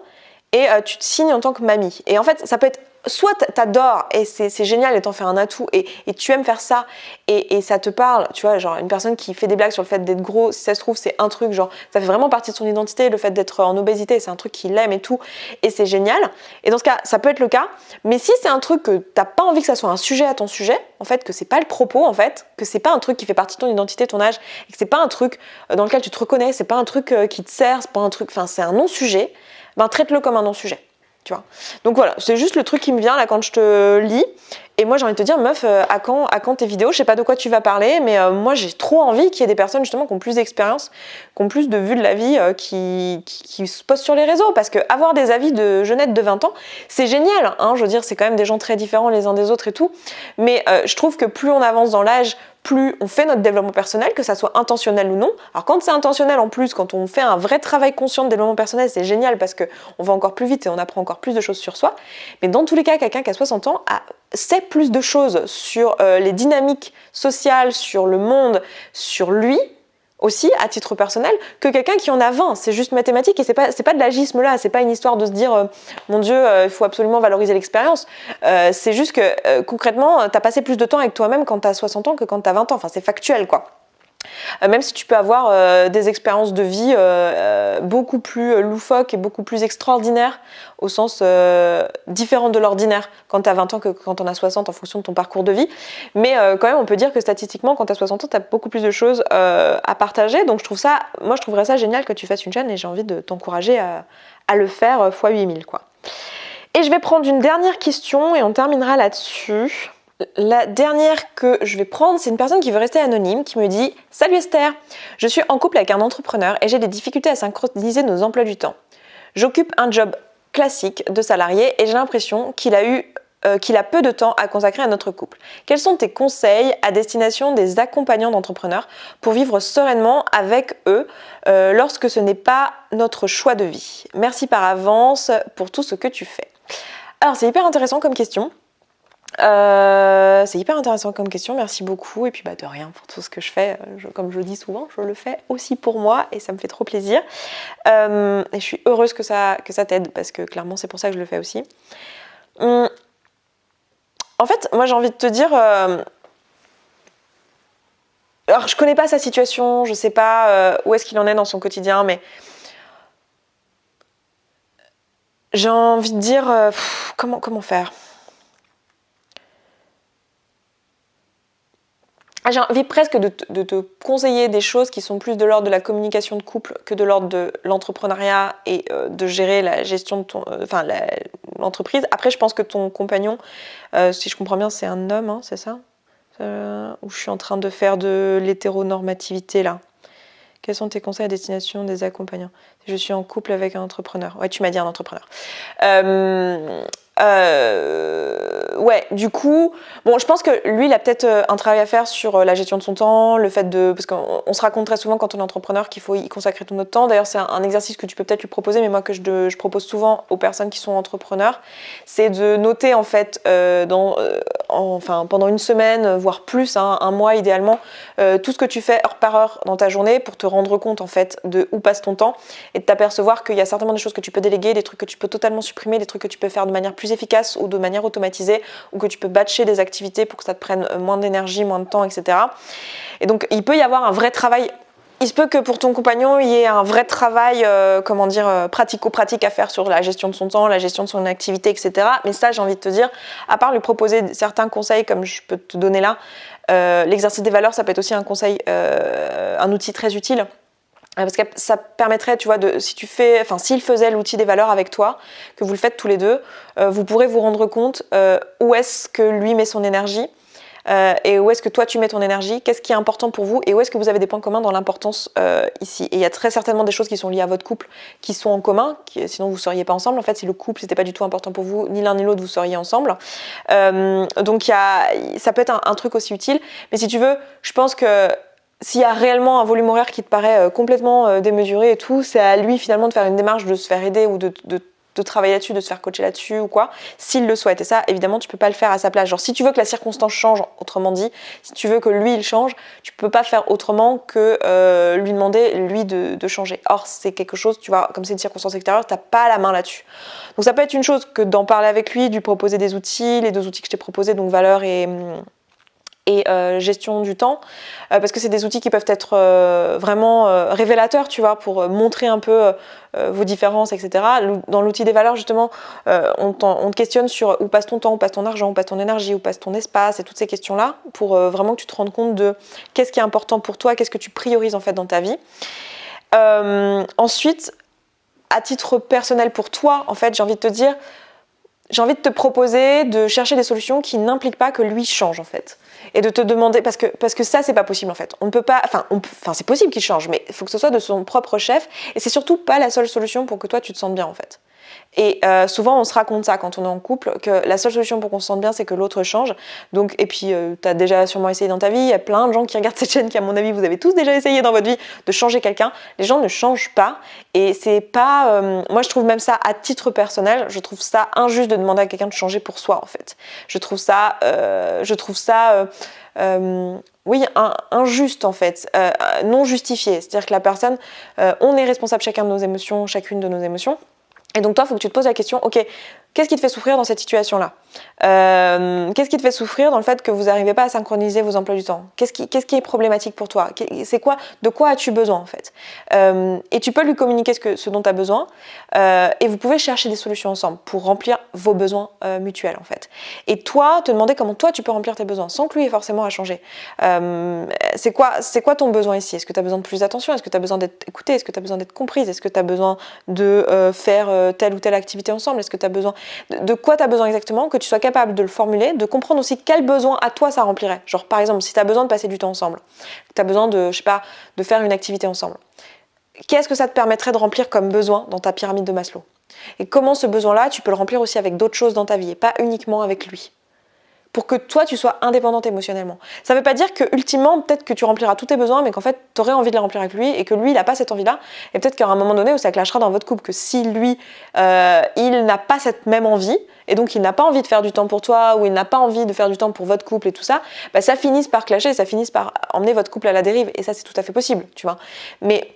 et tu te signes en tant que mamie. Et en fait, ça peut être soit t'adores et c'est génial et t'en fais un atout et tu aimes faire ça et ça te parle, tu vois, genre une personne qui fait des blagues sur le fait d'être gros, si ça se trouve c'est un truc genre, ça fait vraiment partie de son identité, le fait d'être en obésité, c'est un truc qu'il aime et tout, et c'est génial. Et dans ce cas, ça peut être le cas, mais si c'est un truc que t'as pas envie que ça soit un sujet à ton sujet, en fait, que c'est pas le propos, en fait, que c'est pas un truc qui fait partie de ton identité, ton âge, et que c'est pas un truc dans lequel tu te reconnais, c'est pas un truc qui te sert, c'est pas un truc, enfin c'est un non-sujet, ben traite-le comme un non-sujet. Tu vois. Donc voilà, c'est juste le truc qui me vient là quand je te lis. Et moi j'ai envie de te dire, meuf, à quand tes vidéos? Je sais pas de quoi tu vas parler, mais moi j'ai trop envie qu'il y ait des personnes justement qui ont plus d'expérience, qui ont plus de vue de la vie, qui se posent sur les réseaux. Parce que avoir des avis de jeunettes de 20 ans, c'est génial. Hein, je veux dire, c'est quand même des gens très différents les uns des autres et tout. Mais je trouve que plus on avance dans l'âge, plus on fait notre développement personnel, que ça soit intentionnel ou non. Alors quand c'est intentionnel en plus, quand on fait un vrai travail conscient de développement personnel, c'est génial parce qu'on va encore plus vite et on apprend encore plus de choses sur soi. Mais dans tous les cas, quelqu'un qui a 60 ans sait plus de choses sur les dynamiques sociales, sur le monde, sur lui, aussi à titre personnel, que quelqu'un qui en a 20. C'est juste mathématique et c'est pas de l'agisme là, c'est pas une histoire de se dire mon Dieu, il faut absolument valoriser l'expérience. C'est juste que concrètement, t'as passé plus de temps avec toi-même quand t'as 60 ans que quand t'as 20 ans. Enfin, c'est factuel quoi. Même si tu peux avoir des expériences de vie beaucoup plus loufoques et beaucoup plus extraordinaires au sens différent de l'ordinaire quand tu as 20 ans que quand on a 60 en fonction de ton parcours de vie. Mais quand même, on peut dire que statistiquement, quand tu as 60 ans, tu as beaucoup plus de choses à partager. Donc moi, je trouverais ça génial que tu fasses une chaîne et j'ai envie de t'encourager à le faire x 8000 quoi. Et je vais prendre une dernière question et on terminera là-dessus. La dernière que je vais prendre, c'est une personne qui veut rester anonyme, qui me dit « Salut Esther, je suis en couple avec un entrepreneur et j'ai des difficultés à synchroniser nos emplois du temps. J'occupe un job classique de salarié et j'ai l'impression qu'il a peu de temps à consacrer à notre couple. Quels sont tes conseils à destination des accompagnants d'entrepreneurs pour vivre sereinement avec eux lorsque ce n'est pas notre choix de vie? Merci par avance pour tout ce que tu fais. » Alors c'est hyper intéressant comme question. Merci beaucoup et puis de rien pour tout ce que je fais, comme je le dis souvent, je le fais aussi pour moi et ça me fait trop plaisir et je suis heureuse que ça t'aide parce que clairement c'est pour ça que je le fais aussi. En fait moi j'ai envie de te dire alors je connais pas sa situation, je sais pas où est-ce qu'il en est dans son quotidien, mais j'ai envie de dire comment faire. j'ai envie presque de te conseiller des choses qui sont plus de l'ordre de la communication de couple que de l'ordre de l'entrepreneuriat et de gérer la gestion de l'entreprise. Après, je pense que ton compagnon, si je comprends bien, c'est un homme, hein, c'est ça où je suis en train de faire de l'hétéronormativité là. Quels sont tes conseils à destination des accompagnants? Si je suis en couple avec un entrepreneur. Ouais, tu m'as dit un entrepreneur. Ouais, du coup, bon, je pense que lui, il a peut-être un travail à faire sur la gestion de son temps, le fait de... Parce qu'on se raconte très souvent quand on est entrepreneur qu'il faut y consacrer tout notre temps. D'ailleurs, c'est un exercice que tu peux peut-être lui proposer, mais moi que je propose souvent aux personnes qui sont entrepreneurs, c'est de noter en fait, pendant une semaine, voire plus, hein, un mois idéalement, tout ce que tu fais heure par heure dans ta journée pour te rendre compte en fait de où passe ton temps et de t'apercevoir qu'il y a certainement des choses que tu peux déléguer, des trucs que tu peux totalement supprimer, des trucs que tu peux faire de manière plus efficace ou de manière automatisée, ou que tu peux batcher des activités pour que ça te prenne moins d'énergie, moins de temps, etc. Et donc il peut y avoir un vrai travail. Il se peut que pour ton compagnon, il y ait un vrai travail, pratico-pratique à faire sur la gestion de son temps, la gestion de son activité, etc. Mais ça, j'ai envie de te dire, à part lui proposer certains conseils comme je peux te donner là, l'exercice des valeurs, ça peut être aussi un conseil, un outil très utile. Parce que ça permettrait, tu vois, s'il faisait l'outil des valeurs avec toi, que vous le faites tous les deux, vous pourrez vous rendre compte où est-ce que lui met son énergie et où est-ce que toi tu mets ton énergie, qu'est-ce qui est important pour vous et où est-ce que vous avez des points communs dans l'importance ici. Et il y a très certainement des choses qui sont liées à votre couple qui sont en commun, sinon vous ne seriez pas ensemble. En fait, si le couple n'était pas du tout important pour vous, ni l'un ni l'autre, vous seriez ensemble. Donc ça peut être un truc aussi utile. Mais si tu veux, je pense que s'il y a réellement un volume horaire qui te paraît complètement démesuré et tout, c'est à lui finalement de faire une démarche de se faire aider ou de travailler là-dessus, de se faire coacher là-dessus ou quoi, s'il le souhaite. Et ça, évidemment, tu peux pas le faire à sa place. Genre, si tu veux que la circonstance change, autrement dit, si tu veux que lui, il change, tu peux pas faire autrement que lui demander, lui, de changer. Or, c'est quelque chose, tu vois, comme c'est une circonstance extérieure, t'as pas la main là-dessus. Donc ça peut être une chose que d'en parler avec lui, de lui proposer des outils, les 2 outils que je t'ai proposés, donc valeur et gestion du temps, parce que c'est des outils qui peuvent être vraiment révélateurs, tu vois, pour montrer un peu vos différences, etc. Dans l'outil des valeurs, justement, on te questionne sur où passe ton temps, où passe ton argent, où passe ton énergie, où passe ton espace, et toutes ces questions-là, pour vraiment que tu te rendes compte de qu'est-ce qui est important pour toi, qu'est-ce que tu priorises en fait dans ta vie. Ensuite, à titre personnel pour toi, en fait, j'ai envie de te proposer de chercher des solutions qui n'impliquent pas que lui change en fait. Et de te demander, parce que ça c'est pas possible en fait. On ne peut pas, c'est possible qu'il change, mais il faut que ce soit de son propre chef. Et c'est surtout pas la seule solution pour que toi tu te sentes bien en fait. Et souvent on se raconte ça quand on est en couple, que la seule solution pour qu'on se sente bien c'est que l'autre change. Donc, et puis tu as déjà sûrement essayé dans ta vie, il y a plein de gens qui regardent cette chaîne qui à mon avis vous avez tous déjà essayé dans votre vie de changer quelqu'un. Les gens ne changent pas et c'est pas... moi je trouve même ça à titre personnel, je trouve ça injuste de demander à quelqu'un de changer pour soi en fait. Je trouve ça injuste en fait, non justifié. C'est-à-dire que la personne, on est responsable chacun de nos émotions, chacune de nos émotions. Et donc toi, il faut que tu te poses la question, ok, qu'est-ce qui te fait souffrir dans cette situation-là ? Qu'est-ce qui te fait souffrir dans le fait que vous n'arrivez pas à synchroniser vos emplois du temps ? Qu'est-ce qui est problématique pour toi ? De quoi as-tu besoin en fait ? Et tu peux lui communiquer ce dont tu as besoin et vous pouvez chercher des solutions ensemble pour remplir vos besoins mutuels en fait. Et toi, te demander comment toi tu peux remplir tes besoins sans que lui ait forcément à changer. C'est quoi ton besoin ici ? Est-ce que tu as besoin de plus d'attention ? Est-ce que tu as besoin d'être écoutée ? Est-ce que tu as besoin d'être comprise ? Est-ce que tu as besoin de faire telle ou telle activité ensemble ? Est-ce que tu as besoin de quoi tu as besoin exactement, que tu sois capable de le formuler, de comprendre aussi quel besoin à toi ça remplirait. Genre par exemple, si tu as besoin de passer du temps ensemble, tu as besoin de faire une activité ensemble. Qu'est-ce que ça te permettrait de remplir comme besoin dans ta pyramide de Maslow ? Et comment ce besoin-là, tu peux le remplir aussi avec d'autres choses dans ta vie et pas uniquement avec lui ? Pour que toi, tu sois indépendante émotionnellement. Ça ne veut pas dire que, ultimement, peut-être que tu rempliras tous tes besoins, mais qu'en fait, tu aurais envie de les remplir avec lui et que lui, il n'a pas cette envie-là. Et peut-être qu'à un moment donné où ça clashera dans votre couple, que si lui, il n'a pas cette même envie, et donc il n'a pas envie de faire du temps pour toi, ou il n'a pas envie de faire du temps pour votre couple et tout ça, bah, ça finisse par clasher, ça finisse par emmener votre couple à la dérive. Et ça, c'est tout à fait possible, tu vois. Mais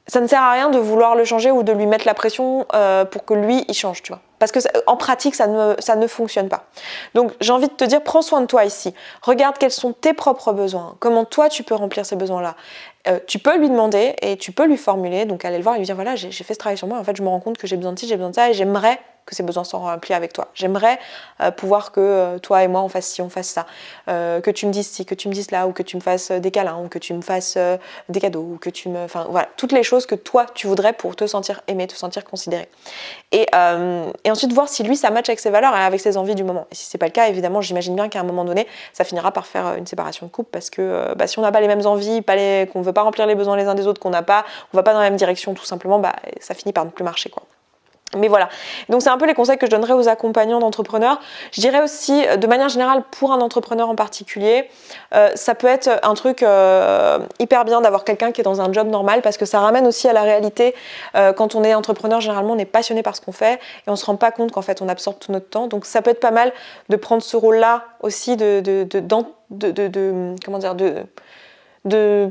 ça ne sert à rien de vouloir le changer ou de lui mettre la pression pour que lui, il change, tu vois. Parce que en pratique, ça ne fonctionne pas. Donc, j'ai envie de te dire, prends soin de toi ici. Regarde quels sont tes propres besoins. Comment toi, tu peux remplir ces besoins-là. Tu peux lui demander et tu peux lui formuler. Donc, aller le voir et lui dire, voilà, j'ai fait ce travail sur moi. En fait, je me rends compte que j'ai besoin de ci, j'ai besoin de ça et j'aimerais que ces besoins sont remplis avec toi. J'aimerais pouvoir que toi et moi on fasse ci, on fasse ça, que tu me dises ci, que tu me dises là, ou que tu me fasses des câlins, ou que tu me fasses des cadeaux, ou que tu me... Enfin voilà, toutes les choses que toi tu voudrais pour te sentir aimé, te sentir considéré. Et ensuite voir si lui ça match avec ses valeurs et avec ses envies du moment. Et si c'est pas le cas, évidemment, j'imagine bien qu'à un moment donné, ça finira par faire une séparation de couple parce que si on n'a pas les mêmes envies, qu'on veut pas remplir les besoins les uns des autres, qu'on n'a pas, on va pas dans la même direction, tout simplement, ça finit par ne plus marcher, quoi. Mais voilà, donc c'est un peu les conseils que je donnerais aux accompagnants d'entrepreneurs. Je dirais aussi, de manière générale, pour un entrepreneur en particulier, ça peut être un truc hyper bien d'avoir quelqu'un qui est dans un job normal parce que ça ramène aussi à la réalité. Quand on est entrepreneur, généralement, on est passionné par ce qu'on fait et on se rend pas compte qu'en fait, on absorbe tout notre temps. Donc ça peut être pas mal de prendre ce rôle-là aussi de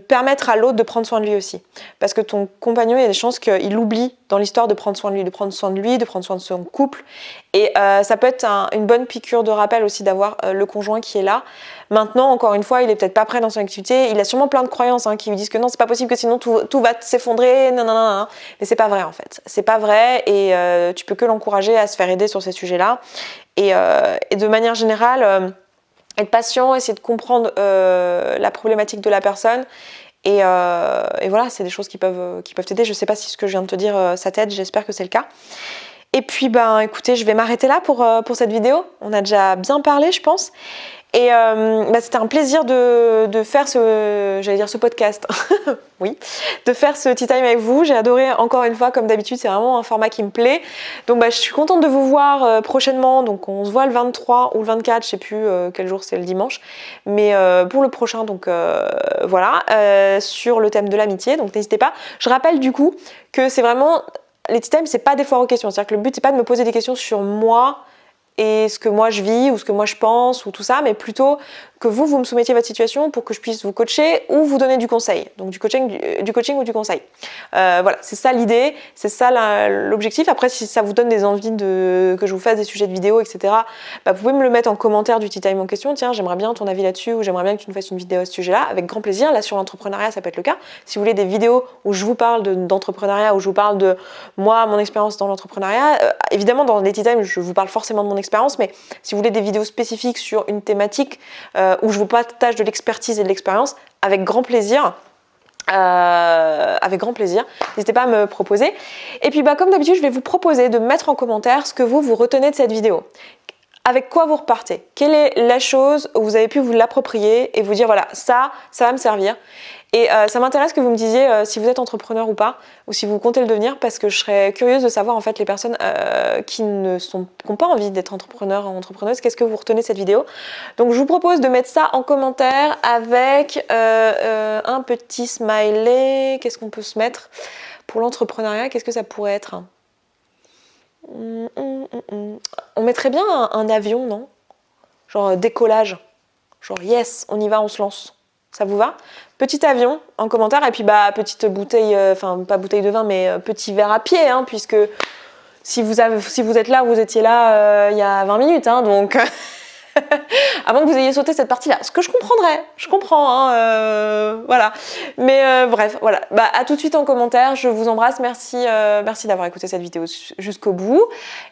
permettre à l'autre de prendre soin de lui aussi. Parce que ton compagnon, il y a des chances qu'il oublie dans l'histoire de prendre soin de lui, de prendre soin de lui, de prendre soin de son couple. Et ça peut être une bonne piqûre de rappel aussi d'avoir le conjoint qui est là. Maintenant, encore une fois, il est peut-être pas prêt dans son activité. Il a sûrement plein de croyances qui lui disent que non, c'est pas possible, que sinon tout va s'effondrer. Non, non, non, non. Mais c'est pas vrai en fait. C'est pas vrai et tu peux que l'encourager à se faire aider sur ces sujets-là. Et de manière générale... être patient, essayer de comprendre la problématique de la personne et voilà, c'est des choses qui peuvent t'aider. Je sais pas si ce que je viens de te dire ça t'aide, j'espère que c'est le cas. Et puis écoutez, je vais m'arrêter là pour cette vidéo. On a déjà bien parlé, je pense. Et c'était un plaisir de faire ce podcast. Oui, de faire ce tea time avec vous. J'ai adoré, encore une fois, comme d'habitude, c'est vraiment un format qui me plaît. Donc je suis contente de vous voir prochainement. Donc on se voit le 23 ou le 24, je sais plus quel jour c'est, le dimanche. Mais pour le prochain, donc voilà, sur le thème de l'amitié. Donc n'hésitez pas. Je rappelle du coup que c'est vraiment... Les tea time, c'est pas des foires aux questions. C'est-à-dire que le but, c'est pas de me poser des questions sur moi et ce que moi je vis ou ce que moi je pense ou tout ça, mais plutôt que vous me soumettiez votre situation pour que je puisse vous coacher ou vous donner du conseil, donc du coaching ou du conseil. Voilà, c'est ça l'idée, c'est ça l'objectif. Après, si ça vous donne des envies que je vous fasse des sujets de vidéo, etc., vous pouvez me le mettre en commentaire du tea time en question. Tiens, j'aimerais bien ton avis là-dessus, ou j'aimerais bien que tu nous fasses une vidéo à ce sujet-là, avec grand plaisir. Là, sur l'entrepreneuriat, ça peut être le cas. Si vous voulez des vidéos où je vous parle d'entrepreneuriat, où je vous parle de moi, mon expérience dans l'entrepreneuriat, évidemment, dans les tea time, je vous parle forcément de mon expérience, mais si vous voulez des vidéos spécifiques sur une thématique où je vous partage de l'expertise et de l'expérience, avec grand plaisir. N'hésitez pas à me proposer. Et puis comme d'habitude, je vais vous proposer de mettre en commentaire ce que vous retenez de cette vidéo. Avec quoi vous repartez? Quelle est la chose où vous avez pu vous l'approprier et vous dire voilà, ça va me servir. Et ça m'intéresse que vous me disiez si vous êtes entrepreneur ou pas, ou si vous comptez le devenir, parce que je serais curieuse de savoir en fait les personnes qui n'ont pas envie d'être entrepreneurs ou entrepreneuses, qu'est-ce que vous retenez de cette vidéo. Donc je vous propose de mettre ça en commentaire avec un petit smiley. Qu'est-ce qu'on peut se mettre pour l'entrepreneuriat? Qu'est-ce que ça pourrait être? On mettrait bien un avion, non? Genre décollage. Genre yes, on y va, on se lance. Ça vous va? Petit avion en commentaire et puis petite bouteille, enfin pas bouteille de vin mais petit verre à pied, puisque si vous êtes là, vous étiez là il y a 20 minutes, donc avant que vous ayez sauté cette partie-là, ce que je comprendrais, je comprends, voilà. Mais bref, voilà. À tout de suite en commentaire, je vous embrasse, merci d'avoir écouté cette vidéo jusqu'au bout.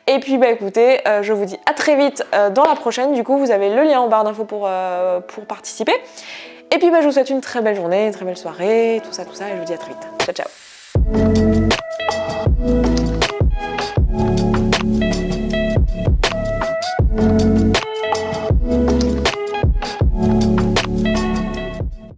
Et puis écoutez, je vous dis à très vite dans la prochaine. Du coup, vous avez le lien en barre d'infos pour participer. Et puis je vous souhaite une très belle journée, une très belle soirée, tout ça, et je vous dis à très vite. Ciao, ciao.